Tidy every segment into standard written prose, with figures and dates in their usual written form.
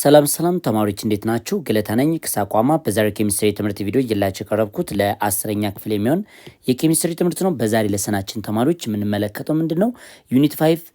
ሰላም ተማሪዎች እንዴት ናችሁ? ገለታ ነኝ ከሳቋማ። በዛሬ ኬሚስትሪ ትምህርት ቪዲዮ እየላችሁ የቀረብኩት ለ10ኛ ክፍል የሚሆን የኬሚስትሪ ትምህርት ነው። በዛሬ ለሰናችን ተማሪዎች የምንመለከተው ምንድነው ዩኒት 5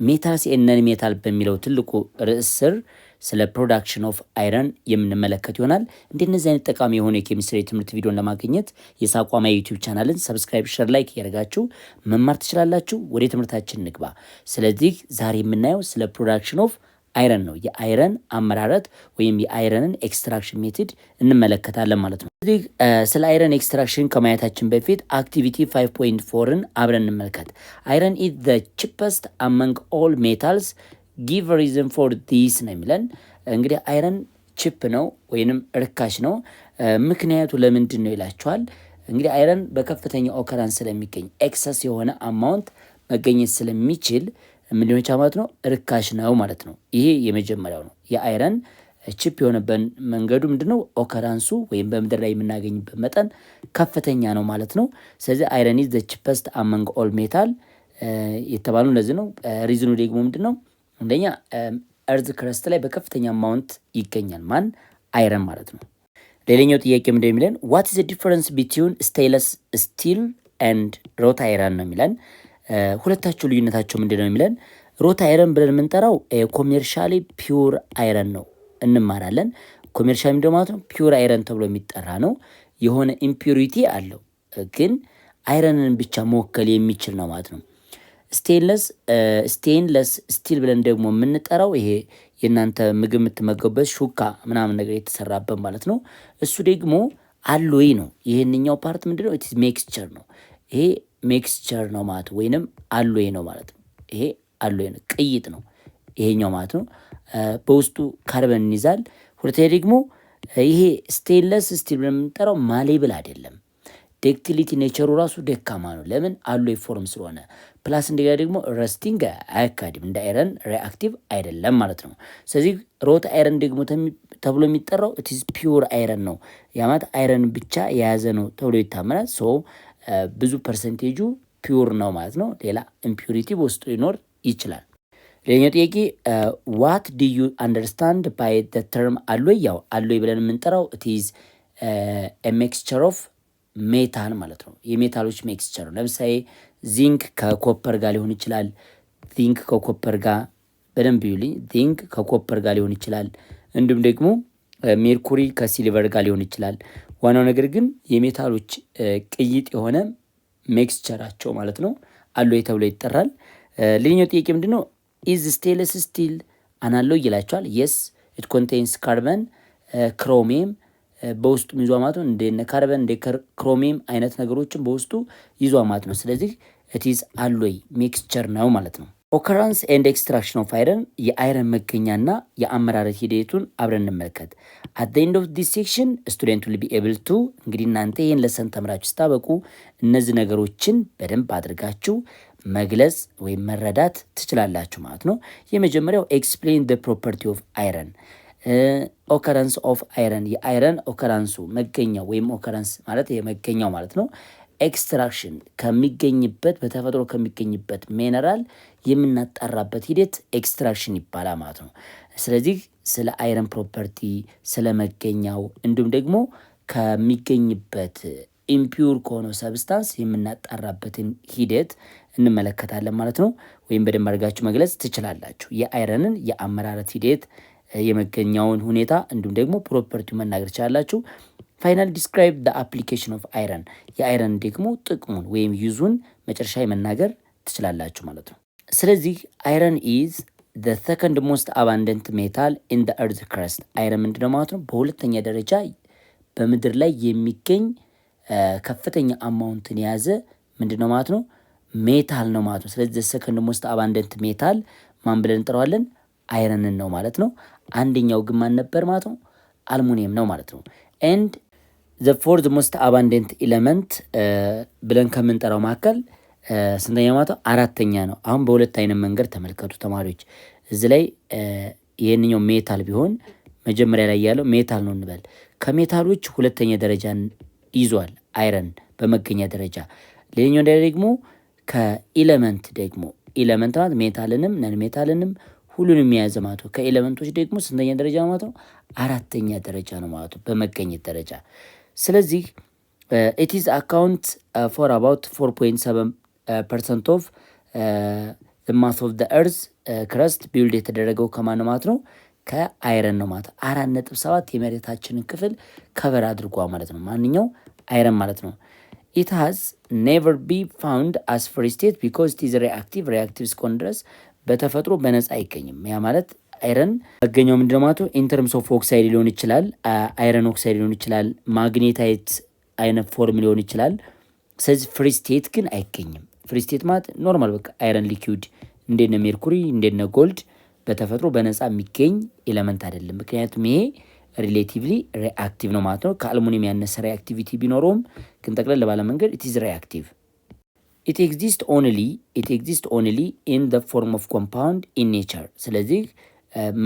ሜታልስ ኤንድ ነን ሜታል በሚለው ትልቁ ርዕስ ስር ስለ ፕሮዳክሽን ኦፍ አይረን የምንመለከት ይሆናል። እንደነዚህ አይነት ጠቃሚ የሆነ የኬሚስትሪ ትምህርት ቪዲዮን ለማግኘት የሳቋማ የዩቲዩብ ቻናልን ሰብስክራይብ፣ ሼር፣ ላይክ እያደረጋችሁ መማር ትችላላችሁ። ወደ ትምህርታችን እንግባ። ስለዚህ ዛሬ የምናየው ስለ ፕሮዳክሽን ኦፍ አይረን ነው። የአይረን አመራረት ወይም የአይረንን ኤክስትራክሽን ሜቶድ እንመለከታለን ማለት ነው። ስለዚህ ስለ አይረን ኤክስትራክሽን ከማየታችን በፊት አክቲቪቲ 5.4ን አብረን እንመልከት። አይረን ኢዝ ዘ ቺፐስት አመንግ ኦል ሜታልስ ጊቭ ሪዝን ፎር ዲስ ነው የሚለን። እንግዲህ አይረን ቺፕ ነው ወይንም ርካሽ ነው። ምክንያቱ ለምንድን ነው ይላችኋል። እንግዲህ አይረን በከፍተኛ ኦከራንስ ስለሚገኝ ኤክሰስ የሆነ አማውንት መገኘት ስለሚችል ምን ሊሆን ማለት ነው? ርካሽ ነው ማለት ነው። ይሄ የመጀመሪያው ነው። የአይረን ቺፕ የሆነበት መንገዱ ምንድነው? ኦከራንሱ ወይም በምድር ላይ የምናገኝበት መጠን ከፍተኛ ነው ማለት ነው። ስለዚህ አይረን ኢዝ ዘ ቺፐስት አመንግ ኦል ሜታል የተባሉ እንደዚህ ነው። ሪዝኑ ደግሞ ምንድነው? አንደኛ እርዝ ክረስት ላይ በከፍተኛ አማውንት ይገኛል። ማን? አይረን ማለት ነው። ሌላኛው ጥያቄ ምንድነው የሚለን? ዋት ኢዝ ዘ ዲፈረንስ ቢትዊን ስቴንለስ ስቲል ኤንድ ሮት አይረን ነው የሚለን። ሁለታቸው ልዩነታቸው ምንድነው የሚለን? ሮት አይረን ብለን የምንጠራው ኮሜርሻሊ ፒውር አይረን ነው እንማራለን። ኮሜርሻሊ ምንድነው ማለት ነው? ፒውር አይረን ተብሎ የሚጠራ ነው። የሆነ ኢምፒዩሪቲ አለው ግን አይረንን ብቻ መወከል የሚችል ነው ማለት ነው። ስቴንለስ ስቲል ብለን ደግሞ የምንጠራው ይሄ የእናንተ ምግብ የምትመገቡበት ሹካ ምናምን ነገር የተሰራበት ማለት ነው። እሱ ደግሞ አሎይ ነው። ይሄንኛው ፓርት ምንድነው? ኢትስ ሜክስቸር ነው። ይሄ ሜክስቸር ነው ማለት ወይንም አሎይ ነው ማለት ነው። ይሄ አሎይ ነው፣ ቅይጥ ነው ይሄኛው ማለት ነው። በውስጡ ካርበን ይዛል። ሁለተኛ ደግሞ ይሄ ስቴንለስ ስቲል ብለን የምንጠራው ማሌብል አይደለም። ዴክቲሊቲ ኔቸሩ ራሱ ደካማ ነው። ለምን? አሎይ ፎርም ስለሆነ። ፕላስ እንደገና ደግሞ ረስቲንግ አያካድም፣ እንደ አይረን ሪአክቲቭ አይደለም ማለት ነው። ስለዚህ ሮት አይረን ደግሞ ተብሎ የሚጠራው ኢትስ ፒውር አይረን ነው። ያማት አይረን ብቻ የያዘ ነው ተብሎ ይታመናል። ብዙ ፐርሰንቴጁ ፒውር ነው ማለት ነው። ሌላ ኢምፒዩሪቲ በውስጡ ሊኖር ይችላል። ሌላኛው ጥያቄ ዋት ዱ ዩ አንደርስታንድ ባይ ዘ ተርም አሎይ? ያው አሎይ ብለን የምንጠራው ኢትዝ ሜክስቸር ኦፍ ሜታል ማለት ነው። የሜታሎች ሜክስቸር ነው። ለምሳሌ ዚንክ ከኮፐር ጋር ሊሆን ይችላል። ዚንክ ከኮፐር ጋር በደንብ ይሉኝ። ዚንክ ከኮፐር ጋር ሊሆን ይችላል። እንዲሁም ደግሞ ሜርኩሪ ከሲልቨር ጋር ሊሆን ይችላል። ዋናው ነገር ግን የሜታሎች ቅይጥ የሆነ ሜክስቸራቸው ማለት ነው አሎይ ተብሎ ይጠራል። ሌላኛው ጥያቄ ምንድነው? ኢዝ ስቴንለስ ስቲል አን አሎይ ይላቸዋል። የስ ኢት ኮንቴንስ ካርበን ክሮሚየም በውስጡ ይዟ ማለት ነው። እንደ ካርበን እንደ ክሮሚየም አይነት ነገሮችን በውስጡ ይዟ ማለት ነው። ስለዚህ ኢትዝ አሎይ ሜክስቸር ነው ማለት ነው። ኦከራንስ ኤንድ ኤክስትራክሽን ኦፍ አይረን የአይረን መገኛና የአመራረት ሂደቱን አብረን እንመልከት። አት ዘ ኤንድ ኦፍ ዲስ ሴክሽን ስቱደንት ዊል ቢ ኤብል ቱ እንግዲህ እናንተ ይህን ለሰን ተምራችሁ ስታበቁ እነዚህ ነገሮችን በደንብ አድርጋችሁ መግለጽ ወይም መረዳት ትችላላችሁ ማለት ነው። የመጀመሪያው ኤክስፕሌን ዘ ፕሮፐርቲ ኦፍ አይረን ኦከረንስ ኦፍ አይረን የአይረን ኦከራንሱ መገኛው ወይም ኦከረንስ ማለት የመገኛው ማለት ነው። ኤክስትራክሽን ከሚገኝበት በተፈጥሮ ከሚገኝበት ሚነራል የምናጣራበት ሂደት ኤክስትራክሽን ይባላል ማለት ነው። ስለዚህ ስለ አይረን ፕሮፐርቲ ስለ መገኛው እንዲሁም ደግሞ ከሚገኝበት ኢምፒውር ከሆነው ሰብስታንስ የምናጣራበትን ሂደት እንመለከታለን ማለት ነው። ወይም በደንብ አድርጋችሁ መግለጽ ትችላላችሁ። የአይረንን የአመራረት ሂደት የመገኛውን ሁኔታ እንዲሁም ደግሞ ፕሮፐርቲው መናገር ትችላላችሁ። ፋይናል ዲስክራይብ ዘ አፕሊኬሽን ኦፍ አይረን የአይረን ደግሞ ጥቅሙን ወይም ዩዙን መጨረሻ መናገር ትችላላችሁ ማለት ነው። ስለዚህ አይረን ኢዝ ዘ ሰከንድ ሞስት አባንደንት ሜታል ኢን ዘ እርዝ ክረስት አይረን ምንድነው ማለት ነው? በሁለተኛ ደረጃ በምድር ላይ የሚገኝ ከፍተኛ አማውንትን የያዘ ምንድነው ማለት ነው? ሜታል ነው ማለት ነው። ስለዚህ ዘ ሰከንድ ሞስት አባንደንት ሜታል ማን ብለን እንጠራዋለን? አይረንን ነው ማለት ነው። አንደኛው ግን ማን ነበር ማለት ነው? አልሙኒየም ነው ማለት ነው። ኤንድ ዘ ፎርዝ ሞስት አባንደንት ኤለመንት ብለን ከምንጠራው መካከል ስንተኛ ማለት ነው? አራተኛ ነው። አሁን በሁለት አይነት መንገድ ተመልከቱ ተማሪዎች። እዚህ ላይ ይህንኛው ሜታል ቢሆን መጀመሪያ ላይ ያለው ሜታል ነው እንበል። ከሜታሎች ሁለተኛ ደረጃን ይዟል አይረን በመገኛ ደረጃ። ሌላኛው ደግሞ ከኤለመንት ደግሞ ኤለመንት ማለት ሜታልንም ነን ሜታልንም ሁሉንም የያዘ ማለት ነው። ከኤሌመንቶች ደግሞ ስንተኛ ደረጃ ነው ማለት ነው? አራተኛ ደረጃ ነው ማለት ነው በመገኘት ደረጃ። ስለዚህ it is account for about 4.7% of the mass of the earth crust build የተደረገው ከማን ማለት ነው? ከአይረን ነው ማለት 4.7 የመሬታችንን ክፍል ከቨር አድርጓ ማለት ነው። ማንኛው አይረን ማለት ነው። it has never be found as free state because it is reactive እስከሆነ ድረስ በተፈጥሮ በነፃ አይገኝም። ያ ማለት አይረን መገኘው ምንድነው ማለት ነው? ኢንተርምስ ኦፍ ኦክሳይድ ሊሆን ይችላል፣ አይረን ኦክሳይድ ሊሆን ይችላል፣ ማግኔታይት አይነት ፎርም ሊሆን ይችላል። ስለዚህ ፍሪ ስቴት ግን አይገኝም። ፍሪ ስቴት ማለት ኖርማል በቃ አይረን ሊኩዊድ እንደነ ሜርኩሪ እንደነ ጎልድ በተፈጥሮ በነፃ የሚገኝ ኤሌመንት አይደለም። ምክንያቱም ይሄ ሪሌቲቭሊ ሪአክቲቭ ነው ማለት ነው። ከአልሙኒየም ያነሰ ሪአክቲቪቲ ቢኖረውም ግን ጠቅለል ባለ መንገድ ኢት ኢዝ ሪአክቲቭ። it exists only in the form of compound in nature። ስለዚህ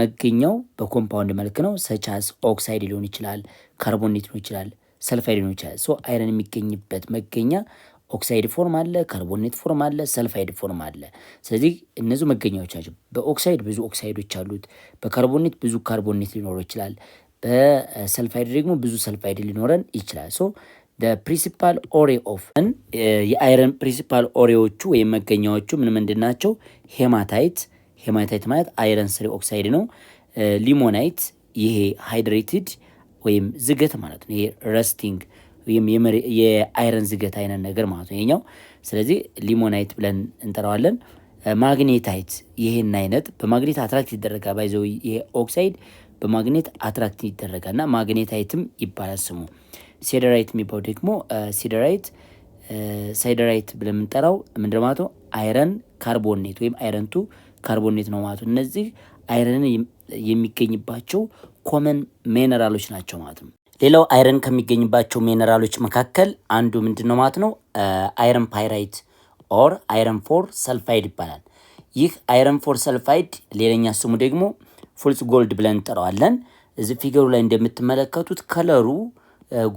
መገኛው በኮምፓውንድ መልክ ነው። ሰቻስ ኦክሳይድ ሊሆን ይችላል፣ ካርቦኔት ሊሆን ይችላል፣ ሰልፋይድ ሊሆን ይችላል። ሶ አይረን የሚገኝበት መገኛ ኦክሳይድ ፎርም አለ፣ ካርቦኔት ፎርም አለ፣ ሰልፋይድ ፎርም አለ። ስለዚህ እነዚህ መገኛዎች ናቸው። በኦክሳይድ ብዙ ኦክሳይዶች አሉት፣ በካርቦኔት ብዙ ካርቦኔት ሊኖረው ይችላል፣ በሰልፋይድ ደግሞ ብዙ ሰልፋይድ ሊኖረን ይችላል። ሶ ፕሪንሲፓል ኦሬ ኦፍ የአይረን ፕሪንሲፓል ኦሬዎቹ ወይም መገኛዎቹ ምንድን ናቸው? ሄማታይት ማለት አይረን ስሪ ኦክሳይድ ነው። ሊሞናይት ይሄ ሃይድሬትድ ወይም ዝገት ማለት ነው። ይሄ ረስቲንግ ወይም የአይረን ዝገት አይነት ነገር ማለት ነው ይሄኛው። ስለዚህ ሊሞናይት ብለን እንጠራዋለን። ማግኔታይት ይሄን አይነት በማግኔት አትራክት ይደረጋል። ባይዘው ይሄ ኦክሳይድ በማግኔት አትራክት ይደረጋል እና ማግኔታይትም ይባላል ስሙ። ሲደራይት የሚባው ደግሞ ሳይደራይት ብለን የምንጠራው ምንድን ማለት ነው? አይረን ካርቦኔት ወይም አይረን ቱ ካርቦኔት ነው ማለት ነው። እነዚህ አይረንን የሚገኝባቸው ኮመን ሚነራሎች ናቸው ማለት ነው። ሌላው አይረን ከሚገኝባቸው ሚነራሎች መካከል አንዱ ምንድን ነው ማለት ነው? አይረን ፓይራይት ኦር አይረን ፎር ሰልፋይድ ይባላል። ይህ አይረን ፎር ሰልፋይድ ሌላኛ ስሙ ደግሞ ፉልስ ጎልድ ብለን እንጠራዋለን። እዚህ ፊገሩ ላይ እንደምትመለከቱት ከለሩ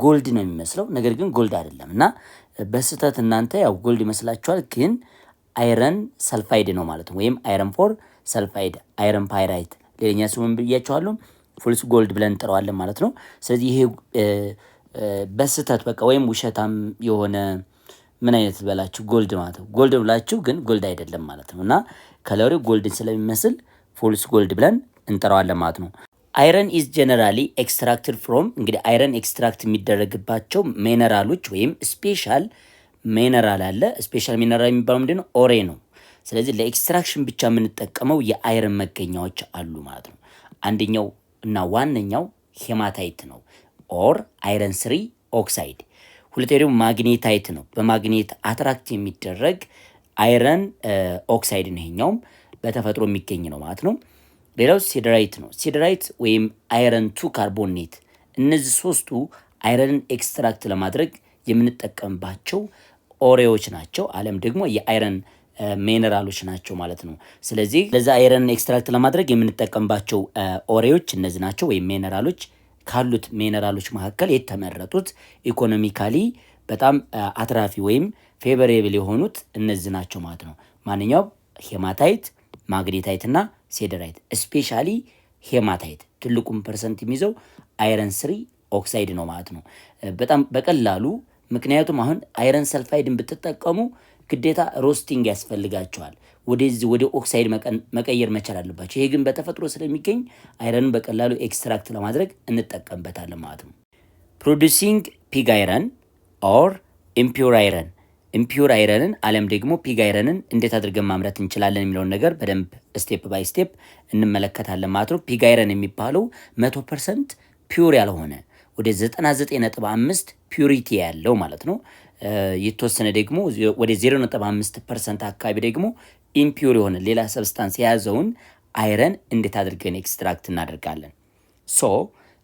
ጎልድ ነው የሚመስለው፣ ነገር ግን ጎልድ አይደለም እና በስህተት እናንተ ያው ጎልድ ይመስላችኋል፣ ግን አይረን ሰልፋይድ ነው ማለት ነው። ወይም አይረን ፎር ሰልፋይድ፣ አይረን ፓይራይት ሌላኛ ስሙን ብያቸዋለሁ፣ ፉልስ ጎልድ ብለን እንጠራዋለን ማለት ነው። ስለዚህ ይሄ በስህተት በቃ ወይም ውሸታም የሆነ ምን አይነት በላችሁ ጎልድ ማለት ነው። ጎልድ ብላችሁ ግን ጎልድ አይደለም ማለት ነው እና ከለሩ ጎልድን ስለሚመስል ፉልስ ጎልድ ብለን እንጠራዋለን ማለት ነው። አይረን ኢዝ ጀነራሊ ኤክስትራክትድ ፍሮም እንግዲህ አይረን ኤክስትራክት የሚደረግባቸው ሚነራሎች ወይም ስፔሻል ሚነራል አለ። ስፔሻል ሚነራል የሚባለው ምንድን ነው? ኦሬ ነው። ስለዚህ ለኤክስትራክሽን ብቻ የምንጠቀመው የአይረን መገኛዎች አሉ ማለት ነው። አንደኛው እና ዋነኛው ሄማታይት ነው ኦር አይረን ስሪ ኦክሳይድ። ሁለተኛው ደግሞ ማግኔታይት ነው። በማግኔት አትራክት የሚደረግ አይረን ኦክሳይድ ነው። ይሄኛውም በተፈጥሮ የሚገኝ ነው ማለት ነው። ሌላው ሲደራይት ነው። ሲደራይት ወይም አይረን ቱ ካርቦኔት። እነዚህ ሶስቱ አይረንን ኤክስትራክት ለማድረግ የምንጠቀምባቸው ኦሬዎች ናቸው፣ አለም ደግሞ የአይረን ሚነራሎች ናቸው ማለት ነው። ስለዚህ ለዛ አይረንን ኤክስትራክት ለማድረግ የምንጠቀምባቸው ኦሬዎች እነዚህ ናቸው ወይም ሚነራሎች። ካሉት ሚነራሎች መካከል የተመረጡት ኢኮኖሚካሊ በጣም አትራፊ ወይም ፌቨሬብል የሆኑት እነዚህ ናቸው ማለት ነው። ማንኛው ሄማታይት፣ ማግኔታይት እና ሲደራይት። ስፔሻሊ ሄማታይት ትልቁን ፐርሰንት የሚይዘው አይረን ስሪ ኦክሳይድ ነው ማለት ነው። በጣም በቀላሉ ምክንያቱም አሁን አይረን ሰልፋይድን ብትጠቀሙ ግዴታ ሮስቲንግ ያስፈልጋቸዋል። ወደዚህ ወደ ኦክሳይድ መቀየር መቻል አለባቸው። ይሄ ግን በተፈጥሮ ስለሚገኝ አይረንን በቀላሉ ኤክስትራክት ለማድረግ እንጠቀምበታለን ማለት ነው። ፕሮዲሲንግ ፒግ አይረን ኦር ኢምፒውር አይረን። ኢምፒውር አይረንን አለም ደግሞ ፒግ አይረንን እንዴት አድርገን ማምረት እንችላለን የሚለውን ነገር በደንብ ስቴፕ ባይ ስቴፕ እንመለከታለን ማለት ነው። ፒግ አይረን የሚባለው 100% ፒውር ያልሆነ ወደ 99.5 ፒዩሪቲ ያለው ማለት ነው። የተወሰነ ደግሞ ወደ 0.5% አካባቢ ደግሞ ኢምፒውር የሆነ ሌላ ሰብስታንስ የያዘውን አይረን እንዴት አድርገን ኤክስትራክት እናደርጋለን? ሶ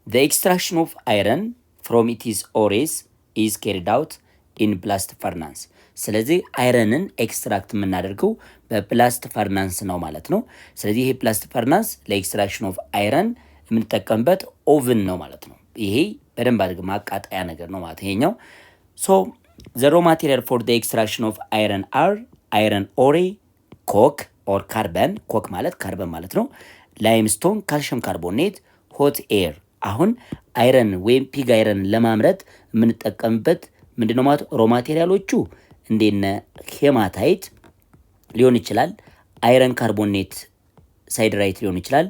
the extraction of iron from its ores is carried out in blast furnace። ስለዚህ አይረንን ኤክስትራክት የምናደርገው በብላስት ፈርናንስ ነው ማለት ነው። ስለዚህ ይሄ ብላስት ፈርናንስ ለኤክስትራክሽን ኦፍ አይረን የምንጠቀምበት ኦቭን ነው ማለት ነው። ይሄ በደንብ አድርገን ማቃጠያ ነገር ነው ማለት ይሄኛው። ሶ the raw material for the extraction of iron are iron ore, coke ኦር ካርበን ኮክ ማለት ካርበን ማለት ነው። ላይምስቶን ካልሽየም ካርቦኔት፣ ሆት ኤር። አሁን አይረን ወይም ፒግ አይረን ለማምረት የምንጠቀምበት ምንድነው ማለት ሮ ማቴሪያሎቹ እንደነ ሄማታይት ሊሆን ይችላል፣ አይረን ካርቦኔት ሳይድራይት ሊሆን ይችላል።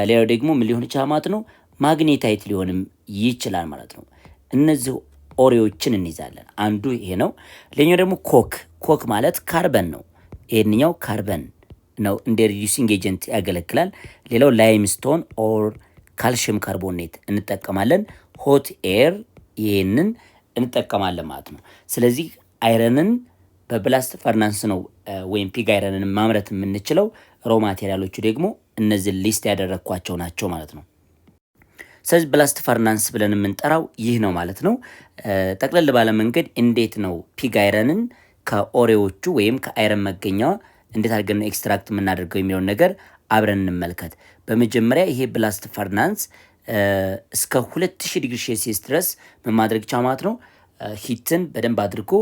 ሌላው ደግሞ ምን ሊሆን ይችላል ማለት ነው ማግኔታይት ሊሆንም ይችላል ማለት ነው። እነዚህ ኦሬዎችን እንይዛለን። አንዱ ይሄ ነው። ሌላኛው ደግሞ ኮክ ማለት ካርበን ነው። ይሄንኛው ካርበን ነው፣ እንደ ሪዲዩሲንግ ኤጀንት ያገለግላል። ሌላው ላይምስቶን ኦር ካልሽየም ካርቦኔት እንጠቀማለን። ሆት ኤር ይሄንን እንጠቀማለን ማለት ነው። ስለዚህ አይረንን በብላስት ፈርናንስ ነው ወይም ፒግ አይረንን ማምረት የምንችለው። ሮ ማቴሪያሎቹ ደግሞ እነዚህ ሊስት ያደረግኳቸው ናቸው ማለት ነው። ስለዚህ ብላስት ፈርናንስ ብለን የምንጠራው ይህ ነው ማለት ነው። ጠቅለል ባለ መንገድ እንዴት ነው ፒግ አይረንን ከኦሬዎቹ ወይም ከአይረን መገኛዋ እንዴት አድርገን ነው ኤክስትራክት የምናደርገው የሚለውን ነገር አብረን እንመልከት። በመጀመሪያ ይሄ ብላስት ፈርናንስ እስከ 2000 ዲግሪ ሴልሲየስ ድረስ ምን ማድረግ ይቻላል ማለት ነው። ሂትን በደንብ አድርጎ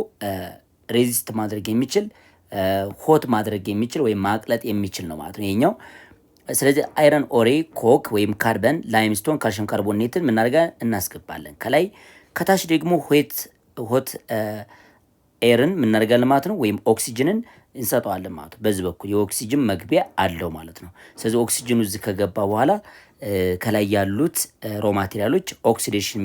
ሬዚስት ማድረግ የሚችል ሆት ማድረግ የሚችል ወይም ማቅለጥ የሚችል ነው ማለት ነው ይሄኛው። ስለዚህ አይረን ኦሬ፣ ኮክ ወይም ካርበን፣ ላይምስቶን፣ ካልሽየም ካርቦኔትን ምናደርጋ እናስገባለን ከላይ። ከታች ደግሞ ሆት ኤርን ምናደርጋለን ማለት ነው ወይም ኦክሲጅንን እንሰጠዋለን ማለት ነው። በዚህ በኩል የኦክሲጅን መግቢያ አለው ማለት ነው። ስለዚህ ኦክሲጅኑ እዚህ ከገባ በኋላ ከላይ ያሉት ሮ ማቴሪያሎች ኦክሲዴሽን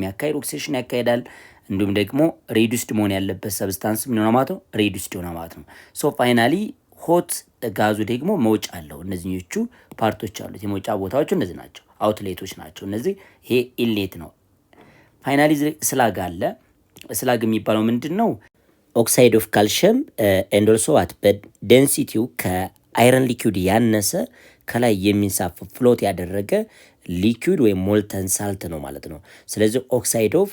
ያካሂዳል። እንዲሁም ደግሞ ሬዱስድ መሆን ያለበት ሰብስታንስ ምን ሆነ ማለት ነው ሬዱስድ ሆነ ማለት ነው። ሶ ፋይናሊ ሆት ጋዙ ደግሞ መውጫ አለው። እነዚህኞቹ ፓርቶች አሉት። የመውጫ ቦታዎቹ እነዚህ ናቸው፣ አውትሌቶች ናቸው እነዚህ። ይሄ ኢንሌት ነው። ፋይናሊ ስላግ አለ። ስላግ የሚባለው ምንድን ነው? ኦክሳይድ ኦፍ ካልሽየም ኤንድ ኦልሶ ዋት በዴንሲቲው ከአይረን ሊኩዊድ ያነሰ ከላይ የሚንሳፈፍ ፍሎት ያደረገ ሊኩዊድ ወይም ሞልተን ሳልት ነው ማለት ነው። ስለዚህ ኦክሳይድ ኦፍ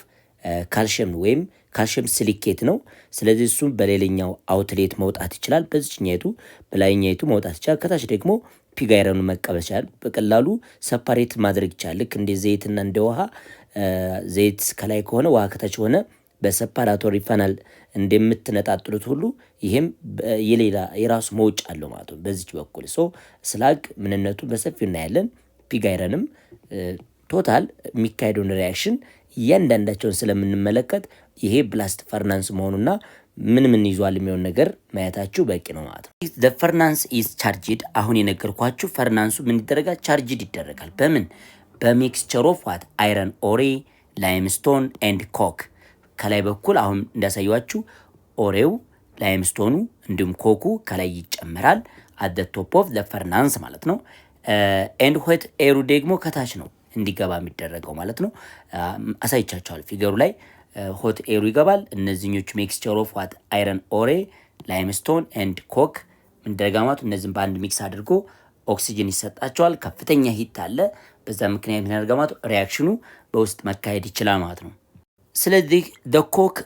ካልሽየም ወይም ካልሽየም ሲሊኬት ነው። ስለዚህ እሱም በሌላኛው አውትሌት መውጣት ይችላል። በዚህኛይቱ በላይኛይቱ መውጣት ይችላል። ከታች ደግሞ ፒግ አይረኑ መቀበል ይችላል። በቀላሉ ሰፓሬት ማድረግ ይችላል። ልክ እንደ ዘይትና እንደ ውሃ፣ ዘይት ከላይ ከሆነ ውሃ ከታች ሆነ በሰፓራቶሪ ፈናል እንደምትነጣጥሉት ሁሉ ይሄም የሌላ የራሱ መውጫ አለው ማለት ነው። በዚች በኩል ስላግ ምንነቱ በሰፊው እናያለን። ፒግ አይረንም ቶታል የሚካሄደውን ሪያክሽን እያንዳንዳቸውን ስለምንመለከት ይሄ ብላስት ፈርናንስ መሆኑና ምን ይዟል የሚሆን ነገር ማየታችሁ በቂ ነው ማለት ነው። ዘ ፈርናንስ ኢዝ ቻርጅድ። አሁን የነገርኳችሁ ፈርናንሱ ምን ይደረጋል? ቻርጅድ ይደረጋል። በምን? በሚክስቸር ኦፍ ዋት አይረን ኦሬ፣ ላይምስቶን ኤንድ ኮክ። ከላይ በኩል አሁን እንዳሳያችሁ ኦሬው፣ ላይምስቶኑ እንዲሁም ኮኩ ከላይ ይጨመራል። አት ዘ ቶፕ ኦፍ ዘ ፈርናንስ ማለት ነው። ኤንድ ሆት ኤሩ ደግሞ ከታች ነው እንዲገባ የሚደረገው ማለት ነው። አሳይቻቸዋል ፊገሩ ላይ ሆት ኤሩ ይገባል። እነዚህኞቹ ሚክስቸር ኦፍ ዋት አይረን ኦሬ፣ ላይምስቶን ኤንድ ኮክ እንደጋማቱ እነዚህም በአንድ ሚክስ አድርጎ ኦክሲጅን ይሰጣቸዋል። ከፍተኛ ሂት አለ። በዛ ምክንያት ምናደርጋማቱ ሪያክሽኑ በውስጥ መካሄድ ይችላል ማለት ነው። ስለዚህ ደ ኮክ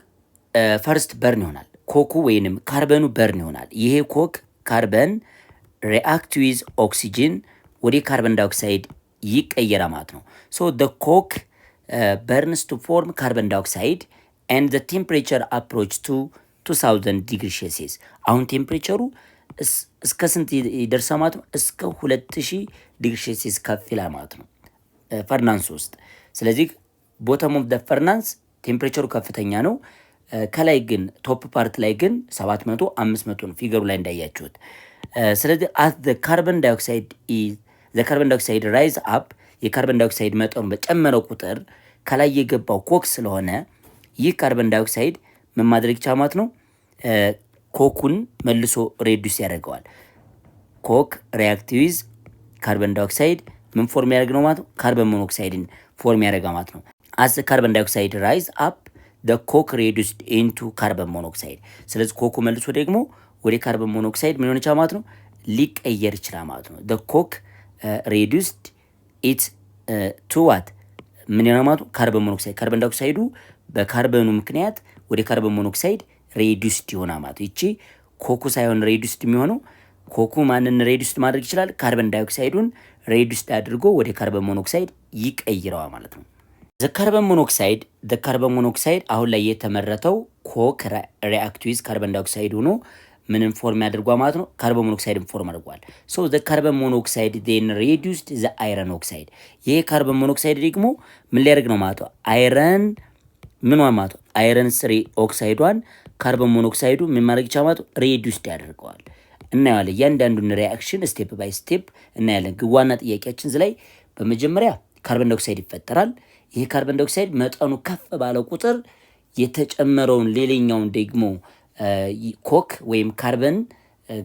ፈርስት በርን ይሆናል። ኮኩ ወይንም ካርበኑ በርን ይሆናል። ይሄ ኮክ ካርበን ሪአክት ዊዝ ኦክሲጅን ወደ ካርበን ዳይኦክሳይድ ይቀየራ ማለት ነው። ሶ ደ ኮክ በርንስ ቱ ፎርም ካርበን ዳይኦክሳይድ ኤንድ ዘ ቴምፕሬቸር አፕሮች ቱ 2000 ዲግሪ ሴልሲየስ። አሁን ቴምፕሬቸሩ እስከ ስንት ይደርሳል ማለት ነው? እስከ 2000 ዲግሪ ሴልሲየስ ከፍ ይላል ማለት ነው ፈርናንስ ውስጥ። ስለዚህ ቦተም ኦፍ ደ ፈርናንስ ቴምፕሬቸሩ ከፍተኛ ነው። ከላይ ግን ቶፕ ፓርት ላይ ግን 700 500 ነው ፊገሩ ላይ እንዳያችሁት። ስለዚህ አት ዘ ካርበን ዳይኦክሳይድ ራይዝ አፕ፣ የካርበን ዳይኦክሳይድ መጠኑ በጨመረው ቁጥር ከላይ የገባው ኮክ ስለሆነ ይህ ካርበን ዳይኦክሳይድ ምን ማድረግ ይቻላል ማለት ነው? ኮኩን መልሶ ሬዱስ ያደርገዋል። ኮክ ሪአክት ዊዝ ካርበን ዳይኦክሳይድ ምን ፎርም ያደርግ ነው ማለት ነው? ካርበን ሞኖክሳይድን ፎርም ያደርጋ ማለት ነው። አስ ካርበን ዳይኦክሳይድ ራይዝ አፕ ደ ኮክ ሬዱስድ ኢንቱ ካርበን ሞኖክሳይድ። ስለዚህ ኮኩ መልሶ ደግሞ ወደ ካርበን ሞኖክሳይድ ምን ሆነ ይችላል ማለት ነው? ሊቀየር ይችላል ማለት ነው። ደ ኮክ ሬዱስድ ኢት ቱ ዋት ምን ይሆናል ማለት ነው? ካርበን ሞኖክሳይድ። ካርበን ዳይኦክሳይዱ በካርበኑ ምክንያት ወደ ካርበን ሞኖክሳይድ ሬዱስድ ይሆናል ማለት ነው። ይቺ ኮኩ ሳይሆን ሬዱስድ የሚሆነው ኮኩ ማንን ሬዱስድ ማድረግ ይችላል? ካርበን ዳይኦክሳይዱን ሬዱስድ አድርጎ ወደ ካርበን ሞኖክሳይድ ይቀይረዋል ማለት ነው። ዘ ካርበን ሞኖክሳይድ አሁን ላይ የተመረተው ኮክ ሪአክት ዊዝ ካርበን ዳይኦክሳይድ ሆኖ ምንን ፎርም ያደርጓል ማለት ነው? ካርቦን ሞኖክሳይድን ፎርም አድርጓል። ሶ ዘ ካርቦን ሞኖክሳይድ ዜን ሬዲዩስድ ዘ አይረን ኦክሳይድ። ይሄ ካርቦን ሞኖክሳይድ ደግሞ ምን ሊያደርግ ነው ማለት ነው? አይረን ምኗን ማለት ነው? አይረን ስሪ ኦክሳይዷን ካርቦን ሞኖክሳይዱ ምን ማድረግ ይቻላል ማለት ነው? ሬዲዩስድ ያደርገዋል። እናያለን እያንዳንዱን ሪያክሽን ስቴፕ ባይ ስቴፕ እናያለን። ግን ዋና ጥያቄያችን እዚህ ላይ በመጀመሪያ ካርቦን ዳይኦክሳይድ ይፈጠራል። ይሄ ካርቦን ዳይኦክሳይድ መጠኑ ከፍ ባለ ቁጥር የተጨመረውን ሌላኛውን ደግሞ ኮክ ወይም ካርበን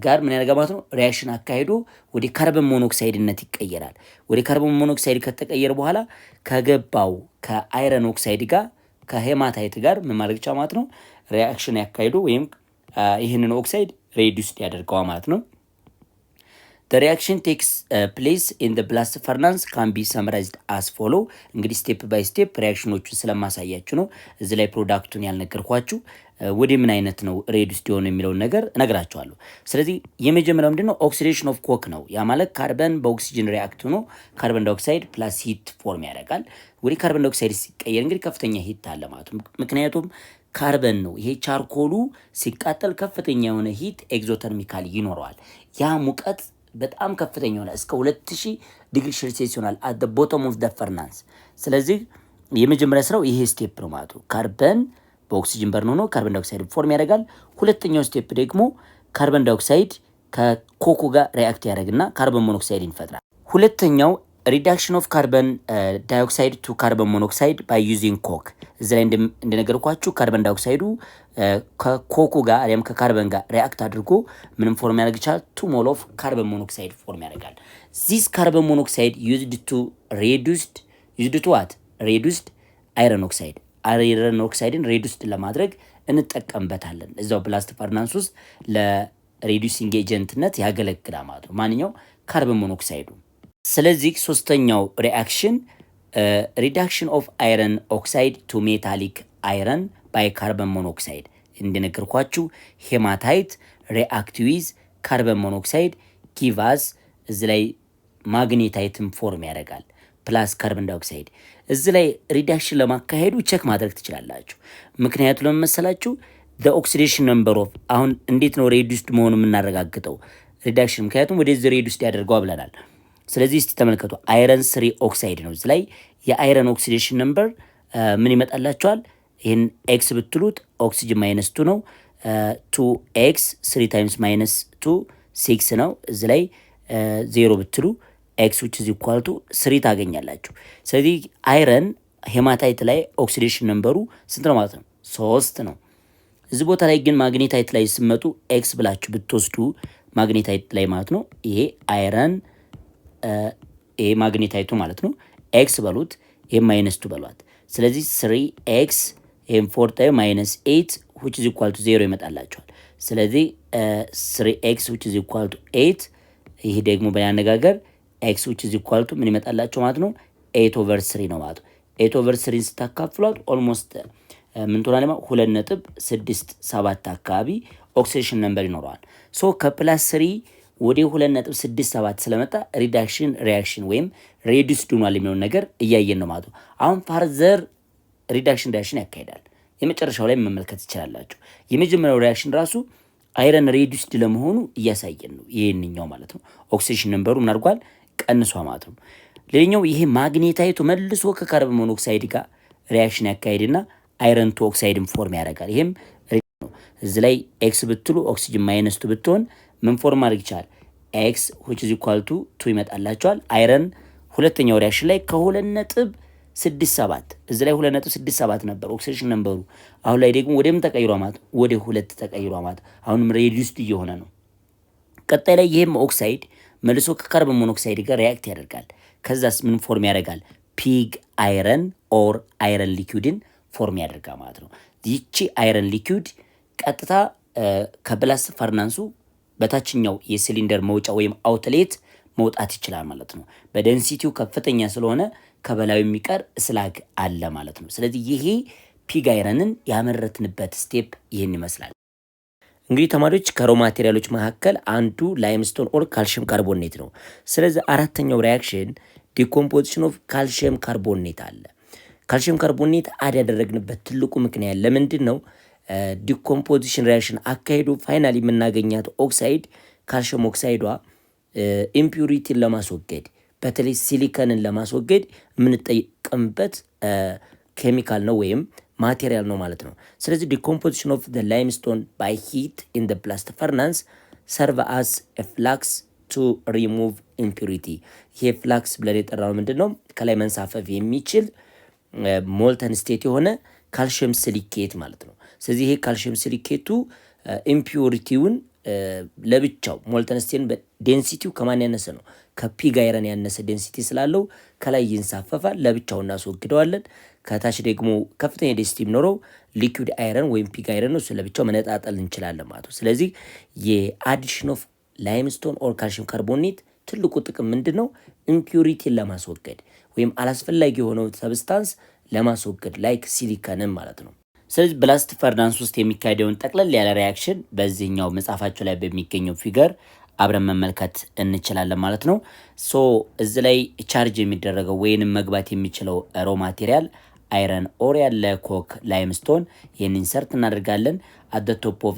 ጋር ምን ያደርጋል ማለት ነው? ሪያክሽን አካሄዱ ወደ ካርበን ሞኖክሳይድነት ይቀየራል። ወደ ካርበን ሞኖክሳይድ ከተቀየረ በኋላ ከገባው ከአይረን ኦክሳይድ ጋር ከሄማታይት ጋር ምን ማድረግ ይቻላል ማለት ነው? ሪያክሽን ያካሄዱ ወይም ይህንን ኦክሳይድ ሬዲዩስድ ያደርገዋል ማለት ነው። The reaction takes place in the blast furnace can be summarized as follow። እንግዲህ ስቴፕ ባይ ስቴፕ ሪያክሽኖቹን ስለማሳያችሁ ነው እዚህ ላይ ፕሮዳክቱን ያልነገርኳችሁ። ወደ ምን አይነት ነው ሬዲዩስድ የሆነ የሚለውን ነገር እነግራችኋለሁ። ስለዚህ የመጀመሪያው ምንድነው? ኦክሲዴሽን ኦፍ ኮክ ነው። ያ ማለት ካርበን በኦክሲጅን ሪያክት ሆኖ ካርበን ዳይኦክሳይድ ፕላስ ሂት ፎርም ያደርጋል። ወደ ካርበን ዳይኦክሳይድ ሲቀየር እንግዲህ ከፍተኛ ሂት አለ ማለት ነው። ምክንያቱም ካርበን ነው ይሄ ቻርኮሉ ሲቃጠል ከፍተኛ የሆነ ሂት ኤግዞተርሚካል ይኖረዋል። ያ ሙቀት በጣም ከፍተኛ ሆነ እስከ 2000 ዲግሪ ሴልሲየስ ይሆናል አት ዘ ቦተም ኦፍ ዘ ፈርናንስ። ስለዚህ የመጀመሪያ ስራው ይሄ ስቴፕ ነው ማለት ነው። ካርበን በኦክሲጅን በርን ሆኖ ካርበን ዳይኦክሳይድ ፎርም ያደርጋል። ሁለተኛው ስቴፕ ደግሞ ካርበን ዳይኦክሳይድ ከኮኩ ጋር ሪአክት ያደርግና ካርበን ሞኖክሳይድን ይፈጥራል። ሁለተኛው ሪዳክሽን ኦፍ ካርበን ዳይኦክሳይድ ቱ ካርበን ሞኖክሳይድ ባይ ዩዚንግ ኮክ። እዚ ላይ እንደነገርኳችሁ ካርበን ዳይኦክሳይዱ ከኮኩ ጋር አሊያም ከካርበን ጋር ሪአክት አድርጎ ምንም ፎርም ያደርግ ይችላል። 2 ሞል ኦፍ ካርበን ሞኖክሳይድ ፎርም ያደርጋል። ዚስ ካርበን ሞኖክሳይድ ዩዝድ ቱ ዋት ሬዱስድ አይረን ኦክሳይድ። አይረን ኦክሳይድን ሬዱስድ ለማድረግ እንጠቀምበታለን። እዛው ብላስት ፈርናንስ ውስጥ ለሬዱሲንግ ኤጀንትነት ያገለግላል ማለት ነው ማንኛው ካርበን ሞኖክሳይዱ። ስለዚህ ሶስተኛው ሪአክሽን ሪዳክሽን ኦፍ አይረን ኦክሳይድ ቱ ሜታሊክ አይረን ባይ ካርበን ሞኖክሳይድ። እንደነገርኳችሁ ሄማታይት ሪአክት ዊዝ ካርበን ሞኖክሳይድ ጊቫስ እዚ ላይ ማግኔታይትን ፎርም ያደርጋል ፕላስ ካርበን ዳይኦክሳይድ። እዚ ላይ ሪዳክሽን ለማካሄዱ ቼክ ማድረግ ትችላላችሁ። ምክንያቱ ለመመሰላችሁ ኦክሲዴሽን ነምበር ኦፍ አሁን እንዴት ነው ሬዱስድ መሆኑ የምናረጋግጠው? ሪዳክሽን ምክንያቱም ወደዚህ ሬዱስድ ያደርገው ብለናል። ስለዚህ እስቲ ተመልከቱ አይረን ስሪ ኦክሳይድ ነው። እዚህ ላይ የአይረን ኦክሲዴሽን ነምበር ምን ይመጣላችኋል? ይህን ኤክስ ብትሉት ኦክሲጅን ማይነስ 2 ነው። 2x 3 ታይምስ ማይነስ 2 6 ነው። እዚህ ላይ 0 ብትሉ ኤክስ which is equal to 3 ታገኛላችሁ። ስለዚህ አይረን ሄማታይት ላይ ኦክሲዴሽን ነምበሩ ስንት ነው ማለት ነው? 3 ነው። እዚህ ቦታ ላይ ግን ማግኔታይት ላይ ስመጡ ኤክስ ብላችሁ ብትወስዱ ማግኔታይት ላይ ማለት ነው ይሄ አይረን ኤ ማግኔታይቱ ማለት ነው ኤክስ በሉት ኤ ማይነስ 2 በሏት። ስለዚህ 3x ኤም 4 ታይም ማይነስ 8 which is equal to 0 ይመጣላችኋል። ስለዚህ 3x which is equal to 8 ይሄ ደግሞ በአነጋገር x which is equal to ምን ይመጣላችሁ ማለት ነው 8/3 ነው ማለት ነው። 8/3 ስታካፍሏት ኦልሞስት ምን ትሆናለች ማለት 2.67 አካባቢ ኦክሲዴሽን ነምበር ይኖረዋል። ሶ ከፕላስ 3 ወደ 2.67 ስለመጣ ሪዳክሽን ሪአክሽን ወይም ሬዱስድ ሆኗል የሚለውን ነገር እያየን ነው ማለት ነው። አሁን ፋርዘር ሪዳክሽን ሪአክሽን ያካሂዳል። የመጨረሻው ላይ መመልከት ትችላላችሁ። የመጀመሪያው ሪአክሽን ራሱ አይረን ሬዱስድ ለመሆኑ እያሳየን ነው ይሄንኛው ማለት ነው። ኦክሲዴሽን ነምበሩ ምን አድርጓል? ቀንሷ ማለት ነው። ሌላኛው ይሄ ማግኔታይቱ መልሶ ከካርበን ሞኖክሳይድ ጋር ሪአክሽን ያካሂድና አይረን ቱ ኦክሳይድን ፎርም ያደርጋል። ይሄም ነው። እዚህ ላይ ኤክስ ብትሉ ኦክሲጅን ማይነስ 2 ብትሆን ምን ፎርም ማድረግ ይችላል? ኤክስ which is equal to 2 ይመጣላቸዋል። አይረን ሁለተኛው ሪአክሽን ላይ ከ2.67 እዚህ ላይ 2.67 ነበር ኦክሲዴሽን ነምበሩ። አሁን ላይ ደግሞ ወደ ምን ተቀይሯ ማለት ወደ 2 ተቀይሯ ማለት አሁንም ሬዲዩስድ እየሆነ ነው። ቀጣይ ላይ ይሄም ኦክሳይድ መልሶ ከካርበን ሞኖክሳይድ ጋር ሪአክት ያደርጋል። ከዛስ ምን ፎርም ያደርጋል? ፒግ አይረን ኦር አይረን ሊኩዊድን ፎርም ያደርጋል ማለት ነው። ይቺ አይረን ሊኩዊድ ቀጥታ ከብላስት ፈርናንሱ በታችኛው የሲሊንደር መውጫ ወይም አውትሌት መውጣት ይችላል ማለት ነው። በደንሲቲው ከፍተኛ ስለሆነ ከበላዩ የሚቀር ስላግ አለ ማለት ነው። ስለዚህ ይሄ ፒግ አይረንን ያመረትንበት ስቴፕ ይህን ይመስላል። እንግዲህ ተማሪዎች ከሮ ማቴሪያሎች መካከል አንዱ ላይምስቶን ኦር ካልሽየም ካርቦኔት ነው። ስለዚህ አራተኛው ሪአክሽን ዲኮምፖዚሽን ኦፍ ካልሽየም ካርቦኔት አለ። ካልሽየም ካርቦኔት አድ ያደረግንበት ትልቁ ምክንያት ለምንድን ነው? ዲኮምፖዚሽን ሪያክሽን አካሄዱ ፋይናሊ የምናገኛት ኦክሳይድ ካልሽየም ኦክሳይዷ ኢምፒዩሪቲን ለማስወገድ በተለይ ሲሊከንን ለማስወገድ የምንጠቀምበት ኬሚካል ነው ወይም ማቴሪያል ነው ማለት ነው። ስለዚህ ዲኮምፖዚሽን ኦፍ ዘ ላይምስቶን ባይ ሂት ኢን ዘ ብላስት ፈርናንስ ሰርቭ አስ ፍላክስ ቱ ሪሙቭ ኢምፒሪቲ። ይሄ ፍላክስ ብለን የጠራው ምንድን ነው? ከላይ መንሳፈፍ የሚችል ሞልተን ስቴት የሆነ ካልሽየም ሲሊኬት ማለት ነው። ስለዚህ ይሄ ካልሽየም ሲሊኬቱ ኢምፒዩሪቲውን ለብቻው ሞልተን ስቴትን ዴንሲቲው ከማን ያነሰ ነው? ከፒግ አይረን ያነሰ ዴንሲቲ ስላለው ከላይ ይንሳፈፋል፣ ለብቻው እናስወግደዋለን። ከታች ደግሞ ከፍተኛ ዴንሲቲ ቢኖረው ሊኩዊድ አይረን ወይም ፒግ አይረን ነው፣ ለብቻው መነጣጠል እንችላለን ማለት ነው። ስለዚህ የአዲሽን ኦፍ ላይምስቶን ኦር ካልሽየም ካርቦኔት ትልቁ ጥቅም ምንድን ነው? ኢምፒዩሪቲን ለማስወገድ ወይም አላስፈላጊ የሆነው ሰብስታንስ ለማስወገድ ላይክ ሲሊከንን ማለት ነው። ስለዚህ ብላስት ፈርናንስ ውስጥ የሚካሄደውን ጠቅለል ያለ ሪያክሽን በዚህኛው መጽሐፋቸው ላይ በሚገኘው ፊገር አብረን መመልከት እንችላለን ማለት ነው። ሶ እዚህ ላይ ቻርጅ የሚደረገው ወይንም መግባት የሚችለው ሮ ማቴሪያል አይረን ኦር ያለ ኮክ ላይምስቶን ይህን ኢንሰርት እናደርጋለን። አት ቶፕ ኦፍ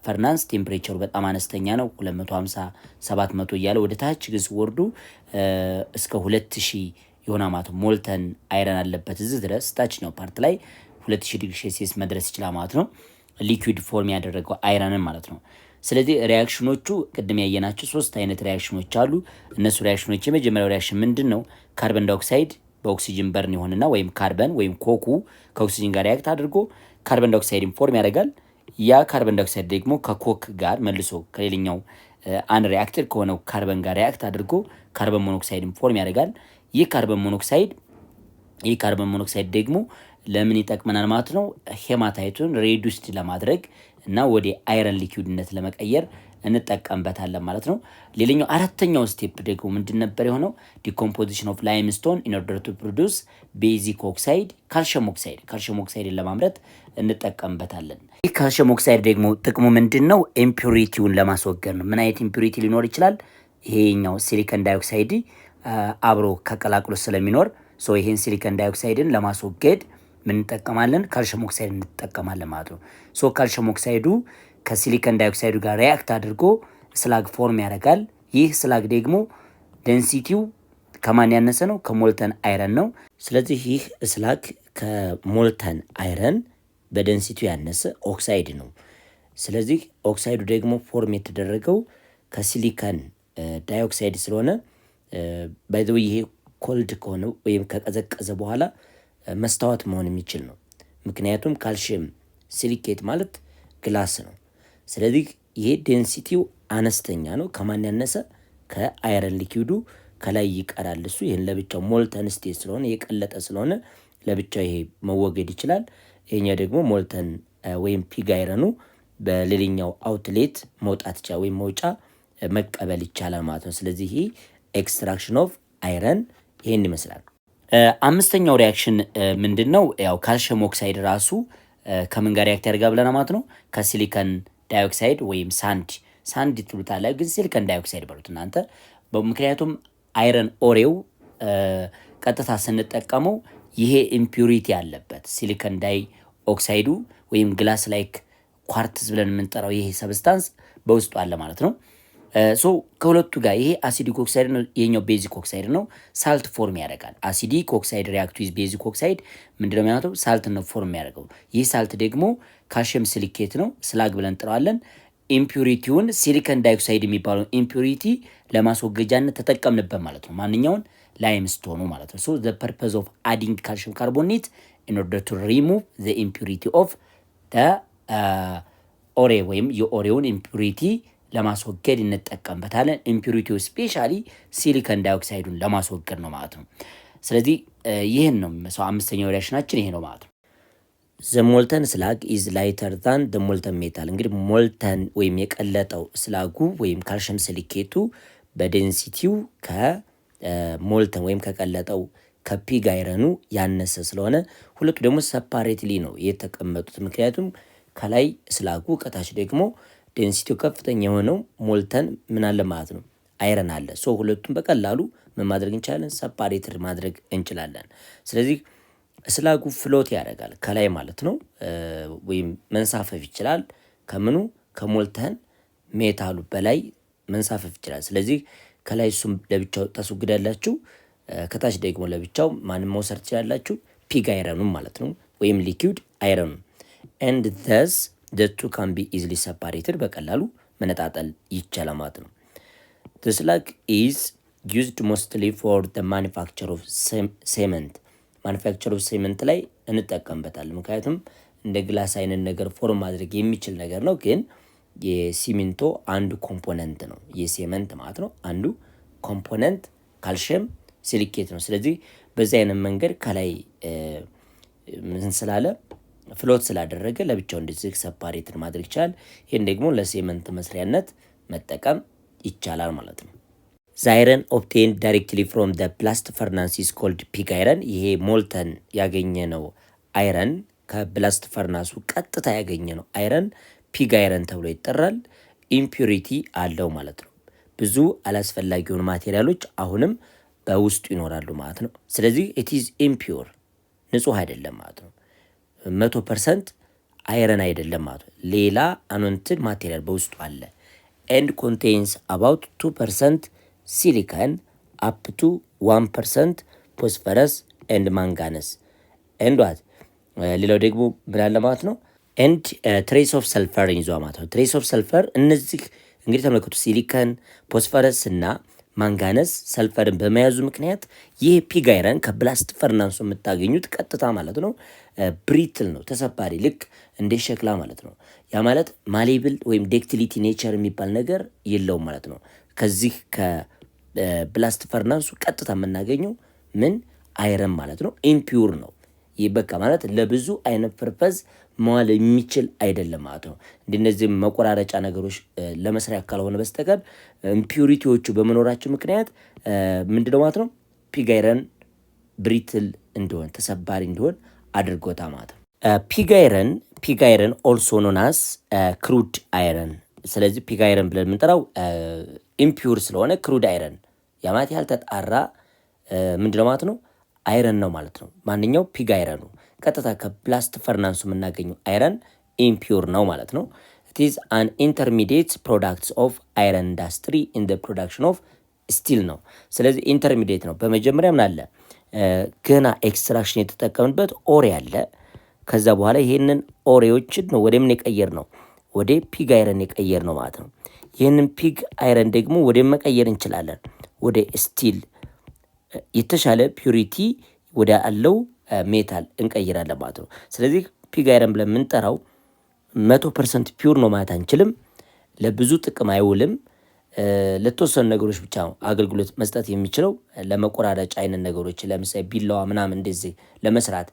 ፈርናንስ ቴምፕሬቸሩ በጣም አነስተኛ ነው፣ 250 700 እያለ ወደ ታች ግን ሲወርዱ እስከ 2000 የሆነ ማለት ሞልተን አይረን አለበት። እዚህ ድረስ ታችኛው ፓርት ላይ 2000 ዲግሪ ሴልሲየስ መድረስ ይችላል ማለት ነው። ሊኩዊድ ፎርም ያደረገው አይረንን ማለት ነው። ስለዚህ ሪያክሽኖቹ ቅድም ያየናቸው 3 አይነት ሪያክሽኖች አሉ። እነሱ ሪያክሽኖች የመጀመሪያው ሪያክሽን ምንድን ነው? ካርበን ዳይኦክሳይድ በኦክሲጅን በርን ይሆንና ወይም ካርበን ወይም ኮኩ ከኦክሲጅን ጋር ሪያክት አድርጎ ካርበን ዳይኦክሳይድን ፎርም ያደርጋል። ያ ካርበን ዳይኦክሳይድ ደግሞ ከኮክ ጋር መልሶ ከሌላኛው አን ሪአክተር ከሆነው ካርበን ጋር ሪያክት አድርጎ ካርበን ሞኖክሳይድን ፎርም ያደርጋል። ይህ ካርበን ሞኖክሳይድ ደግሞ ለምን ይጠቅመናል ማለት ነው? ሄማታይቱን ሬዱስድ ለማድረግ እና ወደ አይረን ሊኩዊድነት ለመቀየር እንጠቀምበታለን ማለት ነው። ሌላኛው አራተኛው ስቴፕ ደግሞ ምንድን ነበር የሆነው? ዲኮምፖዚሽን ኦፍ ላይምስቶን ኢን ኦርደር ቱ ፕሮዲውስ ቤዚክ ኦክሳይድ ካልሽየም ኦክሳይድን ለማምረት እንጠቀምበታለን። ይህ ካልሽየም ኦክሳይድ ደግሞ ጥቅሙ ምንድን ነው? ኢምፒዩሪቲውን ለማስወገድ ነው። ምን አይነት ኢምፒዩሪቲ ሊኖር ይችላል? ይሄኛው ሲሊከን ዳይኦክሳይድ አብሮ ከቀላቅሎ ስለሚኖር ይሄን ሲሊከን ዳይኦክሳይድን ለማስወገድ ምን እንጠቀማለን? ካልሽየም ኦክሳይድ እንጠቀማለን ማለት ነው። ካልሽየም ኦክሳይዱ ከሲሊከን ዳይኦክሳይዱ ጋር ሪያክት አድርጎ ስላግ ፎርም ያደርጋል። ይህ ስላግ ደግሞ ዴንሲቲው ከማን ያነሰ ነው? ከሞልተን አይረን ነው። ስለዚህ ይህ ስላግ ከሞልተን አይረን በዴንሲቲው ያነሰ ኦክሳይድ ነው። ስለዚህ ኦክሳይዱ ደግሞ ፎርም የተደረገው ከሲሊከን ዳይኦክሳይድ ስለሆነ ባይዘው ይሄ ኮልድ ከሆነ ወይም ከቀዘቀዘ በኋላ መስታወት መሆን የሚችል ነው። ምክንያቱም ካልሽየም ሲሊኬት ማለት ግላስ ነው። ስለዚህ ይሄ ዴንሲቲው አነስተኛ ነው። ከማን ያነሰ? ከአይረን ሊኩዊዱ ከላይ ይቀራል። እሱ ይህን ለብቻው ሞልተን ስቴት ስለሆነ የቀለጠ ስለሆነ ለብቻው ይሄ መወገድ ይችላል። ይሄኛ ደግሞ ሞልተን ወይም ፒግ አይረኑ በሌላኛው አውትሌት መውጣት ይችላል ወይም መውጫ መቀበል ይቻላል ማለት ነው። ስለዚህ ይሄ ኤክስትራክሽን ኦፍ አይረን ይሄን ይመስላል። አምስተኛው ሪያክሽን ምንድን ነው? ያው ካልሽየም ኦክሳይድ ራሱ ከምን ጋር ሪያክት ያደርጋል ብለና ማለት ነው? ከሲሊከን ዳይኦክሳይድ ወይም ሳንድ ትሉታለ፣ ግን ሲሊከን ዳይኦክሳይድ በሉት እናንተ። ምክንያቱም አይረን ኦሬው ቀጥታ ስንጠቀመው ይሄ ኢምፒዩሪቲ ያለበት ሲሊከን ዳይ ኦክሳይዱ ወይም ግላስ ላይክ ኳርትዝ ብለን የምንጠራው ይሄ ሰብስታንስ በውስጡ አለ ማለት ነው። ከሁለቱ ጋር ይሄ አሲዲክ ኦክሳይድ ነው፣ ይሄኛው ቤዚክ ኦክሳይድ ነው። ሳልት ፎርም ያደርጋል። አሲዲክ ኦክሳይድ ሪአክት ዊዝ ቤዚክ ኦክሳይድ ምንድነው የሚያደርገው? ሳልት ነው ፎርም የሚያደርገው። ይህ ሳልት ደግሞ ካልሽየም ሲሊኬት ነው፣ ስላግ ብለን እንጠራዋለን። ኢምፒዩሪቲውን ሲሊከን ዳይኦክሳይድ የሚባለው ኢምፒዩሪቲ ለማስወገጃነት ተጠቀምንበት ማለት ነው። ማንኛውን ላይምስቶኑ ማለት ነው። ዘ ፐርፐዝ ኦፍ አዲንግ ካልሽየም ካርቦኔት ኢን ኦርደር ቱ ሪሙቭ ዘ ኢምፒዩሪቲ ኦፍ ኦሬ ወይም የኦሬውን ኢምፒዩሪቲ ለማስወገድ እንጠቀምበታለን። ኢምፒዩሪቲው ስፔሻሊ ሲሊከን ዳይኦክሳይዱን ለማስወገድ ነው ማለት ነው። ስለዚህ ይህን ነው የሚመስለው። አምስተኛው ሪያክሽናችን ይሄ ነው ማለት ነው። ዘ ሞልተን ስላግ ኢዝ ላይተር ዛን ዘ ሞልተን ሜታል። እንግዲህ ሞልተን ወይም የቀለጠው ስላጉ ወይም ካልሽየም ሲሊኬቱ በዴንሲቲው ከሞልተን ወይም ከቀለጠው ከፒግ አይረኑ ያነሰ ስለሆነ ሁለቱ ደግሞ ሰፓሬትሊ ነው የተቀመጡት። ምክንያቱም ከላይ ስላጉ ከታች ደግሞ ዴንሲቲው ከፍተኛ የሆነው ሞልተን ምን አለ ማለት ነው? አይረን አለ። ሁለቱም በቀላሉ ምን ማድረግ እንችላለን? ሰፓሬትድ ማድረግ እንችላለን። ስለዚህ ስላጉ ፍሎት ያደርጋል ከላይ ማለት ነው፣ ወይም መንሳፈፍ ይችላል። ከምኑ ከሞልተን ሜታሉ በላይ መንሳፈፍ ይችላል። ስለዚህ ከላይ እሱም ለብቻው ታስወግዳላችሁ፣ ከታች ደግሞ ለብቻው ማንም መውሰድ ትችላላችሁ፣ ፒግ አይረኑም ማለት ነው፣ ወይም ሊኩዊድ አይረኑ and thus the two can be easily separated በቀላሉ መነጣጠል ይቻላል ማለት ነው። The slag is used mostly for the manufacture of cement ማኑፋክቸር ኦፍ ሴመንት ላይ እንጠቀምበታለን። ምክንያቱም እንደ ግላስ አይነት ነገር ፎርም ማድረግ የሚችል ነገር ነው። ግን የሲሚንቶ አንዱ ኮምፖነንት ነው፣ የሴመንት ማለት ነው አንዱ ኮምፖነንት ካልሽየም ሲሊኬት ነው። ስለዚህ በዚህ አይነት መንገድ ከላይ ምን ስላለ ፍሎት ስላደረገ ለብቻው እንደዚህ ሰፓሬትድ ማድረግ ይቻላል። ይህን ደግሞ ለሴመንት መስሪያነት መጠቀም ይቻላል ማለት ነው። ዛይረን ኦብቴን ዳይሬክትሊ ፍሮም ደ ብላስት ፈርናንስ ኢዝ ኮልድ ፒግ አይረን። ይሄ ሞልተን ያገኘ ነው አይረን ከብላስት ፈርናሱ ቀጥታ ያገኘ ነው አይረን ፒግ አይረን ተብሎ ይጠራል። ኢምፒሪቲ አለው ማለት ነው። ብዙ አላስፈላጊ የሆኑ ማቴሪያሎች አሁንም በውስጡ ይኖራሉ ማለት ነው። ስለዚህ ኢት ኢዝ ኢምፒውር ንጹህ አይደለም ማለት ነው። 100% አይረን አይደለም ማለት ነው። ሌላ አንወንትድ ማቴሪያል በውስጡ አለ። ኤንድ ኮንቴንስ አባውት 2% ሲሊካን አፕ ቱ 1% ፎስፈረስ ኤንድ ማንጋነስ ኤንድ ዋት ሌላው ደግሞ ብላለ ማለት ነው። ኤንድ ትሬስ ኦፍ ሰልፈር ይዟ ማለት ነው። ትሬስ ኦፍ ሰልፈር እነዚህ እንግዲህ ተመልከቱ፣ ሲሊካን ፎስፈረስ እና ማንጋነስ ሰልፈርን በመያዙ ምክንያት ይህ ፒግ አይረን ከብላስት ፈርናንሱ የምታገኙት ቀጥታ ማለት ነው ብሪትል ነው፣ ተሰባሪ ልክ እንደ ሸክላ ማለት ነው። ያ ማለት ማሌብል ወይም ዴክቲሊቲ ኔቸር የሚባል ነገር የለውም ማለት ነው። ከዚህ ከብላስት ፈርናንሱ ቀጥታ የምናገኘው ምን አይረን ማለት ነው ኢምፒውር ነው። ይህ በቃ ማለት ለብዙ አይነት ፐርፐዝ መዋል የሚችል አይደለም ማለት ነው። እንደነዚህ መቆራረጫ ነገሮች ለመስሪያ ካልሆነ በስተቀር ኢምፒውሪቲዎቹ በመኖራቸው ምክንያት ምንድነው ማለት ነው ፒግ አይረን ብሪትል እንዲሆን ተሰባሪ እንዲሆን አድርጎታ ማለት ነው። ፒግ አይረን ኦልሶ ኖን አስ ክሩድ አይረን። ስለዚህ ፒግ አይረን ብለን የምንጠራው ኢምፒውር ስለሆነ ክሩድ አይረን ያማት ያልተጣራ ምንድነው ማለት ነው አይረን ነው ማለት ነው። ማንኛው ፒግ አይረኑ ቀጥታ ከብላስት ፈርናንሱ የምናገኘው አይረን ኢምፒውር ነው ማለት ነው። it is an intermediate product of iron industry in the production of steel ነው። ስለዚህ ኢንተርሚዲየት ነው። በመጀመሪያ ምን አለ ገና ኤክስትራክሽን የተጠቀምንበት ኦሬ አለ። ከዛ በኋላ ይሄንን ኦሬዎችን ነው ወደ ምን የቀየር ነው ወደ ፒግ አይረን የቀየር ነው ማለት ነው። ይህንን ፒግ አይረን ደግሞ ወደ መቀየር እንችላለን ወደ ስቲል የተሻለ ፒዩሪቲ ወደ አለው ሜታል እንቀይራለን ማለት ነው። ስለዚህ ፒግ አይረን ብለን የምንጠራው 100% ፒውር ነው ማለት አንችልም። ለብዙ ጥቅም አይውልም። ለተወሰኑ ነገሮች ብቻ አገልግሎት መስጠት የሚችለው ለመቆራረጫ አይነት ነገሮች ለምሳሌ ቢላዋ ምናምን እንደዚህ ለመስራት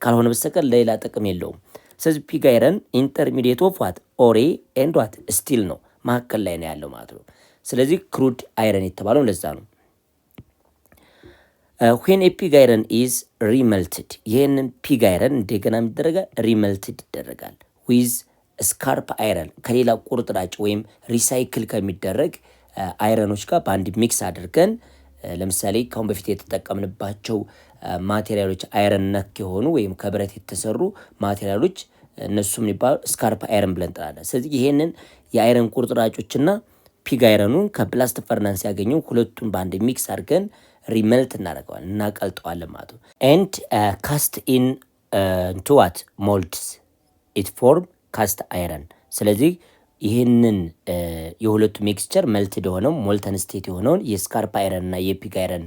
ካልሆነ በስተቀር ሌላ ጥቅም የለውም። ስለዚህ ፒግ አይረን ኢንተርሚዲየት ኦፍ ዋት ኦሬ ኤንድ ዋት ስቲል ነው፣ መካከል ላይ ነው ያለው ማለት ነው። ስለዚህ ክሩድ አይረን የተባለው ለዛ ነው። when a pig iron is remelted ይህንን ፒግ አይረን እንደገና የሚደረጋል ሪመልትድ ይደረጋል with ስካርፕ አይረን ከሌላ ቁርጥራጭ ወይም ሪሳይክል ከሚደረግ አይረኖች ጋር በአንድ ሚክስ አድርገን ለምሳሌ ካሁን በፊት የተጠቀምንባቸው ማቴሪያሎች አይረን ነክ የሆኑ ወይም ከብረት የተሰሩ ማቴሪያሎች እነሱም የሚባሉ ስካርፕ አይረን ብለን እንጠራለን። ስለዚህ ይሄንን የአይረን ቁርጥራጮችና ፒግ አይረኑን ከብላስት ፈርናንስ ያገኘው ሁለቱን በአንድ ሚክስ አድርገን ሪመልት እናደርገዋለን እናቀልጠዋለን ማለት ነው። ኤንድ ካስት ኢን ኢንቱ ዋት ሞልድስ ኢት ፎርም ካስት አይረን። ስለዚህ ይህንን የሁለቱ ሚክስቸር መልትድ የሆነው ሞልተን ስቴት የሆነውን የስካርፕ አይረን እና የፒግ አይረን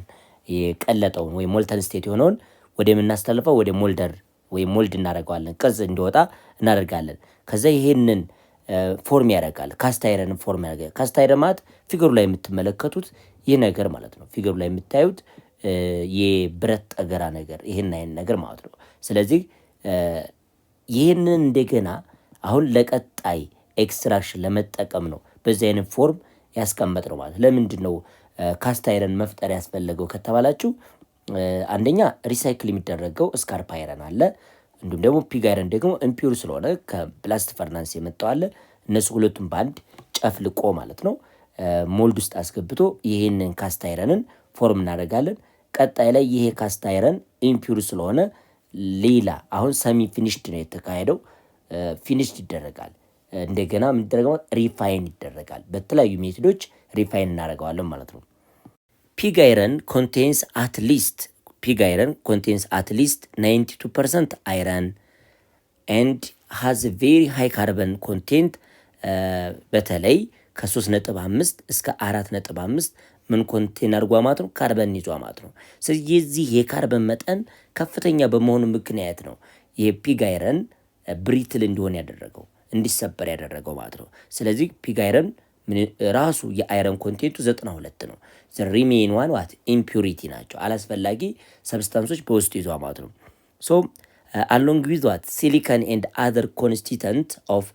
የቀለጠውን ወይም ሞልተን ስቴት የሆነውን ወደ የምናስተላልፈው ወደ ሞልደር ወይም ሞልድ እናደርገዋለን፣ ቅርጽ እንዲወጣ እናደርጋለን። ከዛ ይሄንን ፎርም ያደርጋል፣ ካስት አይረን ፎርም ያደርጋል። ካስት አይረን ማለት ፊገሩ ላይ የምትመለከቱት ይህ ነገር ማለት ነው። ፊገሩ ላይ የምታዩት የብረት ጠገራ ነገር ይህን አይነት ነገር ማለት ነው። ስለዚህ ይህንን እንደገና አሁን ለቀጣይ ኤክስትራክሽን ለመጠቀም ነው በዚህ አይነት ፎርም ያስቀመጥ ነው ማለት። ለምንድን ነው ካስት አይረን መፍጠር ያስፈለገው ከተባላችሁ አንደኛ ሪሳይክል የሚደረገው ስካርፕ አይረን አለ፣ እንዲሁም ደግሞ ፒግ አይረን ደግሞ ኢምፒውር ስለሆነ ከብላስት ፈርናንስ የመጣው አለ። እነሱ ሁለቱም በአንድ ጨፍልቆ ማለት ነው ሞልድ ውስጥ አስገብቶ ይህንን ካስት አይረንን ፎርም እናደርጋለን። ቀጣይ ላይ ይሄ ካስት አይረን ኢምፒውር ስለሆነ ሌላ አሁን ሰሚ ፊኒሽድ ነው የተካሄደው፣ ፊኒሽድ ይደረጋል። እንደገና ምን ይደረጋል? ሪፋይን ይደረጋል። በተለያዩ ሜቶዶች ሪፋይን እናደርገዋለን ማለት ነው። ፒግ አይረን ኮንቴንስ አት ሊስት 92% አይረን ኤንድ ሃዝ ቬሪ ሃይ ካርበን ኮንቴንት። በተለይ ከ3.5 እስከ 4.5 ምን ኮንቴን አድርጓ ማለት ነው? ካርበን ይዟ ማለት ነው። ስለዚህ የዚህ የካርበን መጠን ከፍተኛ በመሆኑ ምክንያት ነው የፒግ አይረን ብሪትል እንዲሆን ያደረገው እንዲሰበር ያደረገው ማለት ነው። ስለዚህ ፒግ አይረን ራሱ የአይረን ኮንቴንቱ 92 ነው። ሪሜን ዋን ዋት ኢምፒሪቲ ናቸው፣ አላስፈላጊ ሰብስታንሶች በውስጡ ይዟ ማለት ነው። ሶ አሎንግ ዊዝ ዋት ሲሊከን ኤንድ አዘር ኮንስቲተንት ኦፍ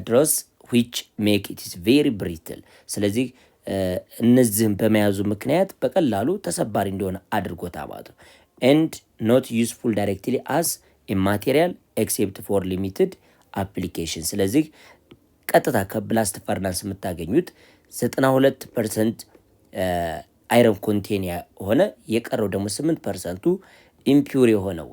ድሮስ ዊች ሜክ ኢት ኢዝ ቬሪ ብሪትል። ስለዚህ እነዚህም በመያዙ ምክንያት በቀላሉ ተሰባሪ እንዲሆን አድርጎታ ማለት ነው። ኤንድ ኖት ዩስፉል ዳይሬክትሊ አስ ማቴሪያል ኤክሴፕት ፎር ሊሚትድ አፕሊኬሽን። ስለዚህ ቀጥታ ከብላስት ፈርናንስ የምታገኙት 92% አይረን ኮንቴን የሆነ የቀረው ደግሞ 8%ቱ ኢምፒውር የሆነው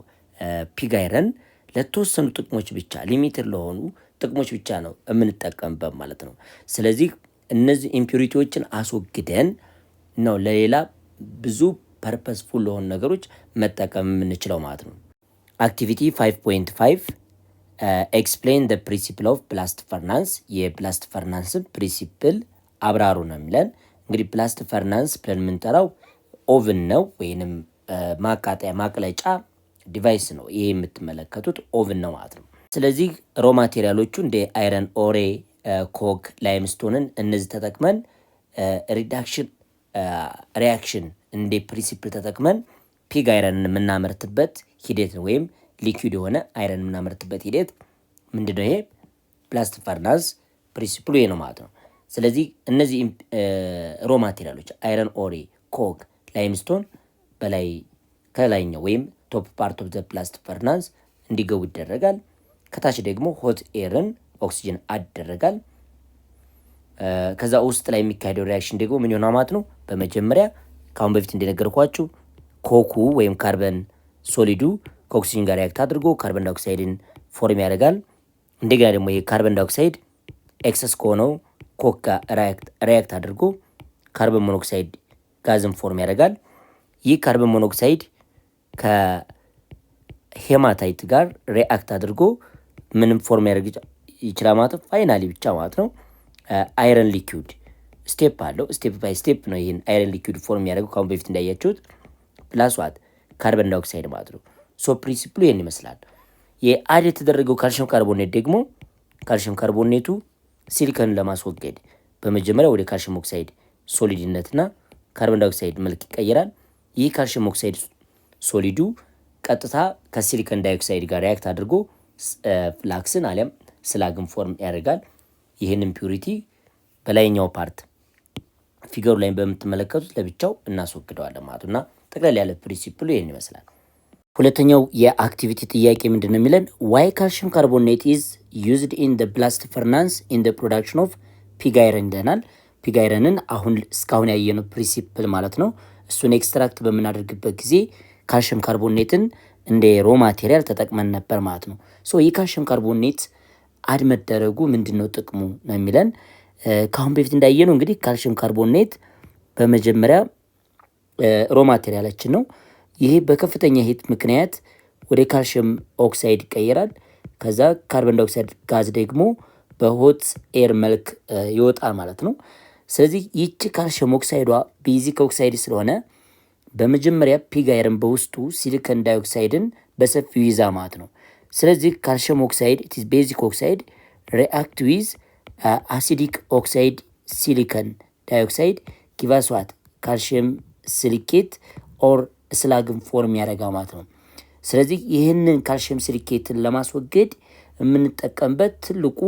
ፒግ አይረን ለተወሰኑ ጥቅሞች ብቻ ሊሚትድ ለሆኑ ጥቅሞች ብቻ ነው የምንጠቀምበት ማለት ነው። ስለዚህ እነዚህ ኢምፒውሪቲዎችን አስወግደን ነው ለሌላ ብዙ ፐርፐስፉል ለሆኑ ነገሮች መጠቀም የምንችለው ማለት ነው። አክቲቪቲ 5.5 ኤክስፕሌን ደ ፕሪንሲፕል ኦፍ ብላስት ፈርናንስ። የብላስት ፈርናንስን ፕሪንሲፕል አብራሩ ነው የሚለን። እንግዲህ ብላስት ፈርናንስ ብለን የምንጠራው ኦቭን ነው ወይንም ማቃጠያ ማቅለጫ ዲቫይስ ነው። ይሄ የምትመለከቱት ኦቭን ነው ማለት ነው። ስለዚህ ሮ ማቴሪያሎቹ እንደ አይረን ኦሬ፣ ኮክ፣ ላይምስቶንን እነዚህ ተጠቅመን ሪያክሽን እንደ ፕሪንሲፕል ተጠቅመን ፒግ አይረንን የምናመርትበት ሂደት ነው። ወይም ሊኩዊድ የሆነ አይረን የምናመርትበት ሂደት ምንድነው? ይሄ ብላስት ፈርናንስ ፕሪንሲፕሉ ይሄ ነው ማለት ነው። ስለዚህ እነዚህ ሮ ማቴሪያሎች አይረን ኦሬ፣ ኮክ፣ ላይምስቶን ከላይኛው ወይም ቶፕ ፓርት ኦፍ ዘ ብላስት ፈርናንስ እንዲገቡ ይደረጋል። ከታች ደግሞ ሆት ኤርን ኦክሲጅን አደረጋል። ከዛ ውስጥ ላይ የሚካሄደው ሪያክሽን ደግሞ ምን ይሆናል ማለት ነው? በመጀመሪያ ከአሁን በፊት እንደነገርኳችሁ ኮኩ ወይም ካርበን ሶሊዱ ከኦክሲጅን ጋር ሪያክት አድርጎ ካርበን ዳይኦክሳይድን ፎርም ያደርጋል። እንደገና ደግሞ ይሄ ካርበን ዳይኦክሳይድ ኤክሰስ ከሆነው ኮክ ጋር ሪያክት አድርጎ ካርበን ሞኖክሳይድ ጋዝን ፎርም ያደርጋል። ይህ ካርበን ሞኖክሳይድ ከሄማታይት ጋር ሪያክት አድርጎ ምንም ፎርም ያደርግ ይችላል ማለት ነው። ፋይናሊ ብቻ ማለት ነው አይረን ሊኩዊድ ስቴፕ አለው። ስቴፕ ባይ ስቴፕ ነው ይህን አይረን ሊኩዊድ ፎርም ያደርገው ከአሁን በፊት እንዳያችሁት ፕላስ ዋት ካርበን ዳይኦክሳይድ ማለት ነው። ሶ ፕሪንሲፕሉ ይህን ይመስላል። የአድ የተደረገው ካልሽየም ካርቦኔት ደግሞ ካልሽየም ካርቦኔቱ ሲሊከንን ለማስወገድ በመጀመሪያ ወደ ካልሽየም ኦክሳይድ ሶሊድነትና ካርበን ዳይኦክሳይድ መልክ ይቀየራል። ይህ ካልሽየም ኦክሳይድ ሶሊዱ ቀጥታ ከሲሊከን ዳይኦክሳይድ ጋር ሪያክት አድርጎ ፍላክስን አሊያም ስላግን ፎርም ያደርጋል። ይህን ኢምፒውሪቲ በላይኛው ፓርት ፊገሩ ላይ በምትመለከቱት ለብቻው እናስወግደዋለን ማለት ነው። እና ጠቅላላ ያለ ፕሪንሲፕሉ ይህን ይመስላል። ሁለተኛው የአክቲቪቲ ጥያቄ ምንድን ነው የሚለን? ዋይ ካልሽየም ካርቦኔት ኢዝ ዩዝድ ኢን ደ ብላስት ፈርናንስ ኢን ደ ፕሮዳክሽን ኦፍ ፒግ አይረን ይለናል። ፒግ አይረንን አሁን እስካሁን ያየነው ፕሪንሲፕል ማለት ነው። እሱን ኤክስትራክት በምናደርግበት ጊዜ ካልሽየም ካርቦኔትን እንደ ሮ ማቴሪያል ተጠቅመን ነበር ማለት ነው። ሶ ይህ ካልሽየም ካርቦኔት አድ መደረጉ ምንድን ነው ጥቅሙ ነው የሚለን። ከአሁን በፊት እንዳየነው እንግዲህ ካልሽየም ካርቦኔት በመጀመሪያ ሮ ማቴሪያላችን ነው። ይሄ በከፍተኛ ሂት ምክንያት ወደ ካልሽየም ኦክሳይድ ይቀየራል። ከዛ ካርበን ዳይኦክሳይድ ጋዝ ደግሞ በሆት ኤር መልክ ይወጣል ማለት ነው። ስለዚህ ይቺ ካልሽየም ኦክሳይዷ ቤዚክ ኦክሳይድ ስለሆነ በመጀመሪያ ፒግ አይረን በውስጡ ሲሊከን ዳይኦክሳይድን በሰፊው ይዛ ማለት ነው። ስለዚህ ካልሽየም ኦክሳይድ ኢትስ ቤዚክ ኦክሳይድ ሪአክት ዊዝ አሲዲክ ኦክሳይድ ሲሊከን ዳይኦክሳይድ ጊቫስ ዋት ካልሽየም ሲሊኬት ኦር ስላግን ፎርም ያደረጋ ማለት ነው። ስለዚህ ይህንን ካልሽየም ሲሊኬትን ለማስወገድ የምንጠቀምበት ትልቁ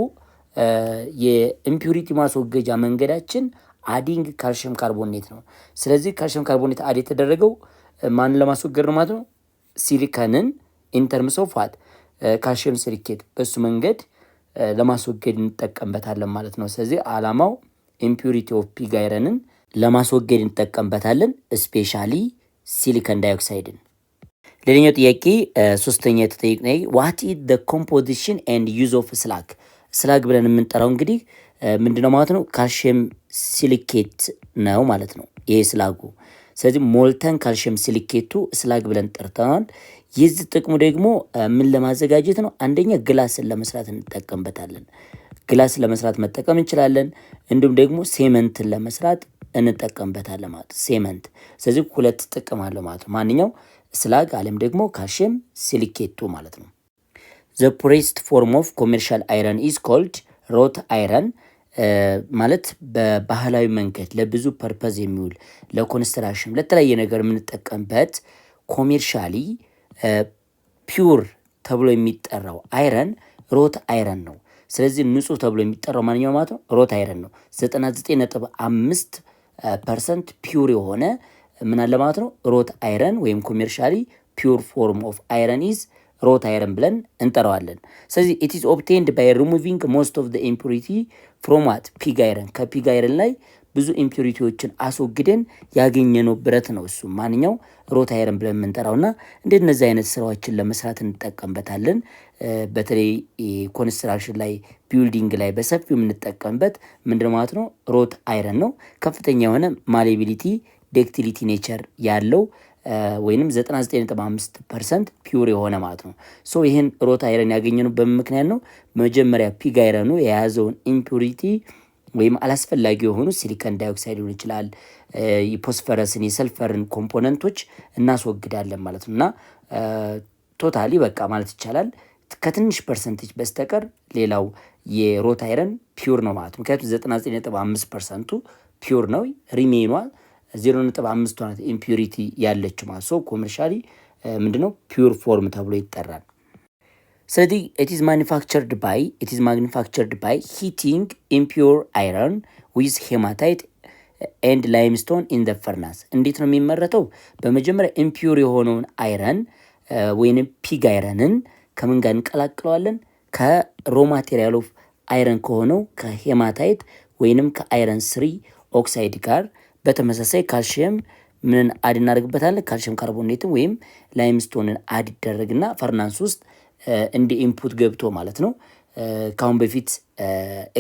የኢምፒውሪቲ ማስወገጃ መንገዳችን አዲንግ ካልሽየም ካርቦኔት ነው። ስለዚህ ካልሽየም ካርቦኔት አድ የተደረገው ማንን ለማስወገድ ነው ማለት ነው? ሲሊከንን ኢንተርምስ ኦፍ ዋት ካልሽየም ሲሊኬት በሱ መንገድ ለማስወገድ እንጠቀምበታለን ማለት ነው። ስለዚህ አላማው ኢምፒውሪቲ ኦፍ ፒግ አይረንን ለማስወገድ እንጠቀምበታለን። ስፔሻሊ ሲሊከን ዳይኦክሳይድን። ሌላኛው ጥያቄ ሶስተኛ የተጠየቅነው ዋት ኢዝ ዘ ኮምፖዚሽን ኤንድ ዩዝ ኦፍ ስላግ። ስላግ ብለን የምንጠራው እንግዲህ ምንድነው ማለት ነው? ካልሽየም ሲሊኬት ነው ማለት ነው ይሄ ስላጉ። ስለዚህ ሞልተን ካልሽየም ሲሊኬቱ ስላግ ብለን ጠርተናል። የዚህ ጥቅሙ ደግሞ ምን ለማዘጋጀት ነው? አንደኛ ግላስን ለመስራት እንጠቀምበታለን። ግላስ ለመስራት መጠቀም እንችላለን። እንዲሁም ደግሞ ሴመንትን ለመስራት እንጠቀምበታለን ማለት ሴመንት። ስለዚህ ሁለት ጥቅም አለው ማለት ነው ማንኛው ስላግ አለም ደግሞ ካልሽየም ሲሊኬቱ ማለት ነው። ዘ ፑሬስት ፎርም ኦፍ ኮሜርሻል አይረን ኢዝ ኮልድ ሮት አይረን ማለት በባህላዊ መንገድ ለብዙ ፐርፐዝ የሚውል ለኮንስትራክሽን ለተለያየ ነገር የምንጠቀምበት ኮሜርሻሊ ፒውር ተብሎ የሚጠራው አይረን ሮት አይረን ነው። ስለዚህ ንጹህ ተብሎ የሚጠራው ማንኛው ማለት ነው ሮት አይረን ነው። 99.5% ፒውር የሆነ ምን አለ ማለት ነው ሮት አይረን ወይም ኮሜርሻሊ ፒውር ፎርም ኦፍ አይረን ኢዝ ሮት አይረን ብለን እንጠራዋለን። ስለዚህ ኢት ኢዝ ኦብቴንድ ባይ ሪሙቪንግ ሞስት ኦፍ ዘ ኢምፑሪቲ ፍሮም ዋት ፒግ አይረን ከፒግ አይረን ላይ ብዙ ኢምፒሪቲዎችን አስወግደን ያገኘነው ብረት ነው እሱ ማንኛው ሮት አይረን ብለን የምንጠራውና እንደነዚህ አይነት ስራዎችን ለመስራት እንጠቀምበታለን። በተለይ ኮንስትራክሽን ላይ ቢልዲንግ ላይ በሰፊው የምንጠቀምበት ምንድነው ማለት ነው ሮት አይረን ነው። ከፍተኛ የሆነ ማሌቢሊቲ ዴክቲሊቲ ኔቸር ያለው ወይንም 99.5% ፒውር የሆነ ማለት ነው። ሶ ይህን ሮት አይረን ያገኘነው በምን ምክንያት ነው? መጀመሪያ ፒግ አይረኑ የያዘውን ኢምፒሪቲ ወይም አላስፈላጊ የሆኑ ሲሊከን ዳይኦክሳይድ ሊሆን ይችላል የፎስፈረስን የሰልፈርን ኮምፖነንቶች እናስወግዳለን ማለት ነው። እና ቶታሊ በቃ ማለት ይቻላል ከትንሽ ፐርሰንቴጅ በስተቀር ሌላው የሮት አይረን ፒውር ነው ማለት ነው። ምክንያቱም 99.5%ቱ ፒውር ነው። ሪሜኗ 0.5 ናት ኢምፒሪቲ ያለችው ማለት ነው። ኮመርሻሊ ምንድነው ፒውር ፎርም ተብሎ ይጠራል። ስለዚህ it is manufactured by heating impure iron with hematite and limestone in the furnace። እንዴት ነው የሚመረተው? በመጀመሪያ ኢምፒውር የሆነውን አይረን ወይንም ፒግ አይረንን ከምን ጋር እንቀላቅለዋለን? ከሮ ማቴሪያል ኦፍ አይረን ከሆነው ከሄማታይት ወይንም ከአይረን ስሪ ኦክሳይድ ጋር በተመሳሳይ ካልሽየም ምን አድ እናደርግበታለን? ካልሽየም ካርቦኔትን ወይም ላይምስቶንን አድ ይደረግና ፈርናንስ ውስጥ እንደ ኢንፑት ገብቶ ማለት ነው። ካሁን በፊት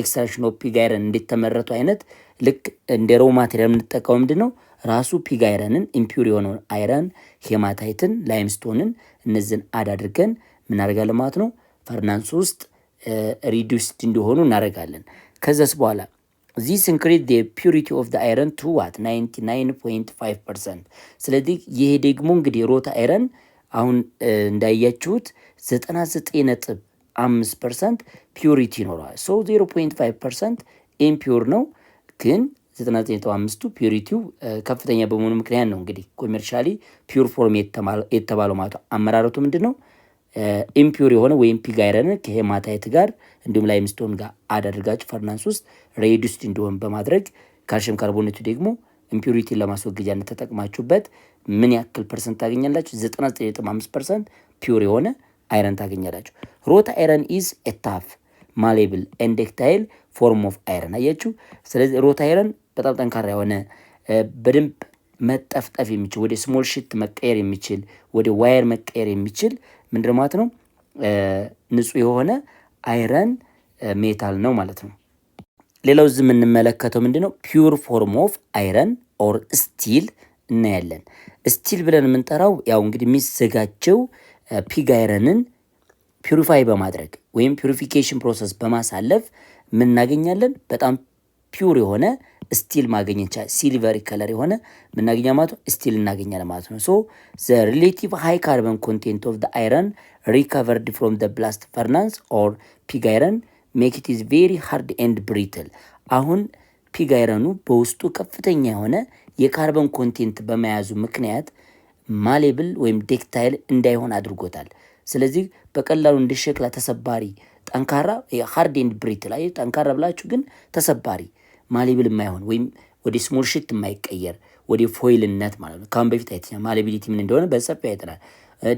ኤክስትራክሽን ኦፍ ፒግ አይረን እንድተመረቱ አይነት ልክ እንደ ሮ ማቴሪያል የምንጠቀመው ምንድነው ራሱ ፒግ አይረንን ኢምፒውር የሆነውን አይረን ሄማታይትን ላይምስቶንን እነዚህን አድ አድርገን ምን እናደርጋለን ማለት ነው ፈርናንስ ውስጥ ሪዲዩስድ እንዲሆኑ እናደርጋለን። ከዛስ በኋላ this increase the purity of the iron to what 99.5%። ስለዚህ ይሄ ደግሞ እንግዲህ ሮት አይረን አሁን እንዳያችሁት 99.5% ፒዩሪቲ ይኖረዋል። ሶ 0.5% ኢምፒውር ነው፣ ግን 99.5ቱ ፒዩሪቲው ከፍተኛ በመሆኑ ምክንያት ነው እንግዲህ ኮሜርሻሊ ፒውር ፎርም የተባለው ማለት ነው። አመራረቱ ምንድን ነው? ኢምፒውር የሆነ ወይም ፒግ አይረንን ከሄማታይት ጋር እንዲሁም ላይምስቶን ጋር አዳርጋችሁ ፈርናንስ ውስጥ ሬዲዩስድ እንዲሆን በማድረግ ካልሽየም ካርቦኔቱ ደግሞ ኢምፒውሪቲን ለማስወገጃነት ተጠቅማችሁበት ምን ያክል ፐርሰንት ታገኛላችሁ? 99.5% ፒውር የሆነ አይረን ታገኛላችሁ። ሮት አይረን ኢዝ ኤ ታፍ ማሌብል ኤንድ ዳክታይል ፎርም ኦፍ አይረን አያችሁ። ስለዚህ ሮት አይረን በጣም ጠንካራ የሆነ በደንብ መጠፍጠፍ የሚችል ወደ ስሞል ሺት መቀየር የሚችል ወደ ዋየር መቀየር የሚችል ምንድነው ማለት ነው ንጹህ የሆነ አይረን ሜታል ነው ማለት ነው። ሌላው እዚህ የምንመለከተው ምንድነው ፒውር ፎርም ኦፍ አይረን ኦር ስቲል እናያለን። ስቲል ብለን የምንጠራው ያው እንግዲህ የሚዘጋጀው ፒግ አይረንን ፒውሪፋይ በማድረግ ወይም ፒውሪፊኬሽን ፕሮሰስ በማሳለፍ ምን እናገኛለን? በጣም ፒውር የሆነ ስቲል ማግኘት ይቻላል። ሲልቨሪ ከለር የሆነ ምናገኛ ማለት ነው ስቲል እናገኛለን ማለት ነው። ሶ ዘ ሪሌቲቭ ሃይ ካርበን ኮንቴንት ኦፍ ዘ አይረን ሪከቨርድ ፍሮም ዘ ብላስት ፈርናንስ ኦር ፒግ አይረን ሜክ ኢት ኢዝ ቬሪ ሃርድ ኤንድ ብሪትል። አሁን ፒግ አይረኑ በውስጡ ከፍተኛ የሆነ የካርበን ኮንቴንት በመያዙ ምክንያት ማሌብል ወይም ዴክታይል እንዳይሆን አድርጎታል። ስለዚህ በቀላሉ እንደ ሸክላ ተሰባሪ ጠንካራ ሃርድ ኤንድ ብሪትል አይ ጠንካራ ብላችሁ ግን ተሰባሪ ማሌብል የማይሆን ወይም ወደ ስሞል ሺት የማይቀየር ወደ ፎይልነት ማለት ነው። ካሁን በፊት አይተኛ ማሌቢሊቲ ምን እንደሆነ በሰፊው አይተናል።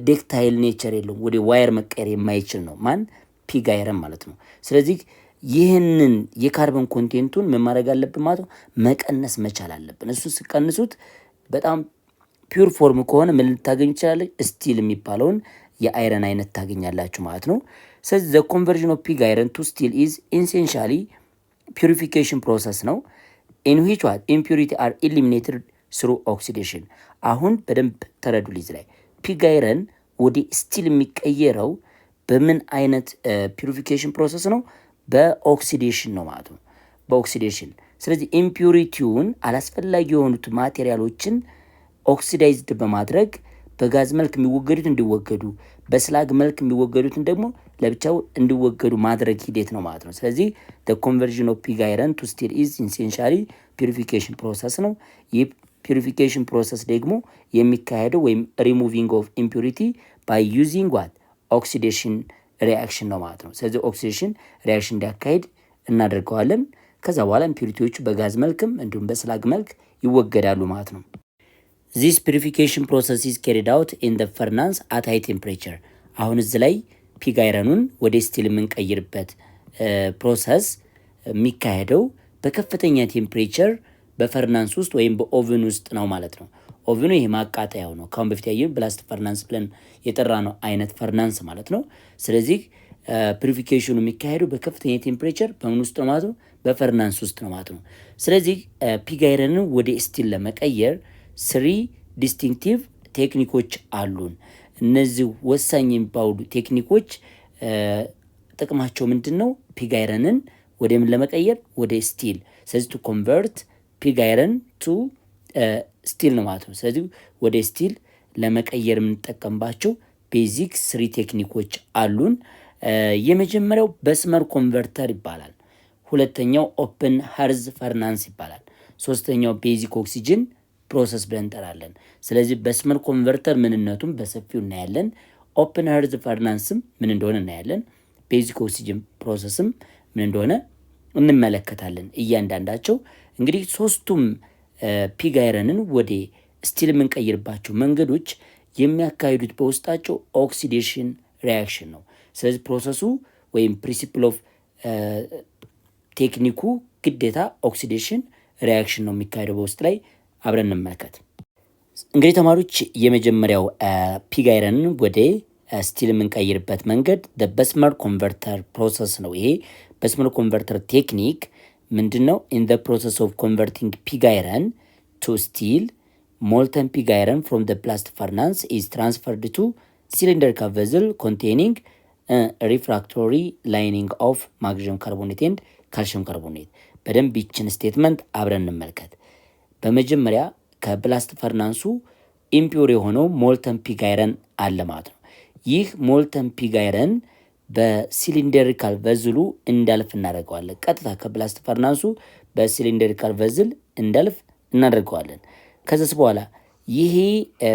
ዴክታይል ኔቸር የለውም ወደ ዋየር መቀየር የማይችል ነው ማን ፒግ አይረን ማለት ነው። ስለዚህ ይህንን የካርበን ኮንቴንቱን ምን ማድረግ አለብን ማለት ነው መቀነስ መቻል አለብን። እሱ ሲቀንሱት በጣም ፒውር ፎርም ከሆነ ምን ልታገኙ ይችላለች? ስቲል የሚባለውን የአይረን አይነት ታገኛላችሁ ማለት ነው። ስለዚህ ዘ ኮንቨርዥን ኦፍ ፒግ አይረን ቱ ስቲል ኢዝ ኢንሴንሻሊ ፒሪፊኬሽን ፕሮሰስ ነው ኢን ዊች ዋት ኢምፒሪቲ አር ኢሊሚኔትድ ስሩ ኦክሲዴሽን። አሁን በደንብ ተረዱ ሊዝ ላይ ፒግ አይረን ወደ ስቲል የሚቀየረው በምን አይነት ፒሪፊኬሽን ፕሮሰስ ነው? በኦክሲዴሽን ነው ማለት ነው፣ በኦክሲዴሽን። ስለዚህ ኢምፒሪቲውን አላስፈላጊ የሆኑት ማቴሪያሎችን ኦክሲዳይዝድ በማድረግ በጋዝ መልክ የሚወገዱት እንዲወገዱ፣ በስላግ መልክ የሚወገዱትን ደግሞ ለብቻው እንዲወገዱ ማድረግ ሂደት ነው ማለት ነው። ስለዚህ ኮንቨርዥን ኦፍ ፒግ አይረን ቱ ስቲል ኢዝ ኢሴንሻሊ ፒሪፊኬሽን ፕሮሰስ ነው። ይህ ፒሪፊኬሽን ፕሮሰስ ደግሞ የሚካሄደው ወይም ሪሙቪንግ ኦፍ ኢምፒሪቲ ባይ ዩዚንግ ዋት ኦክሲዴሽን ሪያክሽን ነው ማለት ነው። ስለዚህ ኦክሲዴሽን ሪያክሽን እንዲያካሄድ እናደርገዋለን። ከዛ በኋላ ኢምፒሪቲዎቹ በጋዝ መልክም እንዲሁም በስላግ መልክ ይወገዳሉ ማለት ነው። ዚስ ፒሪፊኬሽን ፕሮሰስ ኢዝ ካሪድ አውት ኢን ዘ ፈርናንስ አት ሃይ ቴምፕሬቸር። አሁን እዚህ ላይ ፒግ አይረኑን ወደ ስቲል የምንቀይርበት ፕሮሰስ የሚካሄደው በከፍተኛ ቴምፕሬቸር በፈርናንስ ውስጥ ወይም በኦቨን ውስጥ ነው ማለት ነው። ኦቨኑ ይሄ ማቃጠያው ነው። ካሁን በፊት ያየን ብላስት ፈርናንስ ብለን የጠራ ነው አይነት ፈርናንስ ማለት ነው። ስለዚህ ፒሪፊኬሽኑ የሚካሄደው በከፍተኛ ቴምፕሬቸር በምን ውስጥ ነው ማለት ነው? በፈርናንስ ውስጥ ነው ማለት ነው። ስለዚህ ፒግ አይረንን ወደ ስቲል ለመቀየር 3 ዲስቲንክቲቭ ቴክኒኮች አሉን። እነዚህ ወሳኝ የሚባሉ ቴክኒኮች ጥቅማቸው ምንድን ነው? ፒግ አይረንን ወደ ምን ለመቀየር? ወደ ስቲል። ስለዚህ ቱ ኮንቨርት ፒግ አይረን ቱ ስቲል ነው ማለት ነው። ስለዚህ ወደ ስቲል ለመቀየር የምንጠቀምባቸው ቤዚክ 3 ቴክኒኮች አሉን። የመጀመሪያው በስመር ኮንቨርተር ይባላል። ሁለተኛው ኦፕን ሀርዝ ፈርናንስ ይባላል። ሶስተኛው ቤዚክ ኦክሲጅን ፕሮሰስ ብለን እንጠራለን። ስለዚህ በስመር ኮንቨርተር ምንነቱም በሰፊው እናያለን። ኦፕን ሀርዝ ፈርናንስም ምን እንደሆነ እናያለን። ቤዚክ ኦክሲጅን ፕሮሰስም ምን እንደሆነ እንመለከታለን። እያንዳንዳቸው እንግዲህ ሶስቱም ፒግ አይረንን ወደ ስቲል የምንቀይርባቸው መንገዶች የሚያካሂዱት በውስጣቸው ኦክሲዴሽን ሪያክሽን ነው። ስለዚህ ፕሮሰሱ ወይም ፕሪንሲፕል ኦፍ ቴክኒኩ ግዴታ ኦክሲዴሽን ሪያክሽን ነው የሚካሄደው በውስጥ ላይ። አብረን እንመልከት። እንግዲህ ተማሪዎች የመጀመሪያው ፒግ አይረንን ወደ ስቲል የምንቀይርበት መንገድ በስመር ኮንቨርተር ፕሮሰስ ነው። ይሄ በስመር ኮንቨርተር ቴክኒክ ምንድን ነው? ኢን ዘ ፕሮሰስ ኦፍ ኮንቨርቲንግ ፒግ አይረን ቱ ስቲል ሞልተን ፒግ አይረን ፍሮም ዘ ብላስት ፈርናንስ ኢዝ ትራንስፈርድ ቱ ሲሊንደሪካል ቬዝል ኮንቴኒንግ ሪፍራክቶሪ ላይኒንግ ኦፍ ማግኒዥየም ካርቦኔት ኤንድ ካልሽየም ካርቦኔት። በደንብ ይችን ስቴትመንት አብረን እንመልከት። በመጀመሪያ ከብላስት ፈርናንሱ ኢምፒውር የሆነው ሞልተን ፒግ አይረን አለ ማለት ነው። ይህ ሞልተን ፒግ አይረን በሲሊንደሪካል ቨዝሉ እንዳልፍ እናደርገዋለን። ቀጥታ ከብላስት ፈርናንሱ በሲሊንደሪካል ቨዝል እንዳልፍ እናደርገዋለን። ከዛስ በኋላ ይሄ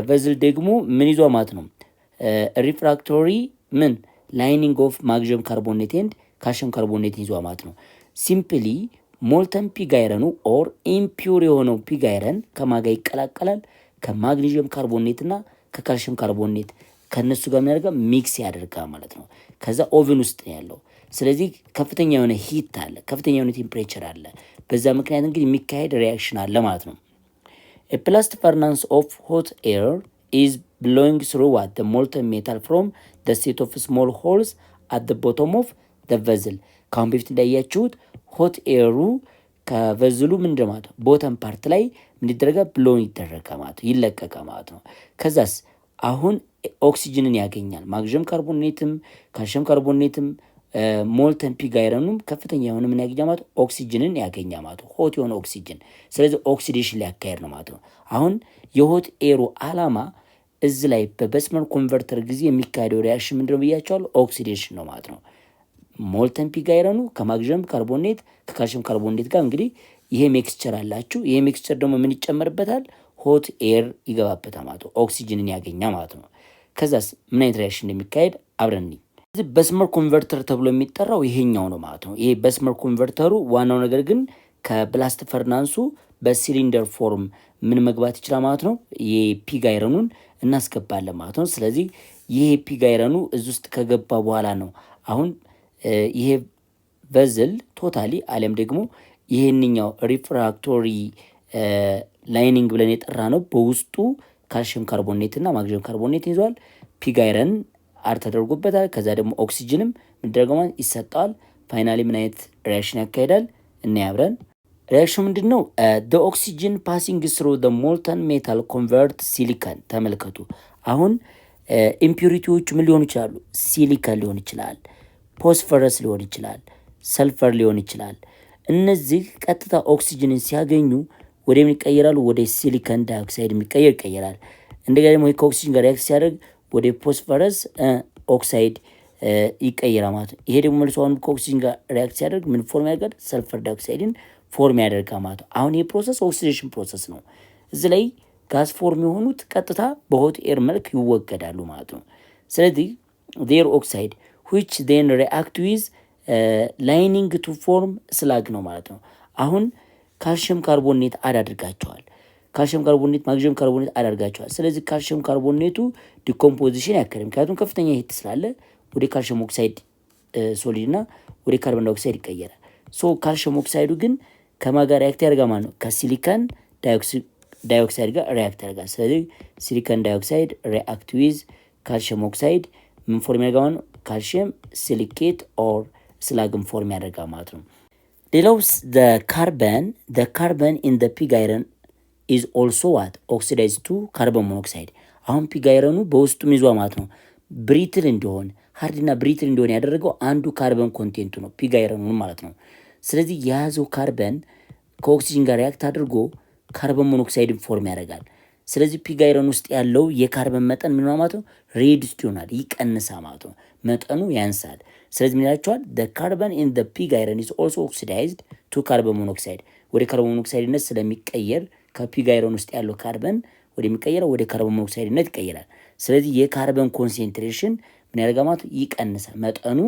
ቨዝል ደግሞ ምን ይዟ ማለት ነው? ሪፍራክቶሪ ምን ላይኒንግ ኦፍ ማግኒዥየም ካርቦኔት ኤንድ ካልሽየም ካርቦኔት ይዟ ማለት ነው። ሲምፕሊ ሞልተን ፒግ አይረኑ ኦር ኢምፒውር የሆነው ፒግ አይረን ከማጋ ይቀላቀላል? ከማግኒዥየም ካርቦኔት እና ከካልሽየም ካርቦኔት ከነሱ ጋር የሚያደርጋ ሚክስ ያደርጋል ማለት ነው። ከዛ ኦቨን ውስጥ ነው ያለው። ስለዚህ ከፍተኛ የሆነ ሂት አለ፣ ከፍተኛ የሆነ ቴምፕሬቸር አለ። በዛ ምክንያት እንግዲህ የሚካሄድ ሪያክሽን አለ ማለት ነው። ብላስት ፈርናንስ ኦፍ ሆት ኤር ኢዝ ብሎዊንግ ስሩ ዋት ዘ ሞልተን ሜታል ፍሮም ዘ ሴት ኦፍ ስሞል ሆልስ አት ዘ ቦቶም ኦፍ ዘ ቨዝል። ከአሁን በፊት እንዳያችሁት ሆት ኤሩ ከቨዝሉ ምንድን ማለት ነው ቦተም ፓርት ላይ ምን ይደረጋል? ብሎን ይደረጋል ማለት ነው፣ ይለቀቃ ማለት ነው። ከዛስ አሁን ኦክሲጅንን ያገኛል። ማግኒዥየም ካርቦኔትም ካልሽየም ካርቦኔትም ሞልተን ፒግ አይረኑም ከፍተኛ የሆነ ምን ያገኛ ማለት ኦክሲጅንን ያገኛ ማለት ነው፣ ሆት የሆነ ኦክሲጅን። ስለዚህ ኦክሲዴሽን ሊያካሄድ ነው ማለት ነው። አሁን የሆት ኤሩ አላማ እዚህ ላይ በበስመር ኮንቨርተር ጊዜ የሚካሄደው ሪያክሽን ምንድነው ብያቸዋለሁ? ኦክሲዴሽን ነው ማለት ነው። ሞልተን ፒግ አይረኑ ከማግኒዥየም ካርቦኔት ከካልሽየም ካርቦኔት ጋር እንግዲህ ይሄ ሜክስቸር አላችሁ። ይሄ ሜክስቸር ደግሞ ምን ይጨመርበታል? ሆት ኤር ይገባበታል ማለት ነው፣ ኦክሲጅንን ያገኛ ማለት ነው። ከዛስ ምን አይነት ሪያክሽን እንደሚካሄድ አብረን እንይ። ስለዚህ በስመር ኮንቨርተር ተብሎ የሚጠራው ይሄኛው ነው ማለት ነው። ይሄ በስመር ኮንቨርተሩ ዋናው ነገር ግን ከብላስት ፈርናንሱ በሲሊንደር ፎርም ምን መግባት ይችላል ማለት ነው። ይሄ ፒግ አይረኑን እናስገባለን ማለት ነው። ስለዚህ ይሄ ፒግ አይረኑ እዚህ ውስጥ ከገባ በኋላ ነው አሁን ይሄ ቨዝል ቶታሊ አለም ደግሞ ይሄንኛው ሪፍራክቶሪ ላይኒንግ ብለን የጠራ ነው በውስጡ ካልሽየም ካርቦኔት እና ማግኔዥየም ካርቦኔት ይዟል። ፒግ አይረን አድ ተደርጎበታል። ከዛ ደግሞ ኦክሲጅንም ምንደረገው ይሰጣል። ፋይናሊ ምን አይነት ሪያክሽን ያካሄዳል እና ያብረን ሪያክሽኑ ምንድነው? the oxygen passing through the molten metal convert silicon ተመልከቱ። አሁን ኢምፒዩሪቲዎች ምን ሊሆኑ ይችላሉ? ሲሊከን ሊሆን ይችላል፣ ፎስፈረስ ሊሆን ይችላል፣ ሰልፈር ሊሆን ይችላል። እነዚህ ቀጥታ ኦክሲጅንን ሲያገኙ ወደ ምን ይቀየራሉ? ወደ ሲሊከን ዳይኦክሳይድ ይቀየራል። እንደገና ደግሞ ከኦክሲጅን ጋር ሪያክት ሲያደርግ ወደ ፎስፈረስ ኦክሳይድ ይቀየራል ማለት ነው። ይሄ ደግሞ መልሶ አሁን ከኦክሲጅን ጋር ሪያክት ሲያደርግ ምን ፎርም ያደርጋል? ሰልፈር ዳይኦክሳይድን ፎርም ያደርጋል ማለት ነው። አሁን ይሄ ፕሮሰስ ኦክሲዴሽን ፕሮሰስ ነው። እዚህ ላይ ጋዝ ፎርም የሆኑት ቀጥታ በሆት ኤር መልክ ይወገዳሉ ማለት ነው። ስለዚህ ዴር ኦክሳይድ which then react with lining to form slag ነው ማለት ነው። አሁን ካልሽየም ካርቦኔት አድርጋቸዋል። ካልሽየም ካርቦኔት ማግኔዥየም ካርቦኔት አድርጋቸዋል። ስለዚህ ካልሽየም ካርቦኔቱ ዲኮምፖዚሽን ያካሄዳል። ምክንያቱም ከፍተኛ ሂት ስላለ ወደ ካልሽየም ኦክሳይድ ሶሊድ እና ወደ ካርቦን ዳይኦክሳይድ ይቀየራል። ሶ ካልሽየም ኦክሳይዱ ግን ከማጋ ሪያክት ያደርጋል ማለት ነው። ከሲሊከን ዳይኦክሳይድ ጋር ሪያክት ያደርጋል። ስለዚህ ሲሊከን ዳይኦክሳይድ ሪአክት ዊዝ ካልሽየም ኦክሳይድ ምን ፎርም ያደርጋል ማለት ነው? ካልሽየም ሲሊኬት ኦር ስላግን ፎርም ያደርጋል ማለት ነው። ሌላው ካርበን ኢን ደ ፒግ አይረን ኢዝ ኦልሶ ዋት ኦክሲዳይዝ ቱ ካርበን ሞኖክሳይድ። አሁን ፒግ አይረኑ በውስጡም ይዟ ማለት ነው ብሪትል እንዲሆን ሃርድና ብሪትል እንዲሆን ያደረገው አንዱ ካርበን ኮንቴንቱ ነው፣ ፒግ አይረኑን ማለት ነው። ስለዚህ የያዘው ካርበን ከኦክሲጅን ጋር ሪያክት አድርጎ ካርበን ሞኖክሳይድን ፎርም ያደርጋል። ስለዚህ ፒግ አይረን ውስጥ ያለው የካርበን መጠን ምን ማለት ነው? ሬዲዩስድ ይሆናል፣ ይቀንሳል ማለት ነው። መጠኑ ያንሳል። ስለዚህ ምን ይላቸዋል? the carbon in the pig iron is also oxidized to carbon monoxide ወደ ካርቦን ሞኖክሳይድነት ስለሚቀየር ከፒግ አይረን ውስጥ ያለው ካርበን ወደሚቀየረው ወደ ካርቦን ሞኖክሳይድነት ይቀየራል። ስለዚህ የካርበን ኮንሴንትሬሽን ምን ያደርጋል ማለት ነው? ይቀንሳል። መጠኑ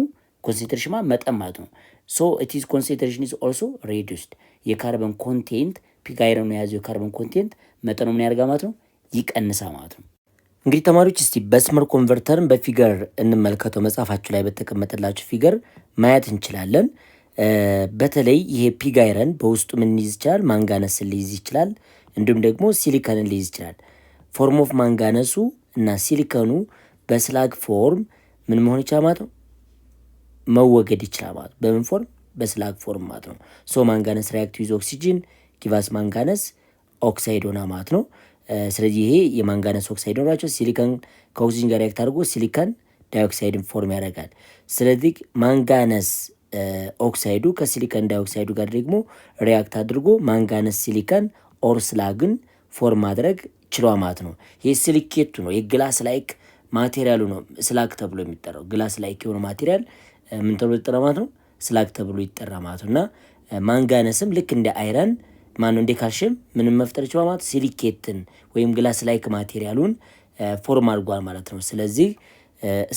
ኮንሴንትሬሽን መጠን ማለት ነው። so it is concentration is also reduced የካርበን ኮንቴንት ፒግ አይረኑ የያዘው የካርበን ኮንቴንት መጠኑ ምን ያደርጋል ማለት ነው? ይቀንሳል ማለት ነው። እንግዲህ ተማሪዎች እስቲ በስመር ኮንቨርተርን በፊገር እንመልከተው። መጽሐፋችሁ ላይ በተቀመጠላችሁ ፊገር ማየት እንችላለን። በተለይ ይሄ ፒግ አይረን በውስጡ ምን ሊይዝ ይችላል? ማንጋነስን ሊይዝ ይችላል። እንዲሁም ደግሞ ሲሊከንን ሊይዝ ይችላል። ፎርም ኦፍ ማንጋነሱ እና ሲሊከኑ በስላግ ፎርም ምን መሆን ይችላል ማለት ነው? መወገድ ይችላል ማለት ነው። በምን ፎርም? በስላግ ፎርም ማለት ነው። ሶ ማንጋነስ ሪአክት ዊዝ ኦክሲጅን ጊቫስ ማንጋነስ ኦክሳይድ ሆና ማለት ነው። ስለዚህ ይሄ የማንጋነስ ኦክሳይድ ሆናቸው ሲሊከን ከኦክሲጅን ጋር ሪአክት አድርጎ ሲሊከን ዳይኦክሳይድን ፎርም ያደርጋል። ስለዚህ ማንጋነስ ኦክሳይዱ ከሲሊከን ዳይኦክሳይዱ ጋር ደግሞ ሪአክት አድርጎ ማንጋነስ ሲሊከን ኦር ስላግን ፎርም ማድረግ ችሏል ማለት ነው። ይሄ ሲሊኬቱ ነው፣ የግላስ ላይክ ማቴሪያሉ ነው ስላግ ተብሎ የሚጠራው። ግላስ ላይክ የሆነ ማቴሪያል ምን ተብሎ ይጠራ ማለት ነው? ስላግ ተብሎ ይጠራ ማለት ነው። እና ማንጋነስም ልክ እንደ አይረን ማነው እንደ ካልሽየም ምንም መፍጠር ይችላል ማለት ሲሊኬትን ወይም ግላስ ላይክ ማቴሪያሉን ፎርም አድርጓል ማለት ነው። ስለዚህ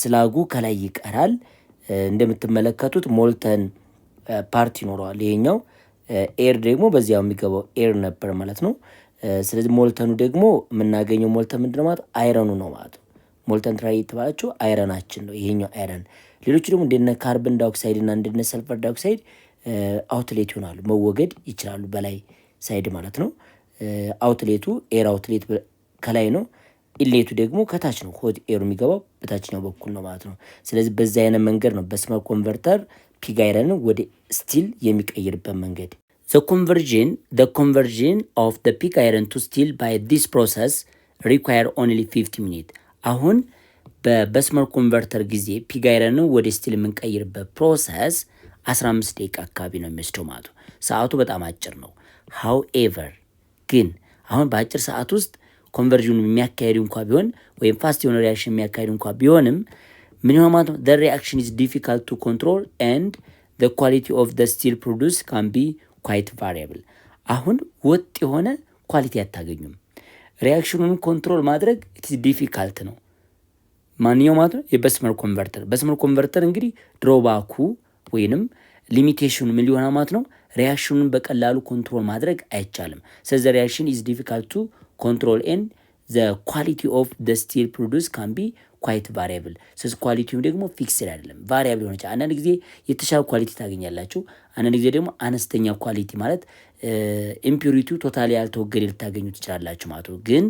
ስላጉ ከላይ ይቀራል። እንደምትመለከቱት ሞልተን ፓርት ይኖረዋል። ይሄኛው ኤር ደግሞ በዚያው የሚገባው ኤር ነበር ማለት ነው። ስለዚህ ሞልተኑ ደግሞ የምናገኘው ሞልተን ምንድነው ማለት አይረኑ ነው ማለት ነው። ሞልተን ትራይ የተባለችው አይረናችን ነው ይሄኛው አይረን። ሌሎች ደግሞ እንደነ ካርበን ዳይኦክሳይድ እና እንደነ ሰልፈር ዳይኦክሳይድ አውትሌት ይሆናሉ፣ መወገድ ይችላሉ በላይ ሳይድ ማለት ነው። አውትሌቱ ኤር አውትሌት ከላይ ነው፣ ኢንሌቱ ደግሞ ከታች ነው። ሆት ኤሩ የሚገባው በታችኛው በኩል ነው ማለት ነው። ስለዚህ በዛ አይነት መንገድ ነው በስመር ኮንቨርተር ፒግ አይረንን ወደ ስቲል የሚቀይርበት መንገድ። the conversion of the pig iron to steel by this process require only 50 minutes። አሁን በስመር ኮንቨርተር ጊዜ ፒግ አይረንን ወደ ስቲል የምንቀይርበት ፕሮሰስ 15 ደቂቃ አካባቢ ነው የሚወስደው ማለት ነው። ሰዓቱ በጣም አጭር ነው። however ግን አሁን በአጭር ሰዓት ውስጥ ኮንቨርዥኑ የሚያካሄዱ እንኳ ቢሆን ወይም ፋስት የሆነ ሪያክሽን የሚያካሄዱ እንኳ ቢሆንም ምን ይሆን ማለት ነው? the reaction is difficult to control and the quality of the steel produced can be quite variable። አሁን ወጥ የሆነ ኳሊቲ አታገኙም። ሪያክሽኑን ኮንትሮል ማድረግ it is difficult ነው። ማንኛው ማለት ነው የበስመር ኮንቨርተር እንግዲህ ድሮባኩ ወይንም ሊሚቴሽኑ ምን ሊሆን ማለት ነው? ሪያክሽኑን በቀላሉ ኮንትሮል ማድረግ አይቻልም። ስለዚህ ሪያክሽን is difficult to control and the quality of the steel produced can be quite variable። ስለዚህ ኳሊቲው ደግሞ ፊክስድ አይደለም፣ ቫሪያብል ሆነ ይችላል። አንዳንድ ጊዜ የተሻለ ኳሊቲ ታገኛላችሁ፣ አንዳንድ ጊዜ ደግሞ አነስተኛ ኳሊቲ ማለት ኢምፒዩሪቲው ቶታሊ ያልተወገደ ልታገኙ ትችላላችሁ ማለት ነው። ግን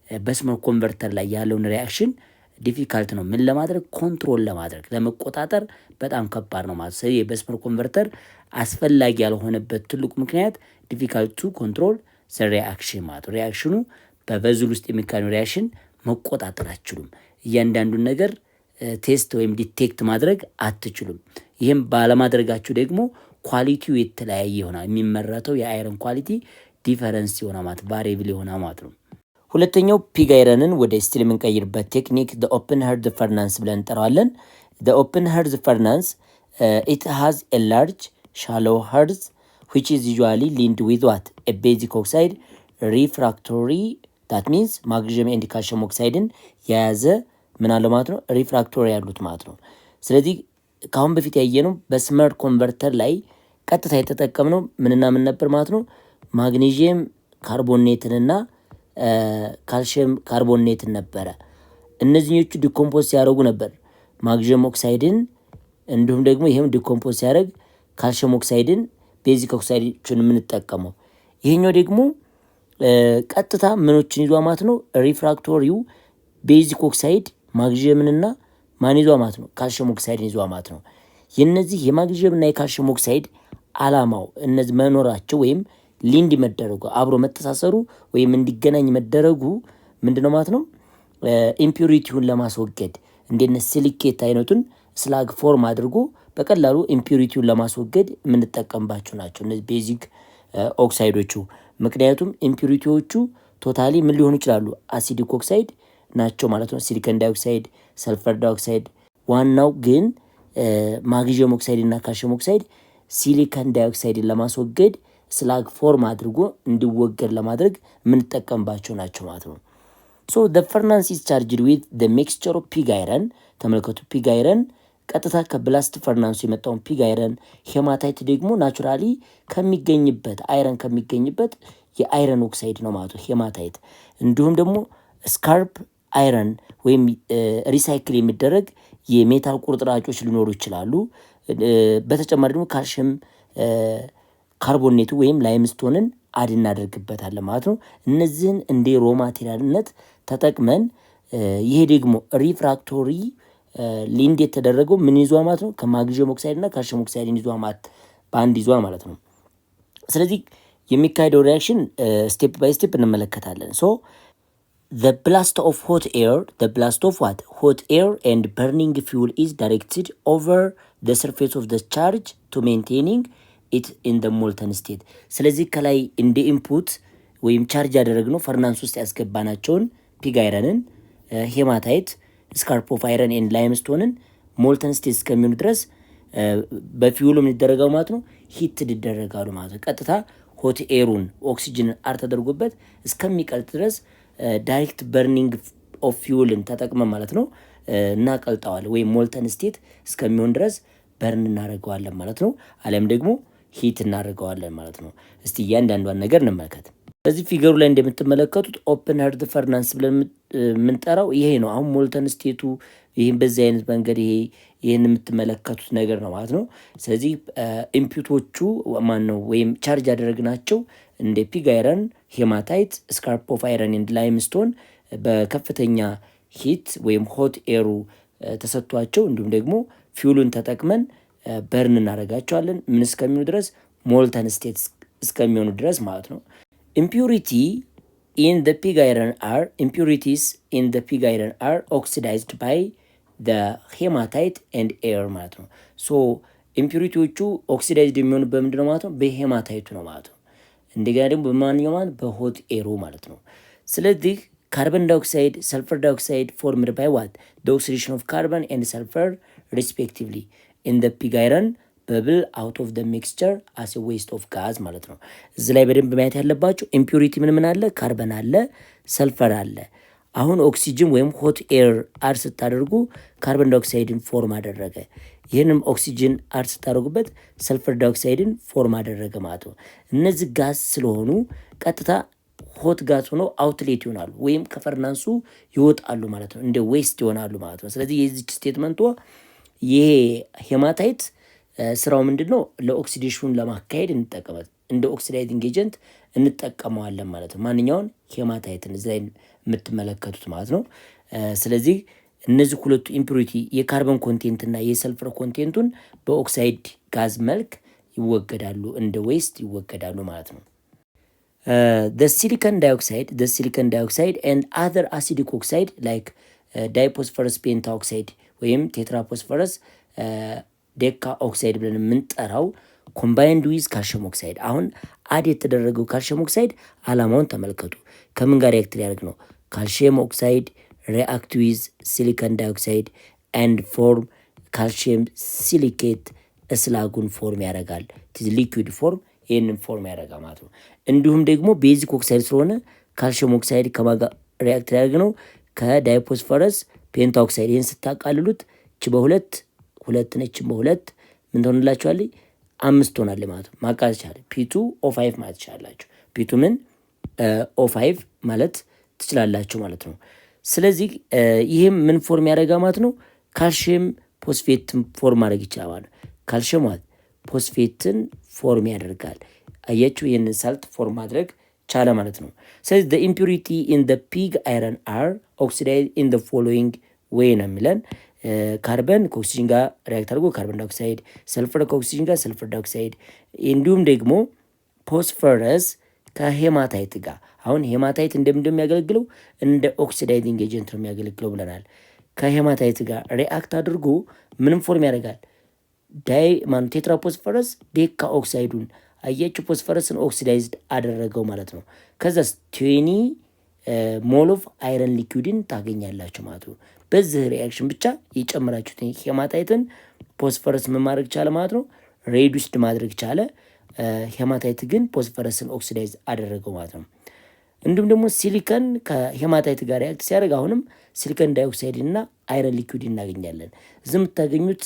በስመር ኮንቨርተር ላይ ያለውን ሪያክሽን ዲፊካልት ነው ምን ለማድረግ ኮንትሮል ለማድረግ ለመቆጣጠር በጣም ከባድ ነው ማለት። ስለዚህ የበስመር ኮንቨርተር አስፈላጊ ያልሆነበት ትልቁ ምክንያት ዲፊካልት ቱ ኮንትሮል ዘ ሪያክሽን ማለት ነው። ሪያክሽኑ በበዝል ውስጥ የሚካሄደው ሪያክሽን መቆጣጠር አትችሉም። እያንዳንዱን ነገር ቴስት ወይም ዲቴክት ማድረግ አትችሉም። ይህም ባለማድረጋችሁ ደግሞ ኳሊቲው የተለያየ ይሆናል። የሚመረተው የአይረን ኳሊቲ ዲፈረንስ ይሆናል ማለት ቫሪብል ይሆናል ማለት ነው። ሁለተኛው ፒግ አይረንን ወደ ስቲል የምንቀይርበት ቴክኒክ the open hearth furnace ብለን እንጠራዋለን። the open hearth furnace it has a large shallow hearth which is usually linked with what a basic oxide refractory that means magnesium and calcium oxide የያዘ ምን አለ ማለት ነው ሪፍራክቶሪ ያሉት ማለት ነው። ስለዚህ ካሁን በፊት ያየነው በስመር ኮንቨርተር ላይ ቀጥታ የተጠቀምነው ምንና ምን ነበር ማለት ነው ማግኔዥየም ካርቦኔትንና ካልሽየም ካርቦኔትን ነበረ። እነዚህኞቹ ዲኮምፖዝ ሲያደርጉ ነበር ማግኔዥየም ኦክሳይድን እንዲሁም ደግሞ ይሄም ዲኮምፖዝ ሲያደርግ ካልሽየም ኦክሳይድን ቤዚክ ኦክሳይዶችን የምንጠቀመው። ይሄኛው ደግሞ ቀጥታ ምኖችን ይዟ ማለት ነው ሪፍራክቶሪው ቤዚክ ኦክሳይድ ማግኔዥየምንና ማን ይዟ ማለት ነው ካልሽየም ኦክሳይድን ይዟ ማለት ነው። የነዚህ የማግኔዥየምና የካልሽየም ኦክሳይድ አላማው እነዚህ መኖራቸው ወይም ሊንድ መደረጉ አብሮ መተሳሰሩ ወይም እንዲገናኝ መደረጉ ምንድነው ማለት ነው ኢምፒዩሪቲውን ለማስወገድ እንደነ ሲሊኬት አይነቱን ስላግ ፎርም አድርጎ በቀላሉ ኢምፒዩሪቲውን ለማስወገድ የምንጠቀምባቸው ናቸው እነዚህ ቤዚክ ኦክሳይዶቹ። ምክንያቱም ኢምፒዩሪቲዎቹ ቶታሊ ምን ሊሆኑ ይችላሉ አሲዲክ ኦክሳይድ ናቸው ማለት ነው ሲሊከን ዳይኦክሳይድ፣ ሰልፈር ዳይኦክሳይድ። ዋናው ግን ማግኔዥየም ኦክሳይድ እና ካልሽየም ኦክሳይድ ሲሊከን ዳይኦክሳይድን ለማስወገድ ስላግ ፎርም አድርጎ እንዲወገድ ለማድረግ የምንጠቀምባቸው ናቸው ማለት ነው። ሶ the furnace is charged with the mixture of pig iron ተመልከቱ ፒግ አይረን ቀጥታ ከብላስት ፈርናንሱ የመጣውን ፒግ አይረን፣ ሄማታይት ደግሞ ናቹራሊ ከሚገኝበት አይረን ከሚገኝበት የአይረን ኦክሳይድ ነው ማለት ነው ሄማታይት። እንዲሁም ደግሞ ስካርፕ አይረን ወይም ሪሳይክል የሚደረግ የሜታል ቁርጥራጮች ሊኖሩ ይችላሉ። በተጨማሪ ደግሞ ካልሽየም ካርቦኔቱ ወይም ላይምስቶንን አድ እናደርግበታለን ማለት ነው። እነዚህን እንደ ሮ ማቴሪያልነት ተጠቅመን ይሄ ደግሞ ሪፍራክቶሪ ሊንድ የተደረገው ምን ይዟ ማለት ነው ከማግኔዥየም ኦክሳይድ እና ካልሽየም ኦክሳይድን ይዟ ማለት በአንድ ይዟ ማለት ነው። ስለዚህ የሚካሄደው ሪያክሽን ስቴፕ ባይ ስቴፕ እንመለከታለን። ሶ the blast of hot air, the blast of what? Hot air and burning fuel is directed over the surface of the charge to maintaining it in the molten state. ስለዚህ ከላይ እንደ ኢንፑት ወይም ቻርጅ ያደረግነው ፈርናንስ ውስጥ ያስገባናቸውን ፒግ አይረንን፣ ሄማታይት፣ ስካርፕ ኦፍ አይረን ኤንድ ላይምስቶንን ሞልተን ስቴት እስከሚሆኑ ድረስ በፊውሉ ምን ይደረጋሉ ማለት ነው ሂት ይደረጋሉ ማለት ነው። ቀጥታ ሆት ኤሩን ኦክሲጅን አር ተደርጎበት እስከሚቀልጥ ድረስ ዳይሬክት በርኒንግ ኦፍ ፊውልን ተጠቅመን ማለት ነው እናቀልጠዋለን ወይም ሞልተን ስቴት እስከሚሆን ድረስ በርን እናደርገዋለን ማለት ነው። አለም ደግሞ ሂት እናደርገዋለን ማለት ነው። እስቲ እያንዳንዷን ነገር እንመልከት። በዚህ ፊገሩ ላይ እንደምትመለከቱት ኦፕን ሄርት ፈርናንስ ብለን የምንጠራው ይሄ ነው። አሁን ሞልተን ስቴቱ ይህን በዚህ አይነት መንገድ ይህን የምትመለከቱት ነገር ነው ማለት ነው። ስለዚህ ኢንፑቶቹ ማን ነው ወይም ቻርጅ ያደረግናቸው እንደ ፒግ አይረን፣ ሄማታይት፣ ስካርፕ ኦፍ አይረን ኤንድ ላይምስቶን በከፍተኛ ሂት ወይም ሆት ኤሩ ተሰጥቷቸው እንዲሁም ደግሞ ፊውሉን ተጠቅመን በርን እናደርጋቸዋለን ምን እስከሚሆኑ ድረስ ሞልተን ስቴት እስከሚሆኑ ድረስ ማለት ነው። impurities in the pig iron are oxidized by the hematite and air ማለት ነው። ሶ ኢምፒዩሪቲዎቹ ኦክሲዳይዝድ የሚሆኑ በምንድን ነው ማለት ነው በሄማታይቱ ነው ማለት ነው። እንደገና ደግሞ በማንኛውም ማለት በሆት ኤሩ ማለት ነው። ስለዚህ ካርበን ዳይኦክሳይድ፣ ሰልፈር ዳይኦክሳይድ ፎርምድ ባይ ዋት the oxidation of carbon and sulfur respectively in the pig iron በብል አውት ኦፍ ደ ሚክስቸር አስ ዌስት ኦፍ ጋዝ ማለት ነው። እዚህ ላይ በደንብ ማየት ያለባቸው ኢምፒዩሪቲ ምን አለ ካርበን አለ ሰልፈር አለ። አሁን ኦክሲጅን ወይም ሆት ኤር አድ ስታደርጉ ካርበን ዳይኦክሳይድን ፎርም አደረገ። ይህንም ኦክሲጅን አድ ስታደርጉበት ሰልፈር ዳይኦክሳይድን ፎርም አደረገ ማለት ነው። እነዚህ ጋዝ ስለሆኑ ቀጥታ ሆት ጋዝ ሆነው አውትሌት ይሆናሉ ወይም ከፈርናንሱ ይወጣሉ ማለት ነው፣ እንደ ዌስት ይሆናሉ ማለት ነው። ስለዚህ የዚች ስቴትመንቷ ይሄ ሄማታይት ስራው ምንድነው ለኦክሲዴሽኑን ለማካሄድ እንደ ኦክሲዳይዚንግ ኤጀንት እንጠቀመዋለን ማለት ነው። ማንኛውን ሄማታይትን እዚህ ላይ የምትመለከቱት ማለት ነው። ስለዚህ እነዚህ ሁለቱ ኢምፒሪቲ የካርበን ኮንቴንት እና የሰልፈር ኮንቴንቱን በኦክሳይድ ጋዝ መልክ ይወገዳሉ፣ እንደ ዌስት ይወገዳሉ ማለት ነው። the silicon dioxide and other acidic oxide like diphosphorus pentaoxide ወይም ቴትራፎስፈረስ ዴካ ኦክሳይድ ብለን የምንጠራው ኮምባይንድ ዊዝ ካልሽየም ኦክሳይድ። አሁን አድ የተደረገው ካልሽየም ኦክሳይድ አላማውን ተመልከቱ። ከምን ጋር ሪያክት ሊያደርግ ነው? ካልሽየም ኦክሳይድ ሪአክት ዊዝ ሲሊከን ዳይኦክሳይድ ኤንድ ፎርም ካልሽየም ሲሊኬት እስላጉን ፎርም ያደርጋል። ሊኩዊድ ፎርም ይህንን ፎርም ያደርጋል ማለት ነው። እንዲሁም ደግሞ ቤዚክ ኦክሳይድ ስለሆነ ካልሽየም ኦክሳይድ ከማጋ ሪአክት ሊያደርግ ነው? ከዳይፎስፈረስ ፔንታኦክሳይድ። ይህን ስታቃልሉት እች ሁለት ነች፣ በሁለት ምን ትሆንላችኋለች? 5 ትሆናለች ማለት ነው። ማቃል ይቻላል። ፒቱ ኦ5 ማለት ትችላላችሁ። ፒቱ ምን ኦ5 ማለት ትችላላችሁ ማለት ነው። ስለዚህ ይህም ምን ፎርም ያደርጋ ማለት ነው? ካልሽየም ፎስፌትን ፎርም ማድረግ ይችላል ማለት ነው። ካልሽየም ማለት ፎስፌትን ፎርም ያደርጋል። አያችሁ፣ ይህንን ሳልት ፎርም ማድረግ ቻለ ማለት ነው። ስለዚህ the impurity in the pig iron are oxidized in the following way ነው የሚለን። ካርበን ከኦክሲጅን ጋር ሪያክት አድርጎ ካርበን ዳይኦክሳይድ፣ ሰልፈር ከኦክሲጅን ጋር ሰልፈር ዳይኦክሳይድ፣ እንዲሁም ደግሞ ፎስፈረስ ከሄማታይት ጋር። አሁን ሄማታይት እንደሚያገለግለው እንደ ኦክሲዳይዚንግ ኤጀንት ነው የሚያገለግለው ብለናል። ከሄማታይት ጋር ሪአክት አድርጎ ምንም ፎርም ያደርጋል? ቴትራፎስፈረስ ዴካ ኦክሳይዱን አያችሁ፣ ፎስፈረስን ኦክሲዳይዝድ አደረገው ማለት ነው። ከዛስ 20 ሞል ኦፍ አይረን ሊኩዊድን ታገኛላችሁ ማለት ነው። በዚህ ሪአክሽን ብቻ የጨመራችሁትን ሄማታይትን ፎስፈረስ ምን ማድረግ ቻለ ማለት ነው? ሬዱስድ ማድረግ ቻለ። ሄማታይት ግን ፎስፈረስን ኦክሲዳይዝ አደረገው ማለት ነው። እንዲሁም ደግሞ ሲሊከን ከሄማታይት ጋር ሪአክት ሲያደርግ አሁንም ሲሊከን ዳይኦክሳይድ እና አይረን ሊኩዊድ እናገኛለን። እዚህ የምታገኙት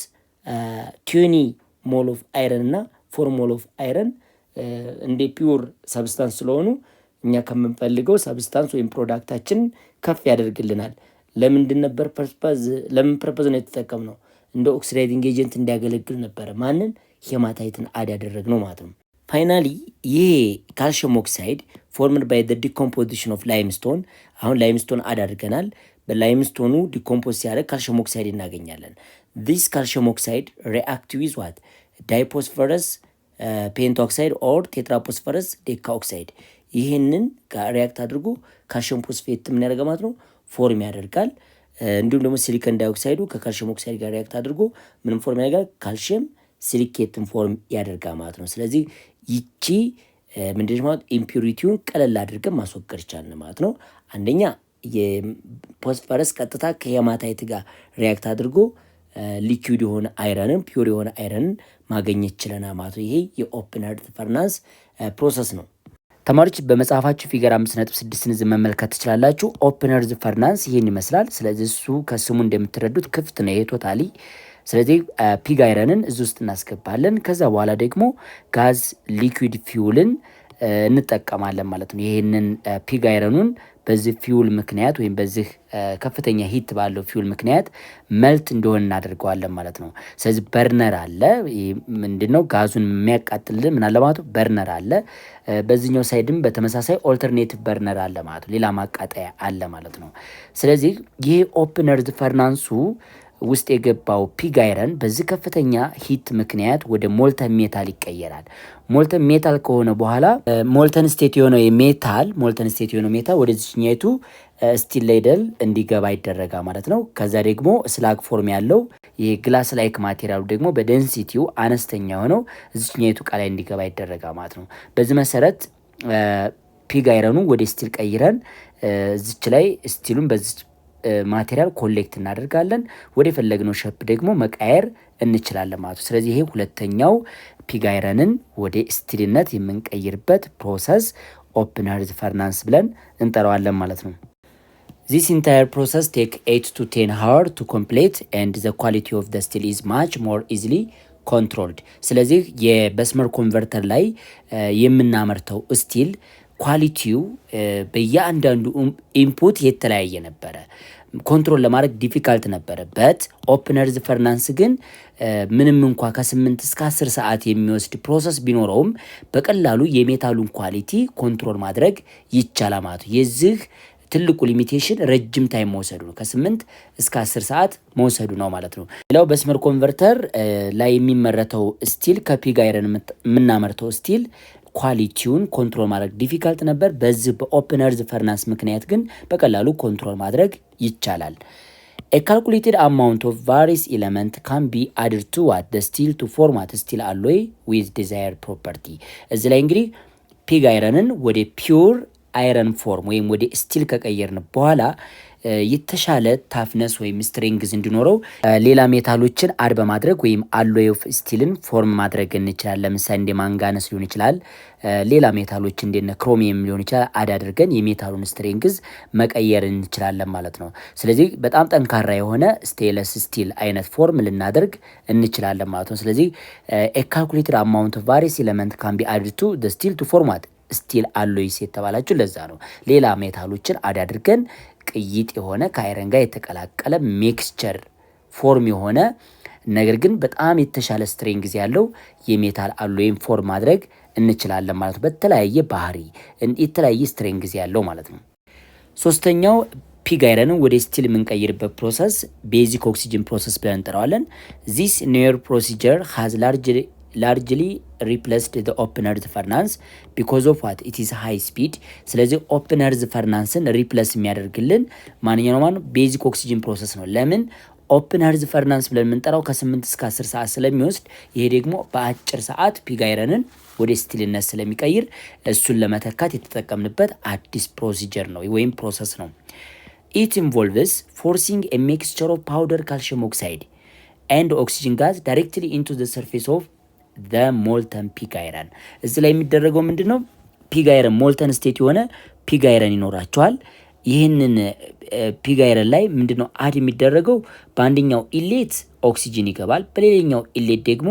20 ሞል ኦፍ አይረን እና 4 ሞል ኦፍ አይረን እንደ ፒውር ሰብስታንስ ስለሆኑ እኛ ከምንፈልገው ሰብስታንስ ወይም ፕሮዳክታችን ከፍ ያደርግልናል። ለምን ፐርፐዝ ነው የተጠቀምነው? እንደ ኦክሲዳይዚንግ ኤጀንት እንዲያገለግል ነበረ። ማንን? ሄማታይትን አድ ያደረግነው ማለት ነው። ፋይናሊ ይሄ ካልሽየም ኦክሳይድ ፎርምድ ባይ ዘ ዲኮምፖዚሽን ኦፍ ላይምስቶን። አሁን ላይምስቶን አድ አድርገናል። በላይምስቶኑ ዲኮምፖዝ ሲያደርግ ካልሽየም ኦክሳይድ እናገኛለን። ዲስ ካልሽየም ኦክሳይድ ሪአክት ዊዝ ዋት? ዳይፎስፈረስ ፔንታኦክሳይድ ኦር ቴትራፎስፈረስ ዴካ ኦክሳይድ። ይህንን ሪአክት አድርጎ ካልሽየም ፎስፌት ምን ያደርጋል ማለት ነው? ፎርም ያደርጋል። እንዲሁም ደግሞ ሲሊከን ዳይኦክሳይዱ ከካልሽየም ኦክሳይድ ጋር ሪአክት አድርጎ ምንም ፎርም ያደርጋል? ካልሽየም ሲሊኬትን ፎርም ያደርጋል ማለት ነው። ስለዚህ ይቺ ምንድነው ማለት ኢምፒሪቲውን ቀለል አድርገን ማስወገድ ይቻላል ማለት ነው። አንደኛ የፎስፈረስ ቀጥታ ከሄማታይት ጋር ሪአክት አድርጎ ሊኩዊድ የሆነ አይረንን ፒውር የሆነ አይረንን ማግኘት ችለናል ማለት ነው። ይሄ የኦፕን ሄርዝ ፈርናንስ ፕሮሰስ ነው። ተማሪዎች በመጽሐፋችሁ ፊገር 5.6 መመልከት ትችላላችሁ። ኦፕን ሄርዝ ፈርናንስ ይህን ይመስላል። ስለዚህ እሱ ከስሙ እንደምትረዱት ክፍት ነው ይሄ ቶታሊ። ስለዚህ ፒግ አይረንን እዚህ ውስጥ እናስገባለን። ከዛ በኋላ ደግሞ ጋዝ ሊኩዊድ ፊውልን እንጠቀማለን ማለት ነው። ይህንን ፒግ አይረኑን በዚህ ፊውል ምክንያት ወይም በዚህ ከፍተኛ ሂት ባለው ፊውል ምክንያት መልት እንደሆነ እናደርገዋለን ማለት ነው። ስለዚህ በርነር አለ። ምንድነው ጋዙን የሚያቃጥልልን ምን አለ ማለት ነው? በርነር አለ። በዚህኛው ሳይድም በተመሳሳይ ኦልተርኔቲቭ በርነር አለ ማለት ነው። ሌላ ማቃጠያ አለ ማለት ነው። ስለዚህ ይሄ ኦፕን ሄርዝ ፈርናንሱ ውስጥ የገባው ፒግ አይረን በዚህ ከፍተኛ ሂት ምክንያት ወደ ሞልተን ሜታል ይቀየራል። ሞልተን ሜታል ከሆነ በኋላ ሞልተን ስቴት የሆነው ሜታል ወደ ዚህኛይቱ ስቲል ሌደል እንዲገባ ይደረጋል ማለት ነው። ከዛ ደግሞ ስላግ ፎርም ያለው የግላስ ላይክ ማቴሪያሉ ደግሞ በደንሲቲው አነስተኛ የሆነው ዚህኛይቱ ቃል ላይ እንዲገባ ይደረጋል ማለት ነው። በዚህ መሰረት ፒግ አይረኑ ወደ ስቲል ቀይረን እዚች ላይ ስቲሉን በዚህ ማቴሪያል ኮሌክት እናደርጋለን። ወደ ፈለግነው ሸፕ ደግሞ መቃየር እንችላለን ማለት ነው። ስለዚህ ይሄ ሁለተኛው ፒግ አይረንን ወደ ስቲልነት የምንቀይርበት ፕሮሰስ ኦፕን ሄርዝ ፈርናንስ ብለን እንጠራዋለን ማለት ነው። This entire process take 8 to 10 hours to complete and the quality of the steel is much more easily controlled። ስለዚህ የበስመር ኮንቨርተር ላይ የምናመርተው ስቲል ኳሊቲው በየአንዳንዱ ኢንፑት የተለያየ ነበረ። ኮንትሮል ለማድረግ ዲፊካልት ነበረ። በት ኦፕን እርዝ ፈርናንስ ግን ምንም እንኳ ከ8 እስከ 10 ሰዓት የሚወስድ ፕሮሰስ ቢኖረውም በቀላሉ የሜታሉን ኳሊቲ ኮንትሮል ማድረግ ይቻላል ማለት ነው። የዚህ ትልቁ ሊሚቴሽን ረጅም ታይም መውሰዱ ነው። ከ8 እስከ 10 ሰዓት መውሰዱ ነው ማለት ነው። ሌላው በስመር ኮንቨርተር ላይ የሚመረተው ስቲል ከፒግ አይረን የምናመርተው ስቲል ኳሊቲውን ኮንትሮል ማድረግ ዲፊካልት ነበር። በዚህ በኦፕን እርዝ ፈርናንስ ምክንያት ግን በቀላሉ ኮንትሮል ማድረግ ይቻላል። A calculated amount of various element can be added to the steel to format steel alloy with desired property። እዚህ ላይ እንግዲህ ፒግ አይረንን ወደ ፒውር አይረን ፎርም ወይም ወደ ስቲል ከቀየርን በኋላ የተሻለ ታፍነስ ወይም ስትሬንግዝ እንዲኖረው ሌላ ሜታሎችን አድ በማድረግ ወይም አሎይ ኦፍ ስቲልን ፎርም ማድረግ እንችላለን። ለምሳሌ እንደ ማንጋነስ ሊሆን ይችላል፣ ሌላ ሜታሎች እንደነ ክሮሚየም ሊሆን ይችላል። አድ አድርገን የሜታሉን ስትሬንግዝ መቀየር እንችላለን ማለት ነው። ስለዚህ በጣም ጠንካራ የሆነ ስቴንለስ ስቲል አይነት ፎርም ልናደርግ እንችላለን ማለት ነው። ስለዚህ a calculated amount of various element can be added to the steel to format ስቲል አሎይስ የተባላችሁ ለዛ ነው። ሌላ ሜታሎችን አድ አድርገን ቅይጥ የሆነ ከአይረን ጋር የተቀላቀለ ሜክስቸር ፎርም የሆነ ነገር ግን በጣም የተሻለ ስትሬንግዝ ያለው የሜታል አሎይን ፎርም ማድረግ እንችላለን ማለት ነው። በተለያየ ባህሪ የተለያየ ስትሬንግዝ ያለው ማለት ነው። ሶስተኛው ፒግ አይረንን ወደ ስቲል የምንቀይርበት ፕሮሰስ ቤዚክ ኦክሲጅን ፕሮሰስ ብለን እንጠራዋለን። ዚስ ኒር ፕሮሲጀር ሃዝ largely replaced the open earth furnace because of what it is high speed። ስለዚህ ኦፕን እርዝ ፈርናንስን ሪፕለስ የሚያደርግልን ማንኛውም ቤዚክ ኦክሲጅን ፕሮሰስ ነው። ለምን ኦፕን እርዝ ፈርናንስ ብለን የምንጠራው ከ8 እስከ 10 ሰዓት ስለሚወስድ፣ ይሄ ደግሞ በአጭር ሰዓት ፒግ አይረንን ወደ ስቲልነት ስለሚቀይር እሱን ለመተካት የተጠቀምንበት አዲስ ፕሮሲጀር ነው ወይም ፕሮሰስ ነው። it involves forcing a mixture of powder calcium oxide and oxygen gas directly into the surface of ሞልተን ፒግ አይረን። እዚህ ላይ የሚደረገው ምንድን ነው? ፒግ አይረን ሞልተን ስቴት የሆነ ፒግ አይረን ይኖራቸዋል። ይህንን ፒግ አይረን ላይ ምንድን ነው አድ የሚደረገው? በአንደኛው ኢሌት ኦክሲጅን ይገባል፣ በሌላኛው ኢሌት ደግሞ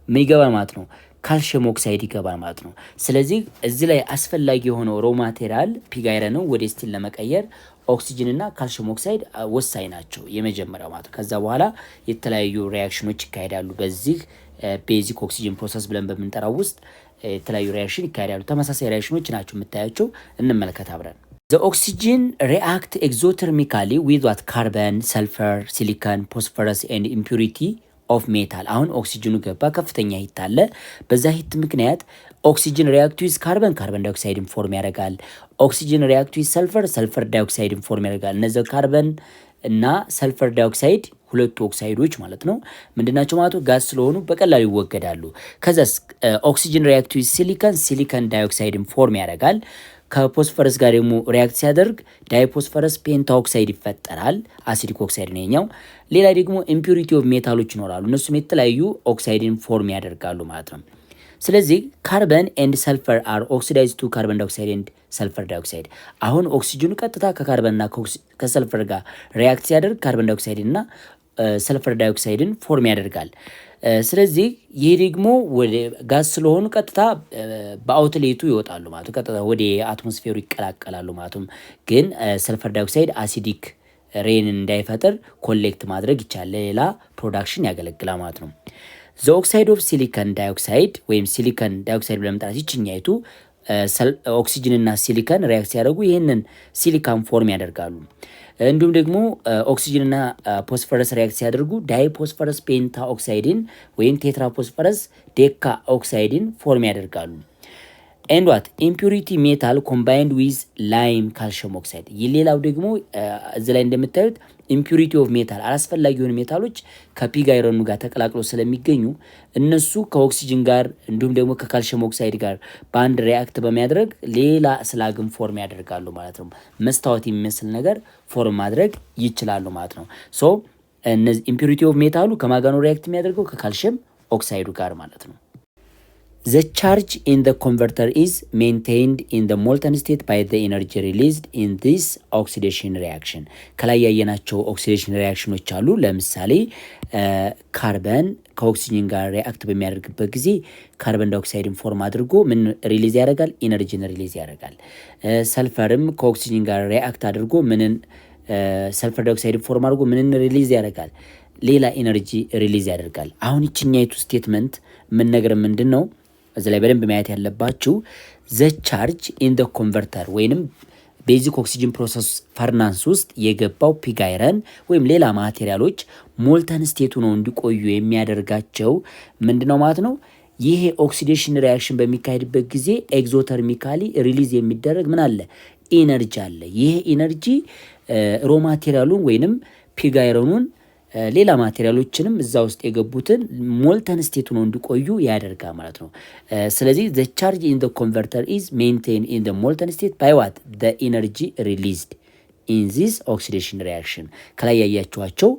ምን ይገባል ማለት ነው? ካልሽየም ኦክሳይድ ይገባል ማለት ነው። ስለዚህ እዚህ ላይ አስፈላጊ የሆነው ሮ ማቴሪያል ፒግ አይረንን ወደ ስቲል ለመቀየር ኦክሲጅን እና ካልሽየም ኦክሳይድ ወሳኝ ናቸው፣ የመጀመሪያው ማለት ነው። ከዛ በኋላ የተለያዩ ሪያክሽኖች ይካሄዳሉ። በዚህ ቤዚክ ኦክሲጅን ፕሮሰስ ብለን በምንጠራው ውስጥ የተለያዩ ሪያክሽን ይካሄዳሉ። ተመሳሳይ ሪያክሽኖች ናቸው የምታያቸው። እንመልከት አብረን። ዘ ኦክሲጅን ሪአክት ኤግዞተርሚካሊ ዊዝ ዋት ካርበን፣ ሰልፈር፣ ሲሊከን፣ ፎስፈረስ ኤንድ ኢምፒሪቲ ኦፍ ሜታል። አሁን ኦክሲጅኑ ገባ፣ ከፍተኛ ሂት አለ። በዛ ሂት ምክንያት ኦክሲጅን ሪአክት ዊዝ ካርበን፣ ካርበን ዳይኦክሳይድን ፎርም ያደርጋል። ኦክሲጅን ሪአክት ዊዝ ሰልፈር፣ ሰልፈር ዳይኦክሳይድን ፎርም ያደርጋል። እነዚህ ካርበን እና ሰልፈር ዳይኦክሳይድ ሁለቱ ኦክሳይዶች ማለት ነው ምንድናቸው ማለት ነው? ጋዝ ስለሆኑ በቀላሉ ይወገዳሉ። ከዛስ ኦክሲጅን ሪአክት ዊዝ ሲሊከን፣ ሲሊከን ዳይኦክሳይድን ፎርም ያደርጋል። ከፎስፈረስ ጋር ደግሞ ሪያክት ሲያደርግ ዳይፎስፈረስ ፔንታ ኦክሳይድ ይፈጠራል። አሲዲክ ኦክሳይድ ነው የኛው። ሌላ ደግሞ ኢምፒሪቲ ኦፍ ሜታሎች ይኖራሉ። እነሱም የተለያዩ ኦክሳይድን ፎርም ያደርጋሉ ማለት ነው። ስለዚህ ካርበን ኤንድ ሰልፈር አር ኦክሲዳይዝ ቱ ካርበን ዳይኦክሳይድ ኤንድ ሰልፈር ዳይኦክሳይድ። አሁን ኦክሲጅኑ ቀጥታ ከካርበንና ከሰልፈር ጋር ሪያክት ሲያደርግ ካርበን ዳይኦክሳይድ እና ሰልፈር ዳይኦክሳይድን ፎርም ያደርጋል። ስለዚህ ይህ ደግሞ ወደ ጋዝ ስለሆኑ ቀጥታ በአውትሌቱ ይወጣሉ ማለት ቀጥታ ወደ አትሞስፌሩ ይቀላቀላሉ ማለት ነው። ግን ሰልፈር ዳይኦክሳይድ አሲዲክ ሬን እንዳይፈጥር ኮሌክት ማድረግ ይቻላል፣ ሌላ ፕሮዳክሽን ያገለግላል ማለት ነው። ዘ ኦክሳይድ ኦፍ ሲሊከን ዳይኦክሳይድ ወይም ሲሊከን ዳይኦክሳይድ ብለን መጥራት ይችኛይቱ ኦክሲጅንና ሲሊከን ሪያክት ሲያደርጉ ይህንን ሲሊካን ፎርም ያደርጋሉ። እንዲሁም ደግሞ ኦክሲጅንና ፖስፈረስ ሪያክት ሲያደርጉ ዳይፖስፈረስ ፔንታ ኦክሳይድን ወይም ቴትራፖስፈረስ ዴካ ኦክሳይድን ፎርም ያደርጋሉ። ኤንድ ዋት ኢምፒሪቲ ሜታል ኮምባይንድ ዊዝ ላይም ካልሽየም ኦክሳይድ። ሌላው ደግሞ እዚህ ላይ እንደምታዩት ኢምፒሪቲ ኦፍ ሜታል አላስፈላጊ የሆኑ ሜታሎች ከፒግ አይረኑ ጋር ተቀላቅለው ስለሚገኙ እነሱ ከኦክሲጅን ጋር እንዲሁም ደግሞ ከካልሽየም ኦክሳይድ ጋር በአንድ ሪያክት በሚያደርግ ሌላ ስላግን ፎርም ያደርጋሉ ማለት ነው። መስታወት የሚመስል ነገር ፎርም ማድረግ ይችላሉ ማለት ነው። ሶ እነዚህ ኢምፒሪቲ ኦፍ ሜታሉ ከማጋኖ ሪያክት የሚያደርገው ከካልሽየም ኦክሳይዱ ጋር ማለት ነው። The charge in the converter is maintained in the molten state by the energy released in this oxidation reaction። ከላይ ያየናቸው ኦክሲዴሽን ሪያክሽኖች አሉ። ለምሳሌ ካርበን ከኦክሲጅን ጋር ሪአክት በሚያደርግበት ጊዜ ካርበን ዳይኦክሳይድን ፎርም አድርጎ ምን ሪሊዝ ያደርጋል? ኢነርጂን ሪሊዝ ያደርጋል። ሰልፈርም ከኦክሲጅን ጋር ሪአክት አድርጎ ምንን ሰልፈር ዳይኦክሳይድ ፎርም አድርጎ ምንን ሪሊዝ ያደርጋል? ሌላ ኤነርጂ ሪሊዝ ያደርጋል። አሁን ይችኛይቱ ስቴትመንት ምን ነገር ምንድን ነው? እዚህ ላይ በደንብ ማየት ያለባችሁ ዘ ቻርጅ ኢን ደ ኮንቨርተር ወይንም ቤዚክ ኦክሲጅን ፕሮሰስ ፈርናንስ ውስጥ የገባው ፒግ አይረን ወይም ሌላ ማቴሪያሎች ሞልተን ስቴቱ ነው እንዲቆዩ የሚያደርጋቸው ምንድነው ማለት ነው? ይሄ ኦክሲዴሽን ሪያክሽን በሚካሄድበት ጊዜ ኤግዞተርሚካሊ ሪሊዝ የሚደረግ ምን አለ? ኢነርጂ አለ። ይሄ ኢነርጂ ሮ ማቴሪያሉን ወይንም ፒግ አይረኑን ሌላ ማቴሪያሎችንም እዛ ውስጥ የገቡትን ሞልተን ስቴቱ ነው እንዲቆዩ ያደርጋል ማለት ነው። ስለዚህ the charge in the converter is maintained in the molten state by what? the energy released in this oxidation reaction። ከላይ ያያችኋቸው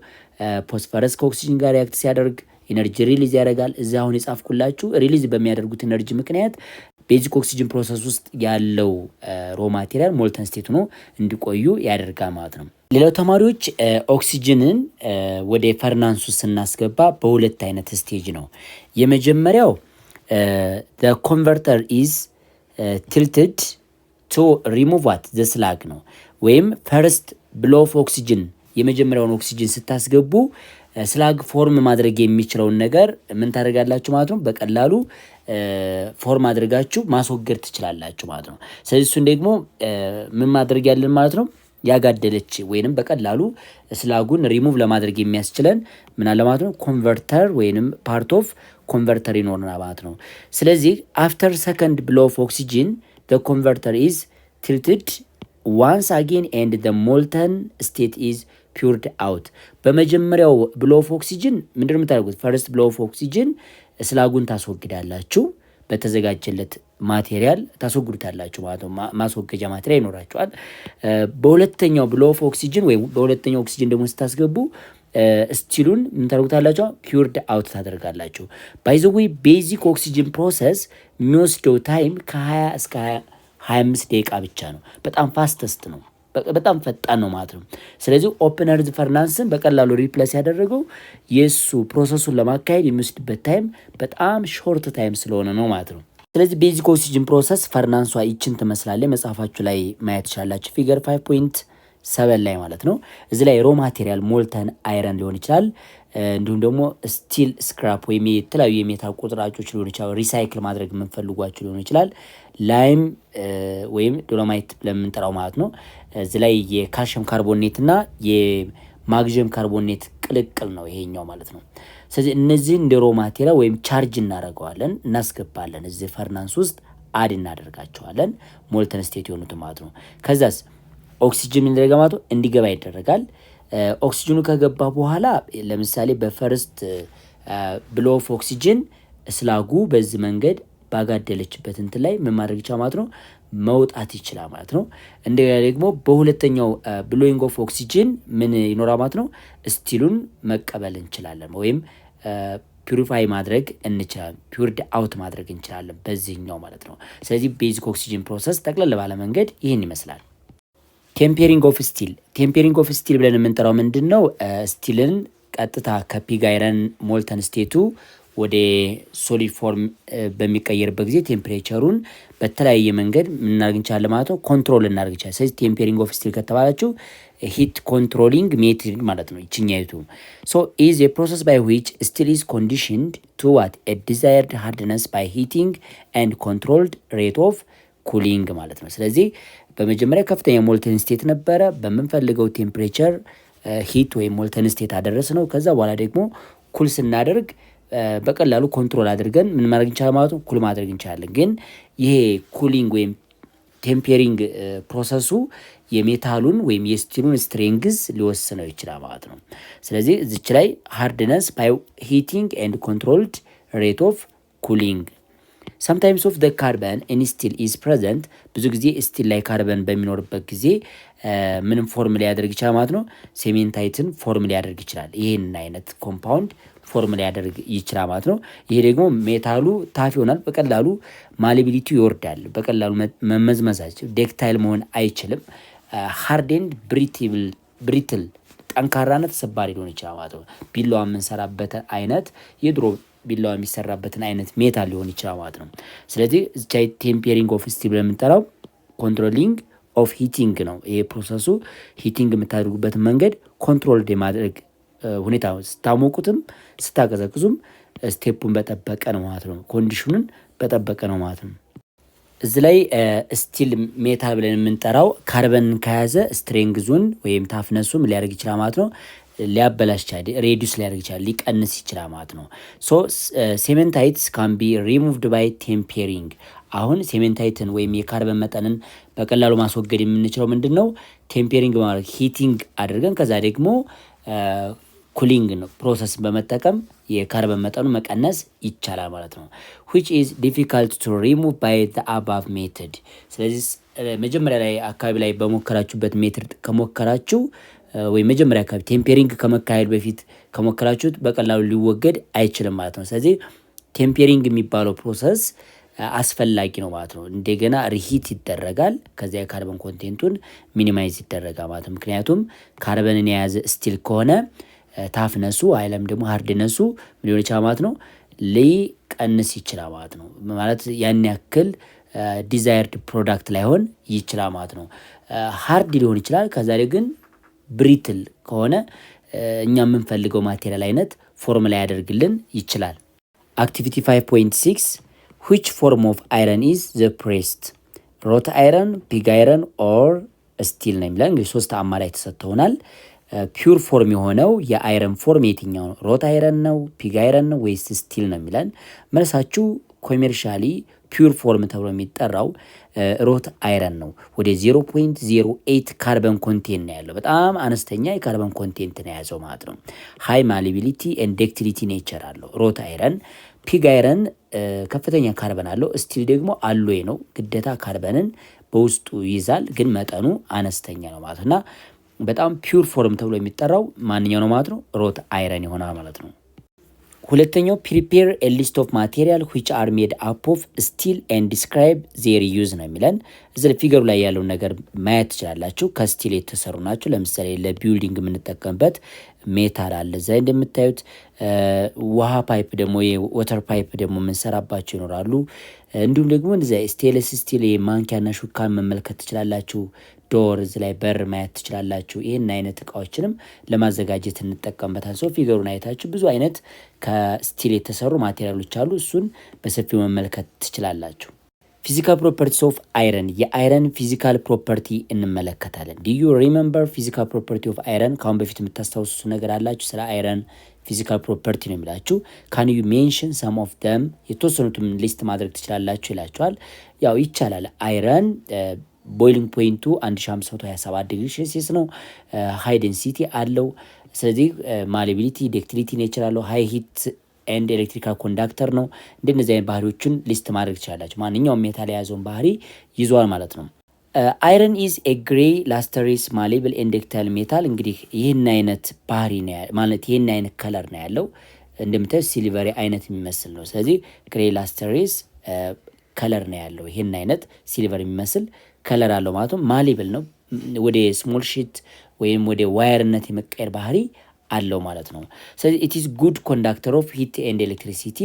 ፎስፈረስ ከኦክሲጅን ጋር ሪያክት ሲያደርግ ኢነርጂ ሪሊዝ ያደርጋል። እዛ አሁን የጻፍኩላችሁ ሪሊዝ በሚያደርጉት ኢነርጂ ምክንያት ቤዚክ ኦክሲጅን ፕሮሰስ ውስጥ ያለው ሮ ማቴሪያል ሞልተን ስቴት ሆኖ እንዲቆዩ ያደርጋል ማለት ነው። ሌላው ተማሪዎች ኦክሲጅንን ወደ ፈርናንሱ ስናስገባ በሁለት አይነት ስቴጅ ነው። የመጀመሪያው the converter is tilted to remove what? the slag ነው። ወይም ፈርስት ብሎ ኦፍ ኦክሲጅን የመጀመሪያውን ኦክሲጅን ስታስገቡ ስላግ ፎርም ማድረግ የሚችለውን ነገር ምን ታደርጋላችሁ ማለት ነው? በቀላሉ ፎርም አድርጋችሁ ማስወገድ ትችላላችሁ ማለት ነው። ስለዚህ እሱን ደግሞ ምን ማድረግ ያለን ማለት ነው? ያጋደለች ወይንም በቀላሉ ስላጉን ሪሙቭ ለማድረግ የሚያስችለን ምን አለ ማለት ነው? ኮንቨርተር ወይንም ፓርት ኦፍ ኮንቨርተር ይኖርና ማለት ነው። ስለዚህ አፍተር ሰከንድ ብሎ ኦፍ ኦክሲጅን the converter is tilted once again and the molten state is ፒውርድ አውት። በመጀመሪያው ብሎ ኦፍ ኦክሲጅን ምንድን ነው የምታደርጉት? ፈርስት ብሎ ኦፍ ኦክሲጅን ስላጉን ታስወግዳላችሁ። በተዘጋጀለት ማቴሪያል ታስወግዱታላችሁ ማለት ነው። ማስወገጃ ማቴሪያል ይኖራችኋል። በሁለተኛው ብሎ ኦፍ ኦክሲጅን ወይም በሁለተኛው ኦክሲጅን ደግሞ ስታስገቡ ስቲሉን ምን ታደርጉታላችሁ? ፒውርድ አውት ታደርጋላችሁ። ባይ ዘ ዌይ ቤዚክ ኦክሲጅን ፕሮሰስ የሚወስደው ታይም ከ20 እስከ 25 ደቂቃ ብቻ ነው። በጣም ፋስተስት ነው። በጣም ፈጣን ነው ማለት ነው። ስለዚህ ኦፕን ኤርዝ ፈርናንስን በቀላሉ ሪፕሌስ ያደረገው የሱ ፕሮሰሱን ለማካሄድ የሚወስድበት ታይም በጣም ሾርት ታይም ስለሆነ ነው ማለት ነው። ስለዚህ ቤዚክ ኦክሲጅን ፕሮሰስ ፈርናንሷ ይችን ትመስላለች። መጽሐፋችሁ ላይ ማየት ትችላላችሁ። ፊገር 5.7 ላይ ማለት ነው። እዚህ ላይ ሮ ማቴሪያል ሞልተን አይረን ሊሆን ይችላል። እንዲሁም ደግሞ ስቲል ስክራፕ ወይም የተለያዩ የሜታል ቁጥራጮች ሊሆን ይችላል። ሪሳይክል ማድረግ የምንፈልጓቸው ሊሆን ይችላል። ላይም ወይም ዶሎማይት ለምንጠራው ማለት ነው። እዚህ ላይ የካልሽየም ካርቦኔት እና የማግኒዥየም ካርቦኔት ቅልቅል ነው ይሄኛው ማለት ነው። ስለዚህ እነዚህን እንደ ሮ ማቴሪያል ወይም ቻርጅ እናደርገዋለን፣ እናስገባለን። እዚህ ፈርናንስ ውስጥ አድ እናደርጋቸዋለን ሞልተን ስቴት የሆኑት ማለት ነው። ከዛስ ኦክሲጅን እንደገና ማለት ነው እንዲገባ ይደረጋል። ኦክሲጅኑ ከገባ በኋላ ለምሳሌ በፈርስት ብሎ ኦፍ ኦክሲጅን ስላጉ በዚህ መንገድ ባጋደለችበት እንትን ላይ ምን ማድረግ ይችላል ማለት ነው? መውጣት ይችላል ማለት ነው። እንደገና ደግሞ በሁለተኛው ብሎይንግ ኦፍ ኦክሲጅን ምን ይኖራል ማለት ነው? ስቲሉን መቀበል እንችላለን ወይም ፒውሪፋይ ማድረግ እንችላለን፣ ፒውርድ አውት ማድረግ እንችላለን በዚህኛው ማለት ነው። ስለዚህ ቤዚክ ኦክሲጅን ፕሮሰስ ጠቅለል ባለ መንገድ ይህን ይመስላል። ቴምፔሪንግ ኦፍ ስቲል። ቴምፔሪንግ ኦፍ ስቲል ብለን የምንጠራው ምንድን ነው? ስቲልን ቀጥታ ከፒግ አይረን ሞልተን ስቴቱ ወደ ሶሊድ ፎርም በሚቀየርበት ጊዜ ቴምፕሬቸሩን በተለያየ መንገድ ምናደርግ እንችላለን ማለት ነው፣ ኮንትሮል እናደርግ እንችላለን። ስለዚህ ቴምፔሪንግ ኦፍ ስቲል ከተባላችሁ ሂት ኮንትሮሊንግ ሜትድ ማለት ነው ይችኛይቱ። ሶ ኢዝ ኤ ፕሮሰስ ባይ ዊች ስቲል ኢዝ ኮንዲሽንድ ቱ ዋት ኤ ዲዛይርድ ሃርድነስ ባይ ሂቲንግ ኤንድ ኮንትሮልድ ሬት ኦፍ ኩሊንግ ማለት ነው። ስለዚህ በመጀመሪያ ከፍተኛ ሞልተን ስቴት ነበረ። በምንፈልገው ቴምፕሬቸር ሂት ወይም ሞልተን ስቴት አደረስ ነው። ከዛ በኋላ ደግሞ ኩል ስናደርግ በቀላሉ ኮንትሮል አድርገን ምን ማድረግ እንችላለን ማለት ነው፣ ኩል ማድረግ እንችላለን። ግን ይሄ ኩሊንግ ወይም ቴምፔሪንግ ፕሮሰሱ የሜታሉን ወይም የስቲሉን ስትሬንግዝ ሊወስነው ይችላል ማለት ነው። ስለዚህ እዚች ላይ ሃርድነስ ባይ ሂቲንግ ኤንድ ኮንትሮልድ ሬት ኦፍ ኩሊንግ sometimes of the carbon in steel is present። ብዙ ጊዜ ስቲል ላይ ካርበን በሚኖርበት ጊዜ ምንም ፎርም ሊያደርግ ይችላል ማለት ነው። ሴሜንታይትን ፎርም ሊያደርግ ይችላል። ይህን አይነት ኮምፓውንድ ፎርም ሊያደርግ ይችላል ማለት ነው። ይሄ ደግሞ ሜታሉ ታፍ ይሆናል። በቀላሉ ማሊቢሊቲ ይወርዳል። በቀላሉ መመዝመዛች ዴክታይል መሆን አይችልም። ሃርድ ኤንድ ብሪትል ጠንካራነት ሰባሪ ሊሆን ይችላል ማለት ነው። ቢላዋ የምንሰራበት አይነት የድሮ ቢላዋ የሚሰራበትን አይነት ሜታል ሊሆን ይችላል ማለት ነው። ስለዚህ ቴምፔሪንግ ኦፍ ስቲል ብለን የምንጠራው ኮንትሮሊንግ ኦፍ ሂቲንግ ነው። ይሄ ፕሮሰሱ ሂቲንግ የምታደርጉበትን መንገድ ኮንትሮል የማድረግ ሁኔታ ስታሞቁትም ስታቀዘቅዙም ስቴፑን በጠበቀ ነው ማለት ነው። ኮንዲሽኑን በጠበቀ ነው ማለት ነው። እዚህ ላይ ስቲል ሜታል ብለን የምንጠራው ካርበን ከያዘ ስትሬንግዙን ወይም ታፍነሱም ሊያደርግ ይችላል ማለት ነው። ሊያበላሽ ይችላል፣ ሬዲዩስ ሊያደርግ ይችላል፣ ሊቀንስ ይችላል ማለት ነው። ሶ ሴሜንታይትስ ካን ቢ ሪሙቭድ ባይ ቴምፔሪንግ። አሁን ሴሜንታይትን ወይም የካርበን መጠንን በቀላሉ ማስወገድ የምንችለው ምንድን ነው? ቴምፔሪንግ ማለት ሂቲንግ አድርገን ከዛ ደግሞ ኩሊንግ ነው ፕሮሰስ በመጠቀም የካርበን መጠኑ መቀነስ ይቻላል ማለት ነው። which is difficult to remove by the above method። ስለዚህ መጀመሪያ ላይ አካባቢ ላይ በሞከራችሁበት ሜትድ ከሞከራችሁ ወይ መጀመሪያ አካባቢ ቴምፔሪንግ ከመካሄድ በፊት ከሞከራችሁት በቀላሉ ሊወገድ አይችልም ማለት ነው። ስለዚህ ቴምፔሪንግ የሚባለው ፕሮሰስ አስፈላጊ ነው ማለት ነው። እንደገና ሪሂት ይደረጋል፣ ከዚያ የካርበን ኮንቴንቱን ሚኒማይዝ ይደረጋል ማለት ነው። ምክንያቱም ካርበንን የያዘ ስቲል ከሆነ ታፍነሱ አይለም ደግሞ ሃርድነሱ ሊሆን ይችላል ማለት ነው፣ ሊቀንስ ይችላል ማለት ነው። ማለት ያን ያክል ዲዛይርድ ፕሮዳክት ላይሆን ይችላል ማለት ነው። ሃርድ ሊሆን ይችላል፣ ከዛ ላይ ግን ብሪትል ከሆነ እኛ የምንፈልገው ማቴሪያል አይነት ፎርም ላይ ያደርግልን ይችላል። አክቲቪቲ 5.6 which form of iron is the pressed ሮት አይረን፣ ፒግ አይረን ኦር ስቲል ነው የሚለን። እንግዲህ ሶስት አማራጭ ተሰጥተውናል። ፒውር ፎርም የሆነው የአይረን ፎርም የትኛው ነው? ሮት አይረን ነው፣ ፒግ አይረን ነው ወይስ ስቲል ነው የሚለን። መልሳችሁ ኮሜርሻሊ ፒውር ፎርም ተብሎ የሚጠራው ሮት አይረን ነው። ወደ 0.08 ካርበን ኮንቴንት ነው ያለው። በጣም አነስተኛ የካርበን ኮንቴንት ነው የያዘው ማለት ነው። ሃይ ማሊቢሊቲ ኤንድ ዴክቲሊቲ ኔቸር አለው ሮት አይረን። ፒግ አይረን ከፍተኛ ካርበን አለው። ስቲል ደግሞ አሎይ ነው፣ ግዴታ ካርበንን በውስጡ ይይዛል፣ ግን መጠኑ አነስተኛ ነው ማለት እና በጣም ፒውር ፎርም ተብሎ የሚጠራው ማንኛው ነው ማለት ነው? ሮት አይረን ይሆናል ማለት ነው። ሁለተኛው ፕሪፔር ኤ ሊስት ኦፍ ማቴሪያል which are made up of steel and describe their use ነው የሚለን። እዚህ ፊገሩ ላይ ያለውን ነገር ማየት ትችላላችሁ። ከስቲል የተሰሩ ናቸው። ለምሳሌ ለቢልዲንግ የምንጠቀምበት ሜታል አለ እዛ እንደምታዩት። ውሃ ፓይፕ ደግሞ የወተር ፓይፕ ደግሞ የምንሰራባቸው ይኖራሉ። እንዲሁም ደግሞ እንደዚያ ስቴንለስ ስቲል ማንኪያና ሹካን መመልከት ትችላላችሁ። ዶር እዚህ ላይ በር ማየት ትችላላችሁ። ይህን አይነት እቃዎችንም ለማዘጋጀት እንጠቀምበታል። ሶ ፊገሩን አይታችሁ ብዙ አይነት ከስቲል የተሰሩ ማቴሪያሎች አሉ። እሱን በሰፊው መመልከት ትችላላችሁ። ፊዚካል ፕሮፐርቲስ ኦፍ አይረን፣ የአይረን ፊዚካል ፕሮፐርቲ እንመለከታለን። ዲዩ ሪመምበር ፊዚካል ፕሮፐርቲ ኦፍ አይረን? ካሁን በፊት የምታስታውሱ ነገር አላችሁ ስለ አይረን ፊዚካል ፕሮፐርቲ ነው የሚላችሁ። ካን ዩ ሜንሽን ሰም ኦፍ ደም? የተወሰኑትም ሊስት ማድረግ ትችላላችሁ ይላችኋል። ያው ይቻላል። አይረን ቦይሊንግ ፖይንቱ 1527 ዲግሪ ሴልሲየስ ነው። ሃይ ዴንሲቲ አለው። ስለዚህ ማሌቢሊቲ፣ ዴክቲሊቲ ኔቸር አለው። ሃይ ሂት ኤንድ ኤሌክትሪካል ኮንዳክተር ነው። እንደነዚህ አይነት ባህሪዎችን ሊስት ማድረግ ትችላላችሁ። ማንኛውም ሜታል የያዘውን ባህሪ ይዟል ማለት ነው። አይረን ኢዝ ኤ ግሬ ላስተሪስ ማሌብል ኤንድ ዴክታይል ሜታል። እንግዲህ ይህን አይነት ባህሪ ማለት ይህን አይነት ከለር ነው ያለው። እንደምታዩ ሲልቨሪ አይነት የሚመስል ነው። ስለዚህ ግሬ ላስተሪስ ከለር ነው ያለው። ይህን አይነት ሲልቨር የሚመስል ከለር አለው ማለት ነው። ማሌብል ነው። ወደ ስሞል ሺት ወይም ወደ ዋየርነት የመቀየር ባህሪ አለው ማለት ነው። ስለዚህ ኢት ኢዝ ጉድ ኮንዳክተር ኦፍ ሂት ኤንድ ኤሌክትሪሲቲ።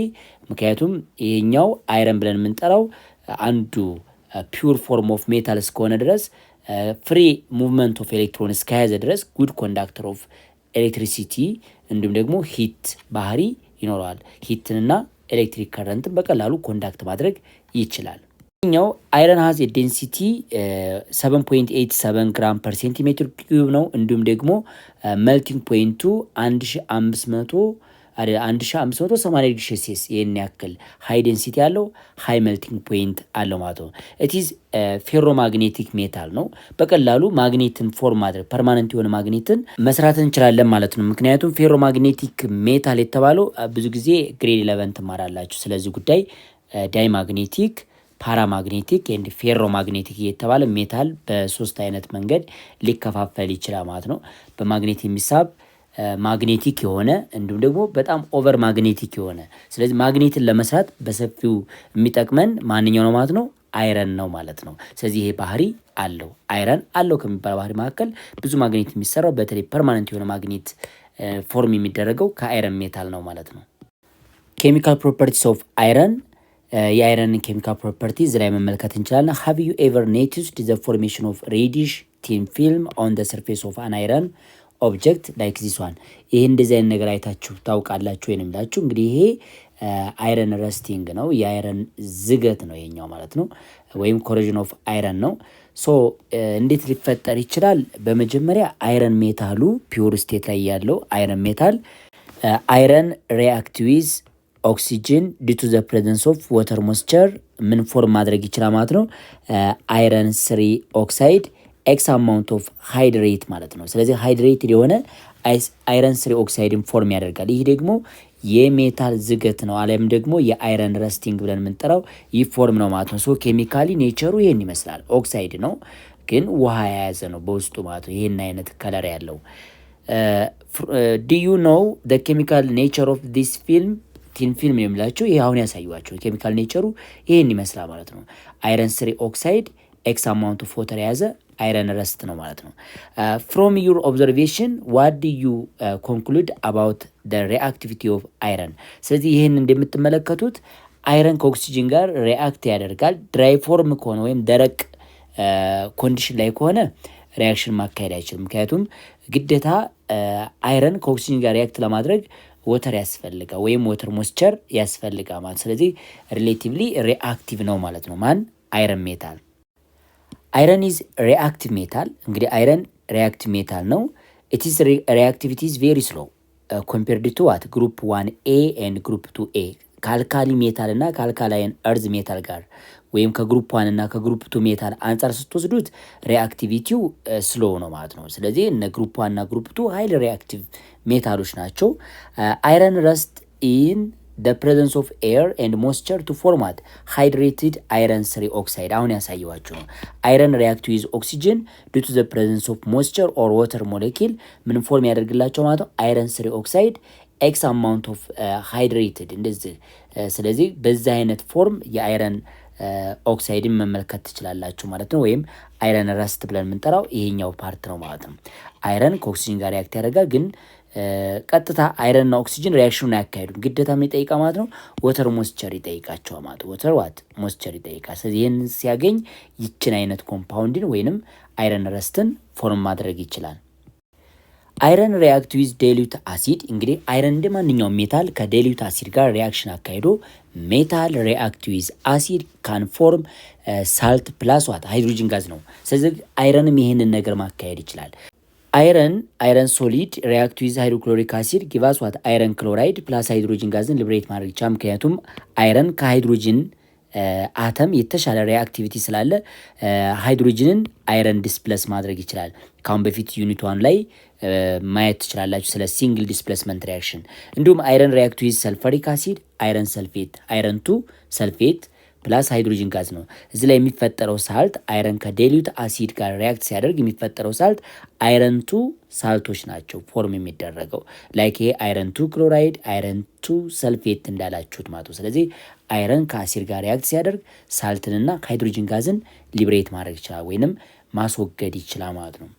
ምክንያቱም ይሄኛው አይረን ብለን የምንጠራው አንዱ ፒውር ፎርም ኦፍ ሜታል እስከሆነ ድረስ ፍሪ ሙቭመንት ኦፍ ኤሌክትሮን እስከያዘ ድረስ ጉድ ኮንዳክተር ኦፍ ኤሌክትሪሲቲ እንዲሁም ደግሞ ሂት ባህሪ ይኖረዋል። ሂትንና ኤሌክትሪክ ከረንትን በቀላሉ ኮንዳክት ማድረግ ይችላል። ኛው አይረን ሀዝ ዴንሲቲ 7.87 ግራም ፐር ሴንቲሜትር ኪዩብ ነው። እንዲሁም ደግሞ መልቲንግ ፖይንቱ 1580 ዲግሪ ሴልሲየስ ይህን ያክል ሃይ ዴንሲቲ ያለው ሃይ መልቲንግ ፖይንት አለው ማለት ነው። ኢትዝ ፌሮ ማግኔቲክ ሜታል ነው። በቀላሉ ማግኔትን ፎርም ማድረግ ፐርማነንት የሆነ ማግኔትን መስራት እንችላለን ማለት ነው። ምክንያቱም ፌሮ ማግኔቲክ ሜታል የተባለው ብዙ ጊዜ ግሬድ 11 ትማራላችሁ ስለዚህ ጉዳይ። ዳይ ማግኔቲክ፣ ፓራማግኔቲክ ኤንድ ፌሮ ማግኔቲክ የተባለ ሜታል በሶስት አይነት መንገድ ሊከፋፈል ይችላል ማለት ነው። በማግኔት የሚሳብ ማግኔቲክ የሆነ እንዲሁም ደግሞ በጣም ኦቨር ማግኔቲክ የሆነ። ስለዚህ ማግኔትን ለመስራት በሰፊው የሚጠቅመን ማንኛው ነው ማለት ነው? አይረን ነው ማለት ነው። ስለዚህ ይሄ ባህሪ አለው። አይረን አለው ከሚባል ባህሪ መካከል ብዙ ማግኔት የሚሰራው በተለይ ፐርማነንት የሆነ ማግኔት ፎርም የሚደረገው ከአይረን ሜታል ነው ማለት ነው። ኬሚካል ፕሮፐርቲስ ኦፍ አይረን የአይረን ኬሚካል ፕሮፐርቲዝ ላይ መመልከት እንችላለን። ሃቭ ዩ ኤቨር ኖቲስድ ዘ ፎርሜሽን ኦፍ ሬዲሽ ቲን ፊልም ኦን ዘ ሰርፌስ ኦፍ አን አይረን ኦብጀክት ላይክ ዚስ ዋን? ይሄ እንደዚህ አይነት ነገር አይታችሁ ታውቃላችሁ ወይ ነው የሚላችሁ። እንግዲህ ይሄ አይረን ረስቲንግ ነው፣ የአይረን ዝገት ነው ይሄኛው ማለት ነው፣ ወይም ኮሮዥን ኦፍ አይረን ነው። ሶ እንዴት ሊፈጠር ይችላል? በመጀመሪያ አይረን ሜታሉ ፒውር ስቴት ላይ ያለው አይረን ሜታል አይረን ሪአክት ዊዝ ኦክሲጅን ዲቱ ዘ ፕሬዘንስ ኦፍ ወተር ሞስቸር ምን ፎርም ማድረግ ይችላል ማለት ነው? አይረን ስሪ ኦክሳይድ ኤክስ አማውንት ኦፍ ሃይድሬት ማለት ነው። ስለዚህ ሃይድሬትድ የሆነ አይረን ስሪ ኦክሳይድን ፎርም ያደርጋል። ይህ ደግሞ የሜታል ዝገት ነው፣ አሊያም ደግሞ የአይረን ረስቲንግ ብለን የምንጠራው ይህ ፎርም ነው ማለት ነው። ሶ ኬሚካሊ ኔቸሩ ይህን ይመስላል። ኦክሳይድ ነው ግን ውሃ የያዘ ነው በውስጡ ማለት ነው። ይህን አይነት ከለር ያለው ዱ ዩ ኖው ዘ ኬሚካል ኔቸር ኦፍ ዲስ ፊልም ቲን ፊልም የሚላቸው ይህ አሁን ያሳዩዋቸው ኬሚካል ኔቸሩ ይህን ይመስላል ማለት ነው። አይረን ስሪ ኦክሳይድ ኤክስ አማውንት ኦፍ ወተር የያዘ አይረን ረስት ነው ማለት ነው። ፍሮም ዩር ኦብዘርቬሽን ዋት ዱ ዩ ኮንክሉድ አባውት ደ ሪአክቲቪቲ ኦፍ አይረን? ስለዚህ ይህን እንደምትመለከቱት አይረን ከኦክሲጅን ጋር ሪአክት ያደርጋል። ድራይ ፎርም ከሆነ ወይም ደረቅ ኮንዲሽን ላይ ከሆነ ሪያክሽን ማካሄድ አይችልም። ምክንያቱም ግዴታ አይረን ከኦክሲጅን ጋር ሪያክት ለማድረግ ወተር ያስፈልጋል ወይም ወተር ሞስቸር ያስፈልጋል ማለት። ስለዚህ ሪሌቲቭሊ ሪአክቲቭ ነው ማለት ነው። ማን? አይረን ሜታል። አይረን ኢዝ ሪአክቲቭ ሜታል። እንግዲህ አይረን ሪአክቲቭ ሜታል ነው። ኢትስ ሪአክቲቪቲ ኢዝ ቬሪ ስሎ ኮምፔርድ ቱ ዋት ግሩፕ 1A ኤንድ ግሩፕ 2A ከአልካሊ ሜታል እና ከአልካላይን እርዝ ሜታል ጋር ወይም ከግሩፕ 1 እና ከግሩፕ 2 ሜታል አንጻር ስትወስዱት ሪአክቲቪቲው ስሎ ነው ማለት ነው። ስለዚህ እነ ግሩፕ 1 እና ግሩፕ 2 ሃይሊ ሪአክቲቭ ሜታሎች ናቸው። አይረን ረስት ኢን the presence of air and moisture to form what hydrated iron 3 oxide አሁን ያሳየዋችሁ ነው። አይረን ሪአክት ዊዝ ኦክሲጅን due to the presence of moisture or water molecule ምን ፎርም ያደርግላቸው ማለት ነው? አይረን 3 ኦክሳይድ ኤክስ አማውንት ኦፍ ሃይድሬትድ እንደዚህ። ስለዚህ በዛ አይነት ፎርም የአይረን ኦክሳይድን መመልከት ትችላላችሁ ማለት ነው። ወይም አይረን ረስት ብለን የምንጠራው ይሄኛው ፓርት ነው ማለት ነው። አይረን ከኦክሲጅን ጋር ሪአክት ያደርጋል ግን ቀጥታ አይረንና ኦክሲጅን ሪያክሽኑን አያካሄዱም። ግዴታ ምን ይጠይቃ ማለት ነው? ወተር ሞስቸር ይጠይቃቸዋል ማለት ወተር ዋት ሞስቸር ይጠይቃል። ስለዚህ ይህን ሲያገኝ ይችን አይነት ኮምፓውንድን ወይንም አይረን ረስትን ፎርም ማድረግ ይችላል። አይረን ሪአክት ዊዝ ዴሊዩት አሲድ። እንግዲህ አይረን እንደ ማንኛውም ሜታል ከዴሊዩት አሲድ ጋር ሪአክሽን አካሂዶ ሜታል ሪአክት ዊዝ አሲድ ካን ፎርም ሳልት ፕላስ ዋት ሃይድሮጅን ጋዝ ነው። ስለዚህ አይረንም ይህንን ነገር ማካሄድ ይችላል። አይረን ሶሊድ ሪአክት ዊዝ ሃይድሮክሎሪክ አሲድ ጊቫስ ዋት አይረን ክሎራይድ ፕላስ ሃይድሮጅን ጋዝን ሊብሬት ማድረግ ይቻላል። ምክንያቱም አይረን ከሃይድሮጅን አተም የተሻለ ሪአክቲቪቲ ስላለ ሃይድሮጅንን አይረን ዲስፕለስ ማድረግ ይችላል። ካሁን በፊት ዩኒት 1 ላይ ማየት ትችላላችሁ ስለ ሲንግል ዲስፕሌስመንት ሪአክሽን። እንዲሁም አይረን ሪአክት ዊዝ ሰልፈሪክ አሲድ አይረን ሰልፌት አይረን 2 ሰልፌት ፕላስ ሃይድሮጅን ጋዝ ነው። እዚህ ላይ የሚፈጠረው ሳልት አይረን ከዴሊዩት አሲድ ጋር ሪአክት ሲያደርግ የሚፈጠረው ሳልት አይረን 2 ሳልቶች ናቸው ፎርም የሚደረገው ላይክ ይሄ አይረን 2 ክሎራይድ አይረን 2 ሰልፌት እንዳላችሁት ማለት ነው። ስለዚህ አይረን ከአሲድ ጋር ሪአክት ሲያደርግ ሳልትንና ሃይድሮጅን ጋዝን ሊብሬት ማድረግ ይችላል ወይንም ማስወገድ ይችላል ማለት ነው።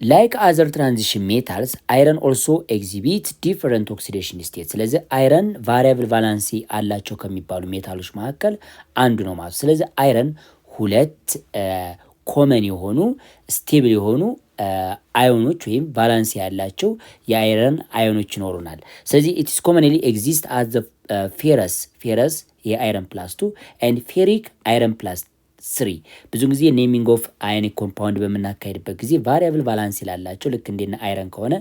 ላይክ አዘር ትራንዚሽን ሜታልስ አይረን ኦልሶ ኤግዚቢት ዲፈረንት ኦክሲዴሽን ስቴት። ስለዚህ አይረን ቫሪያብል ቫላንሲ አላቸው ከሚባሉ ሜታሎች መካከል አንዱ ነው ማለት። ስለዚህ አይረን ሁለት ኮመን የሆኑ ስቴብል የሆኑ አዮኖች ወይም ቫላንሲ ያላቸው የአይረን አዮኖች ይኖሩናል። ስለዚህ ኢትስ ኮመንሊ ኤግዚስት አት ዘ ፌረስ የአይረን ፕላስ 2 ኤንድ ፌሪክ አይረን ፕላስ 3 ብዙ ጊዜ ኔሚንግ ኦፍ አዮኒክ ኮምፓውንድ በምናካሄድበት ጊዜ ቫሪያብል ቫላንሲ ላላቸው ልክ እንደነ አይረን ከሆነ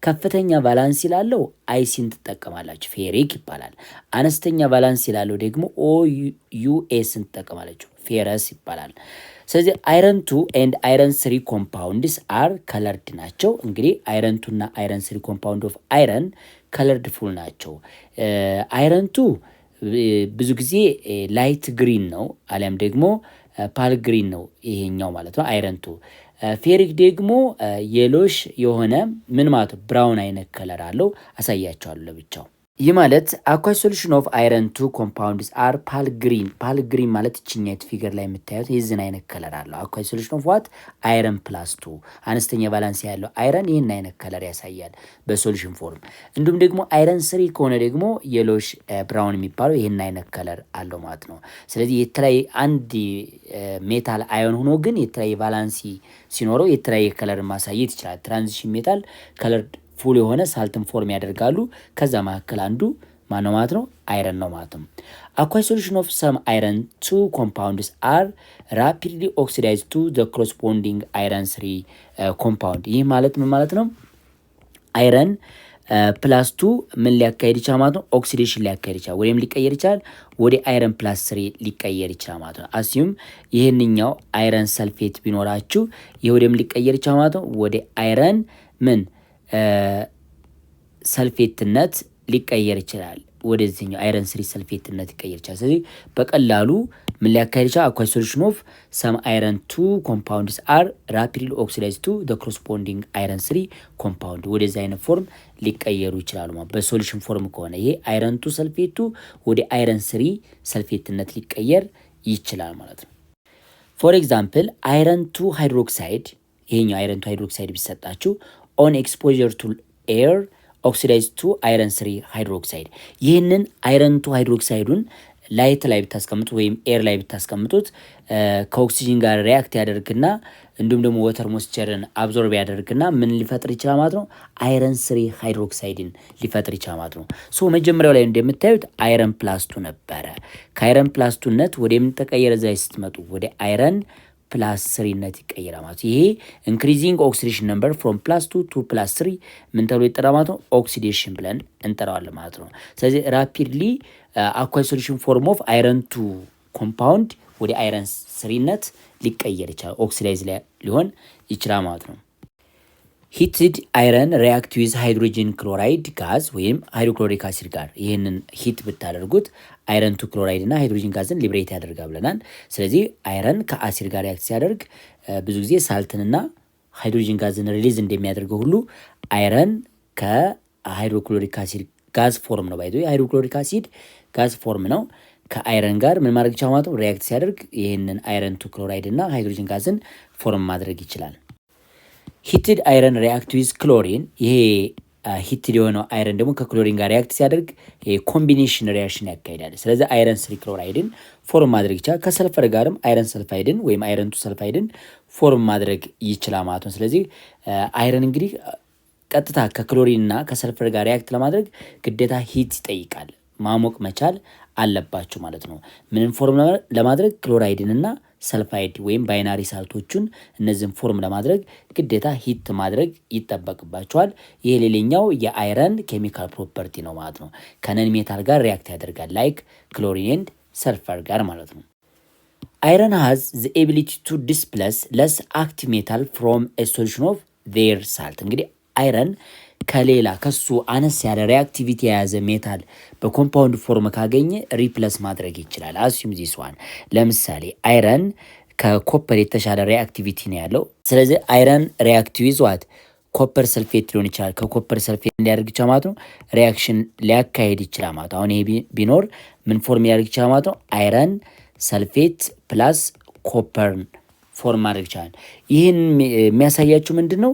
ከፍተኛ ቫላንሲ ላለው አይሲን ትጠቀማላችሁ፣ ፌሪክ ይባላል። አነስተኛ ቫላንሲ ላለው ደግሞ ኦዩኤስን ትጠቀማላችሁ፣ ፌረስ ይባላል። ስለዚህ አይረን 2 ኤንድ አይረን 3 ኮምፓውንድስ አር ከለርድ ናቸው። እንግዲህ አይረን 2 እና አይረን 3 ኮምፓውንድ ኦፍ አይረን ከለርድ ፉል ናቸው። አይረን 2 ብዙ ጊዜ ላይት ግሪን ነው አሊያም ደግሞ ፓል ግሪን ነው ይሄኛው ማለት ነው አይረን 2። ፌሪክ ደግሞ የሎሽ የሆነ ምን ማለት ነው ብራውን አይነት ከለር አለው። አሳያቸዋለሁ ለብቻው። ይህ ማለት አኳይ ሶሉሽን ኦፍ አይረን ቱ ኮምፓውንድስ አር ፓል ግሪን ማለት እችኛት ፊገር ላይ የምታዩት የዝን አይነት ከለር አለው። አኳይ ሶሉሽን ኦፍ ዋት አይረን ፕላስ ቱ አነስተኛ ቫላንስ ያለው አይረን ይህን አይነት ከለር ያሳያል በሶሉሽን ፎርም። እንዲሁም ደግሞ አይረን ስሪ ከሆነ ደግሞ የሎሽ ብራውን የሚባለው ይህን አይነት ከለር አለው ማለት ነው። ስለዚህ የተለያየ አንድ ሜታል አዮን ሆኖ ግን የተለያየ ቫላንሲ ሲኖረው የተለያየ ከለር ማሳየት ይችላል። ትራንዚሽን ሜታል ከለር ፉል የሆነ ሳልትን ፎርም ያደርጋሉ። ከዛ መካከል አንዱ ማነው ማለት ነው? አይረን ነው ማለት ነው። አኳይ ሶሉሽን ኦፍ ሰም አይረን ቱ ኮምፓውንድስ አር ራፒድሊ ኦክሲዳይዝ ቱ ዘ ኮረስፖንዲንግ አይረን ስሪ ኮምፓውንድ። ይህ ማለት ምን ማለት ነው? አይረን ፕላስ ቱ ምን ሊያካሄድ ይችላል ማለት ነው? ኦክሲዴሽን ሊያካሄድ ይችላል ወይም ሊቀየር ይችላል ወደ አይረን ፕላስ ስሪ ሊቀየር ይችላል ማለት ነው። አሲዩም ይህንኛው አይረን ሰልፌት ቢኖራችሁ ይህ ወደም ሊቀየር ይችላል ማለት ነው? ወደ አይረን ምን ሰልፌትነት ሊቀየር ይችላል። ወደዚህኛው አይረን ስሪ ሰልፌትነት ሊቀየር ይችላል። ስለዚህ በቀላሉ ምን ሊያካሄድ ይችላል? አኳይ ሶሉሽን ኦፍ ሰም አይረን ቱ ኮምፓውንድስ አር ራፒድሊ ኦክሲዳይዝ ቱ ዘ ኮረስፖንዲንግ አይረን ስሪ ኮምፓውንድ ወደዚህ አይነት ፎርም ሊቀየሩ ይችላሉ ማለት በሶሉሽን ፎርም ከሆነ ይሄ አይረን ቱ ሰልፌቱ ወደ አይረን ስሪ ሰልፌትነት ሊቀየር ይችላል ማለት ነው። ፎር ኤግዛምፕል አይረን ቱ ሃይድሮክሳይድ ይሄኛው አይረን ቱ ሃይድሮክሳይድ ቢሰጣችሁ ኦን ኤክስፖዠር ቱ ኤር ኦክሲዳይዝ ቱ አይረን ስሪ ሃይድሮክሳይድ ይህንን አይረን ቱ ሃይድሮክሳይዱን ላይት ላይ ብታስቀምጡት ወይም ኤር ላይ ብታስቀምጡት ከኦክሲጅን ጋር ሪያክት ያደርግና እንዲሁም ደግሞ ወተር ሞስቸርን አብዞርብ ያደርግና ምን ሊፈጥር ይችላል ማለት ነው? አይረን ስሪ ሃይድሮክሳይድን ሊፈጥር ይችላል ማለት ነው። ሶ መጀመሪያው ላይ እንደምታዩት አይረን ፕላስቱ ነበረ። ከአይረን ፕላስቱነት ወደ ምን ተቀየረ? እዛ ስትመጡ ወደ አይረን ፕላስ ስሪነት ይቀየራል ማለት ይሄ ኢንክሪዚንግ ኦክሲዴሽን ነምበር ፍሮም ፕላስ ቱ ቱ ፕላስ ስሪ ምን ተብሎ ይጠራል ማለት ነው? ኦክሲዴሽን ብለን እንጠራዋለን ማለት ነው። ስለዚህ ራፒድሊ አኳይ ሶሉሽን ፎርም ኦፍ አይረን ቱ ኮምፓውንድ ወደ አይረን ስሪነት ሊቀየር ይችላል፣ ኦክሲዳይዝ ሊሆን ይችላል ማለት ነው። ሂትድ አይረን ሪያክት ዊዝ ሃይድሮጂን ክሎራይድ ጋዝ ወይም ሃይድሮክሎሪክ አሲድ ጋር ይህንን ሂት ብታደርጉት አይረን ቱ ክሎራይድ እና ሃይድሮጂን ጋዝን ሊብሬት ያደርጋል ብለናል። ስለዚህ አይረን ከአሲድ ጋር ሪያክት ሲያደርግ ብዙ ጊዜ ሳልትንና ሃይድሮጂን ጋዝን ሪሊዝ እንደሚያደርገው ሁሉ አይረን ከሃይድሮክሎሪክ አሲድ ጋዝ ፎርም ነው። ባይዘ ሃይድሮክሎሪክ አሲድ ጋዝ ፎርም ነው። ከአይረን ጋር ምን ማድረግ ይችላል ማለት ነው? ሪያክት ሲያደርግ ይህንን አይረን ቱ ክሎራይድ እና ሃይድሮጂን ጋዝን ፎርም ማድረግ ይችላል። ሂትድ አይረን ሪያክት ዊዝ ክሎሪን ይሄ ሂትድ የሆነው አይረን ደግሞ ከክሎሪን ጋር ሪያክት ሲያደርግ ኮምቢኔሽን ሪያክሽን ያካሂዳል። ስለዚህ አይረን ስሪ ክሎራይድን ፎርም ማድረግ ይችላል። ከሰልፈር ጋርም አይረን ሰልፋይድን ወይም አይረን ቱ ሰልፋይድን ፎርም ማድረግ ይችላል ማለት ነው። ስለዚህ አይረን እንግዲህ ቀጥታ ከክሎሪን እና ከሰልፈር ጋር ሪያክት ለማድረግ ግዴታ ሂት ይጠይቃል፣ ማሞቅ መቻል አለባቸው ማለት ነው። ምንን ፎርም ለማድረግ ክሎራይድን እና ሰልፋይድ ወይም ባይናሪ ሳልቶቹን እነዚህን ፎርም ለማድረግ ግዴታ ሂት ማድረግ ይጠበቅባቸዋል። ይሄ ሌላኛው የአይረን ኬሚካል ፕሮፐርቲ ነው ማለት ነው። ከነን ሜታል ጋር ሪያክት ያደርጋል ላይክ ክሎሪን ኤንድ ሰልፈር ጋር ማለት ነው። አይረን ሃዝ ዘ ኤቢሊቲ ቱ ዲስፕለስ ለስ አክቲቭ ሜታል ፍሮም ኤ ሶሉሽን ኦፍ ዜር ሳልት። እንግዲህ አይረን ከሌላ ከሱ አነስ ያለ ሪአክቲቪቲ የያዘ ሜታል በኮምፓውንድ ፎርም ካገኘ ሪፕለስ ማድረግ ይችላል። አስዩም ዚስ ዋን ለምሳሌ አይረን ከኮፐር የተሻለ ሪአክቲቪቲ ነው ያለው። ስለዚህ አይረን ሪአክቲቭ ዊዝ ዋት ኮፐር ሰልፌት ሊሆን ይችላል። ከኮፐር ሰልፌት ሊያደርግ ይችላል ማለት ነው። ሪአክሽን ሊያካሄድ ይችላል ማለት ነው። አሁን ይሄ ቢኖር ምን ፎርም ሊያደርግ ይችላል ማለት ነው? አይረን ሰልፌት ፕላስ ኮፐርን ፎርም ማድረግ ይችላል። ይህን የሚያሳያችሁ ምንድን ነው?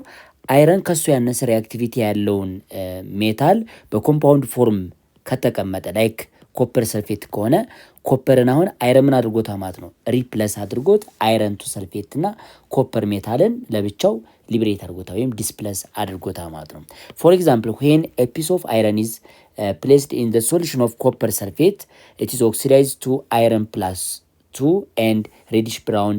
አይረን ከሱ ያነሰ ሪአክቲቪቲ ያለውን ሜታል በኮምፓውንድ ፎርም ከተቀመጠ ላይክ ኮፐር ሰልፌት ከሆነ ኮፐርን አሁን አይረን ምን አድርጎታ ማለት ነው? ሪፕለስ አድርጎት አይረን ቱ ሰልፌት እና ኮፐር ሜታልን ለብቻው ሊብሬት አድርጎታ ወይም ዲስፕለስ አድርጎታ ማለት ነው። ፎር ኤግዛምፕል ዌን ኤ ፒስ ኦፍ አይረን ኢዝ ፕሌስድ ኢን ዘ ሶሉሽን ኦፍ ኮፐር ሰልፌት ኢት ኢዝ ኦክሲዳይዝድ ቱ አይረን ፕላስ ቱ ኤንድ ሬዲሽ ብራውን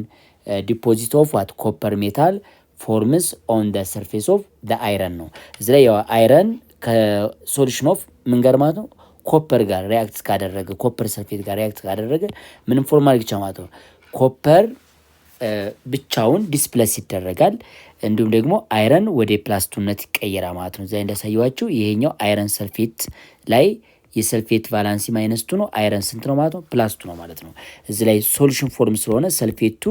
ዲፖዚት ኦፍ ዋት ኮፐር ሜታል ፎርምስ ኦን ደ ሰርፌስ ኦፍ ደ አይረን ነው። እዚህ ላይ ያው አይረን ከሶሉሽን ኦፍ ምን ጋር ማለት ነው? ኮፐር ጋር ሪያክት ካደረገ ኮፐር ሰልፌት ጋር ሪያክት ካደረገ ምንም ፎርም ማድረግ ይቻላል ማለት ነው። ኮፐር ብቻውን ዲስፕለስ ይደረጋል። እንዲሁም ደግሞ አይረን ወደ ፕላስቱነት ይቀየራል ማለት ነው። እዛ እንዳሳየዋችሁ ይሄኛው አይረን ሰልፌት ላይ የሰልፌት ቫላንሲ ማይነስ ቱ ነው። አይረን ስንት ነው ማለት ነው? ፕላስቱ ነው ማለት ነው። እዚህ ላይ ሶሉሽን ፎርም ስለሆነ ሰልፌቱ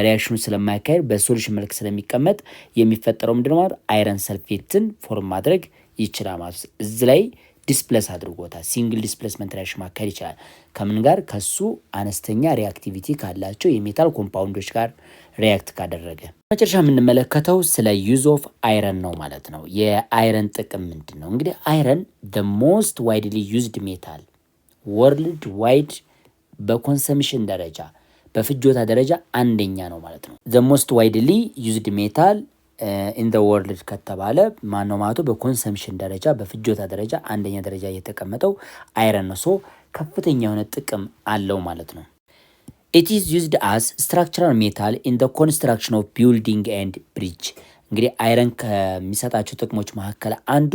ሪያክሽኑ ስለማያካሄድ በሶሉሽን መልክ ስለሚቀመጥ የሚፈጠረው ምንድን ነው ማለት አይረን ሰልፌትን ፎርም ማድረግ ይችላል ማለት ነው። እዚህ ላይ ዲስፕለስ አድርጎታል። ሲንግል ዲስፕሌስመንት ሪያክሽን ማካሄድ ይችላል። ከምን ጋር? ከሱ አነስተኛ ሪአክቲቪቲ ካላቸው የሜታል ኮምፓውንዶች ጋር ሪያክት ካደረገ። መጨረሻ የምንመለከተው ስለ ዩዝ ኦፍ አይረን ነው ማለት ነው። የአይረን ጥቅም ምንድን ነው? እንግዲህ አይረን the most widely used metal ወርልድ ዋይድ በኮንሰምሽን ደረጃ በፍጆታ ደረጃ አንደኛ ነው ማለት ነው። the most widely used metal in the world ከተባለ ማነው ማለት በኮንሰምሽን ደረጃ በፍጆታ ደረጃ አንደኛ ደረጃ የተቀመጠው አይረን ነው። ሶ ከፍተኛ የሆነ ጥቅም አለው ማለት ነው። It is used as structural metal in the construction of building and bridge። እንግዲህ አይረን ከሚሰጣቸው ጥቅሞች መካከል አንዱ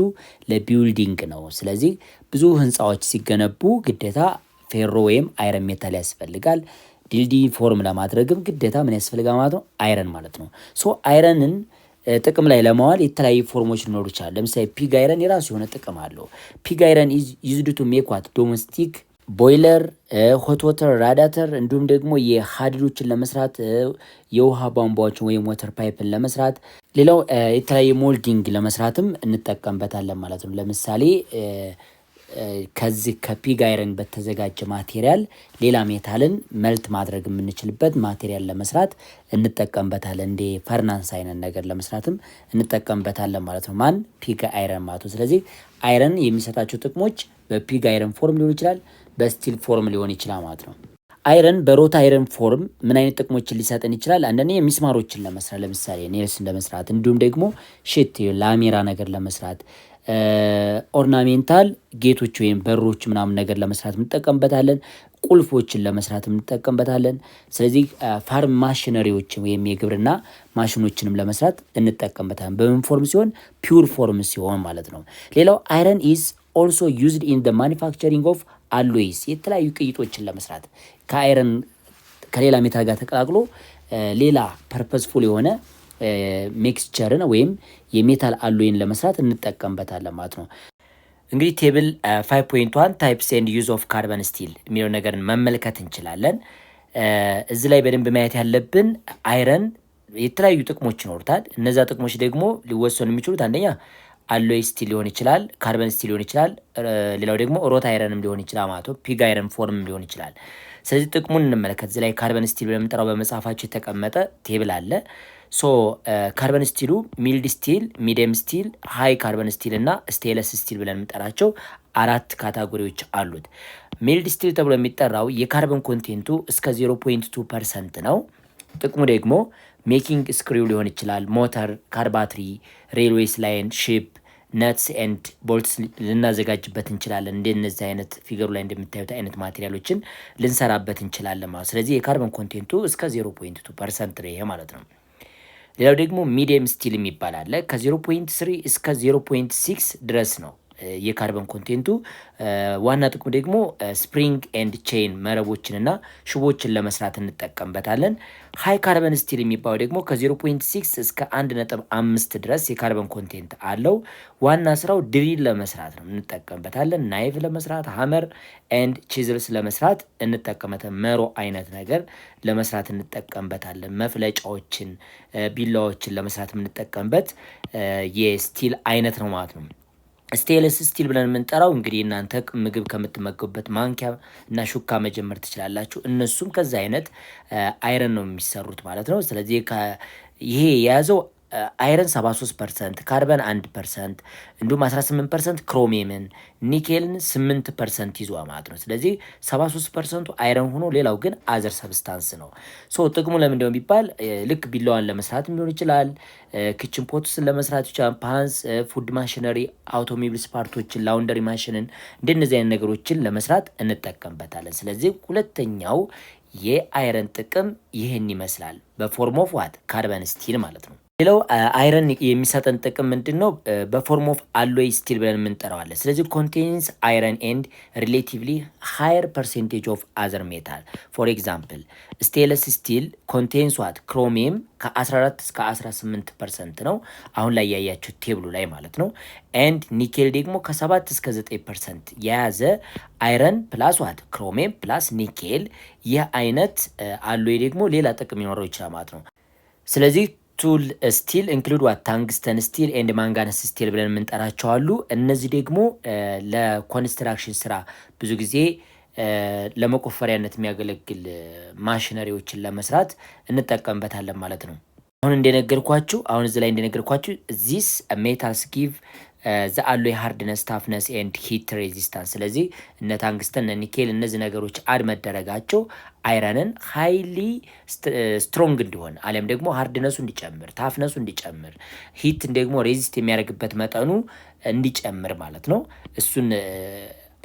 ለቢልዲንግ ነው። ስለዚህ ብዙ ህንፃዎች ሲገነቡ ግዴታ ፌሮ ወይም አይረን ሜታል ያስፈልጋል። ድልድይ ፎርም ለማድረግም ግዴታ ምን ያስፈልጋል ማለት ነው? አይረን ማለት ነው። ሶ አይረንን ጥቅም ላይ ለማዋል የተለያዩ ፎርሞች ሊኖሩ ይችላል። ለምሳሌ ፒግ አይረን የራሱ የሆነ ጥቅም አለው። ፒግ አይረን ኢዝ ዩዝድ ቱ ሜክ ዋት ዶሜስቲክ ቦይለር፣ ሆት ወተር ራዳተር እንዲሁም ደግሞ የሀዲዶችን ለመስራት የውሃ ቧንቧዎችን ወይም ወተር ፓይፕን ለመስራት ሌላው የተለያየ ሞልዲንግ ለመስራትም እንጠቀምበታለን ማለት ነው። ለምሳሌ ከዚህ ከፒግ አይረን በተዘጋጀ ማቴሪያል ሌላ ሜታልን መልት ማድረግ የምንችልበት ማቴሪያል ለመስራት እንጠቀምበታለን። እንደ ፈርናንስ አይነት ነገር ለመስራትም እንጠቀምበታለን ማለት ነው። ማን? ፒግ አይረን ማለት ነው። ስለዚህ አይረን የሚሰጣቸው ጥቅሞች በፒግ አይረን ፎርም ሊሆን ይችላል፣ በስቲል ፎርም ሊሆን ይችላል ማለት ነው። አይረን በሮት አይረን ፎርም ምን አይነት ጥቅሞችን ሊሰጠን ይችላል? አንደኛ የሚስማሮችን ለመስራት ለምሳሌ ኔልስን ለመስራት እንዲሁም ደግሞ ሽት ላሜራ ነገር ለመስራት ኦርናሜንታል ጌቶች ወይም በሮች ምናምን ነገር ለመስራት እንጠቀምበታለን። ቁልፎችን ለመስራት እንጠቀምበታለን። ስለዚህ ፋርም ማሽነሪዎችን ወይም የግብርና ማሽኖችንም ለመስራት እንጠቀምበታለን። በምን ፎርም ሲሆን? ፒውር ፎርም ሲሆን ማለት ነው። ሌላው አይረን ኢዝ ኦልሶ ዩዝድ ኢን ዘ ማኒፋክቸሪንግ ኦፍ አሎይስ የተለያዩ ቅይጦችን ለመስራት ከአይረን ከሌላ ሜታል ጋር ተቀላቅሎ ሌላ ፐርፐስፉል የሆነ ሜክስቸርን ወይም የሜታል አሎይን ለመስራት እንጠቀምበታለን ማለት ነው። እንግዲህ ቴብል 5.1 ታይፕስ ኤንድ ዩዝ ኦፍ ካርበን ስቲል የሚለው ነገርን መመልከት እንችላለን። እዚህ ላይ በደንብ ማየት ያለብን አይረን የተለያዩ ጥቅሞች ይኖሩታል። እነዛ ጥቅሞች ደግሞ ሊወሰኑ የሚችሉት አንደኛ አሎይ ስቲል ሊሆን ይችላል፣ ካርበን ስቲል ሊሆን ይችላል። ሌላው ደግሞ ሮት አይረንም ሊሆን ይችላል ማለት ነው። ፒግ አይረን ፎርም ሊሆን ይችላል። ስለዚህ ጥቅሙን እንመለከት። እዚህ ላይ ካርበን ስቲል በምንጠራው በመጽሐፋቸው የተቀመጠ ቴብል አለ። ሶ ካርበን ስቲሉ ሚልድ ስቲል፣ ሚዲየም ስቲል፣ ሃይ ካርበን ስቲል እና ስቴንለስ ስቲል ብለን የምንጠራቸው 4 ካታጎሪዎች አሉት። ሚልድ ስቲል ተብሎ የሚጠራው የካርበን ኮንቴንቱ እስከ 0.2% ነው። ጥቅሙ ደግሞ ሜኪንግ ስክሪው ሊሆን ይችላል፣ ሞተር፣ ካር ባትሪ፣ ሬልዌይስ ላይን፣ ሺፕ፣ ነትስ ኤንድ ቦልትስ ልናዘጋጅበት እንችላለን። እንደነዚህ አይነት ፊገሩ ላይ እንደምታዩት አይነት ማቴሪያሎችን ልንሰራበት እንችላለን ማለት። ስለዚህ የካርበን ኮንቴንቱ እስከ 0.2% ነው ይሄ ማለት ነው። ሌላው ደግሞ ሚዲየም ስቲል የሚባል አለ። ከ0.3 እስከ 0.6 ድረስ ነው የካርበን ኮንቴንቱ። ዋና ጥቅሙ ደግሞ ስፕሪንግ ኤንድ ቼን መረቦችንና ሽቦችን ለመስራት እንጠቀምበታለን። ሃይ ካርበን ስቲል የሚባለው ደግሞ ከ0.6 እስከ 1.5 ድረስ የካርበን ኮንቴንት አለው። ዋና ስራው ድሪል ለመስራት ነው እንጠቀምበታለን። ናይፍ ለመስራት፣ ሀመር ኤንድ ቺዝልስ ለመስራት እንጠቀምበታለን። መሮ አይነት ነገር ለመስራት እንጠቀምበታለን። መፍለጫዎችን፣ ቢላዎችን ለመስራት የምንጠቀምበት የስቲል አይነት ነው ማለት ነው። ስቴንለስ ስቲል ብለን የምንጠራው እንግዲህ እናንተ ምግብ ከምትመገቡበት ማንኪያ እና ሹካ መጀመር ትችላላችሁ። እነሱም ከዛ አይነት አይረን ነው የሚሰሩት ማለት ነው። ስለዚህ ይሄ የያዘው አይረን 73%፣ ካርበን 1%፣ እንዲሁም 18% ክሮሚየምን፣ ኒኬልን 8% ይዟ ማለት ነው። ስለዚህ 73% አይረን ሆኖ ሌላው ግን አዘር ሰብስታንስ ነው። ሶ ጥቅሙ ለምንድነው ቢባል ልክ ቢላዋን ለመስራት ሊሆን ይችላል፣ ኪችን ፖትስን ለመስራት ይችላል፣ ፓንስ፣ ፉድ ማሽነሪ፣ አውቶሞቢልስ ፓርቶችን፣ ላውንደሪ ማሽንን እንደነዚህ አይነት ነገሮችን ለመስራት እንጠቀምበታለን። ስለዚህ ሁለተኛው የአይረን ጥቅም ይህን ይመስላል በፎርም ኦፍ ዋት ካርበን ስቲል ማለት ነው። ሌላው አይረን የሚሰጠን ጥቅም ምንድን ነው? በፎርም ኦፍ አሎይ ስቲል ብለን የምንጠራዋለን። ስለዚህ ኮንቴንስ አይረን ኤንድ ሪሌቲቭሊ ሃየር ፐርሴንቴጅ ኦፍ አዘር ሜታል። ፎር ኤግዛምፕል ስቴንለስ ስቲል ኮንቴንስ ዋት ክሮሚየም ከ14 እስከ 18% ነው፣ አሁን ላይ ያያችሁት ቴብሉ ላይ ማለት ነው። ኤንድ ኒኬል ደግሞ ከ7 እስከ 9% የያዘ አይረን ፕላስ ዋት ክሮሚየም ፕላስ ኒኬል። ይህ አይነት አሎይ ደግሞ ሌላ ጥቅም ሊኖረው ይችላል ማለት ነው። ስለዚህ ቱል ስቲል ኢንክሉድ ዋት ታንግስተን ስቲል ኤንድ ማንጋነስ ስቲል ብለን የምንጠራቸው አሉ። እነዚህ ደግሞ ለኮንስትራክሽን ስራ ብዙ ጊዜ ለመቆፈሪያነት የሚያገለግል ማሽነሪዎችን ለመስራት እንጠቀምበታለን ማለት ነው። አሁን እዚህ ላይ እንደነገርኳችሁ ዚስ ሜታልስ ጊቭ ዘ አሎይ ሃርድነስ ታፍነስ ኤንድ ሂት ሬዚስታንስ። ስለዚህ እነ ታንግስተን እነ ኒኬል እነዚህ ነገሮች አድ መደረጋቸው አይረንን ሃይሊ ስትሮንግ እንዲሆን አሊያም ደግሞ ሃርድነሱ እንዲጨምር፣ ታፍነሱ እንዲጨምር፣ ሂትን ደግሞ ሬዚስት የሚያደርግበት መጠኑ እንዲጨምር ማለት ነው። እሱን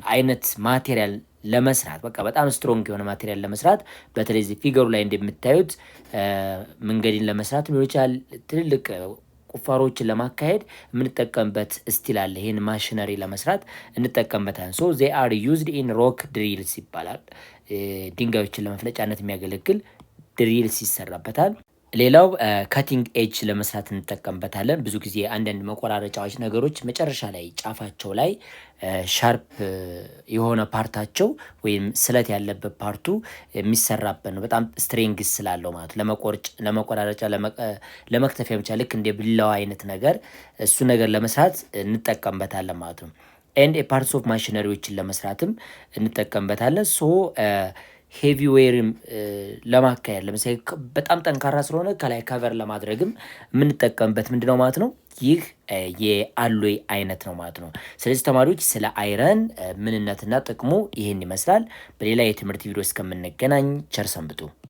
አይነት ማቴሪያል ለመስራት በቃ በጣም ስትሮንግ የሆነ ማቴሪያል ለመስራት በተለይ ፊገሩ ላይ እንደምታዩት መንገድን ለመስራት ሊሆን ይችላል ትልልቅ ቁፋሮችን ለማካሄድ የምንጠቀምበት ስቲል አለ። ይህን ማሽነሪ ለመስራት እንጠቀምበታለን። ሶ ዜ አር ዩዝድ ኢን ሮክ ድሪልስ ይባላል። ድንጋዮችን ለመፍለጫነት የሚያገለግል ድሪልስ ይሰራበታል። ሌላው ከቲንግ ኤጅ ለመስራት እንጠቀምበታለን። ብዙ ጊዜ አንዳንድ መቆራረጫዎች ነገሮች መጨረሻ ላይ ጫፋቸው ላይ ሻርፕ የሆነ ፓርታቸው ወይም ስለት ያለበት ፓርቱ የሚሰራበት ነው። በጣም ስትሬንግስ ስላለው ማለት ለመቆራረጫ ለመክተፊያ ብቻ ልክ እንደ ብላዋ አይነት ነገር እሱ ነገር ለመስራት እንጠቀምበታለን ማለት ነው። ኤንድ ፓርትስ ኦፍ ማሽነሪዎችን ለመስራትም እንጠቀምበታለን። ሶ ሄቪ ዌርም ለማካሄድ ለምሳሌ በጣም ጠንካራ ስለሆነ ከላይ ከቨር ለማድረግም የምንጠቀምበት ምንድነው ማለት ነው፣ ይህ የአሎይ አይነት ነው ማለት ነው። ስለዚህ ተማሪዎች ስለ አይረን ምንነትና ጥቅሙ ይህን ይመስላል። በሌላ የትምህርት ቪዲዮ እስከምንገናኝ ቸር ሰንብቱ።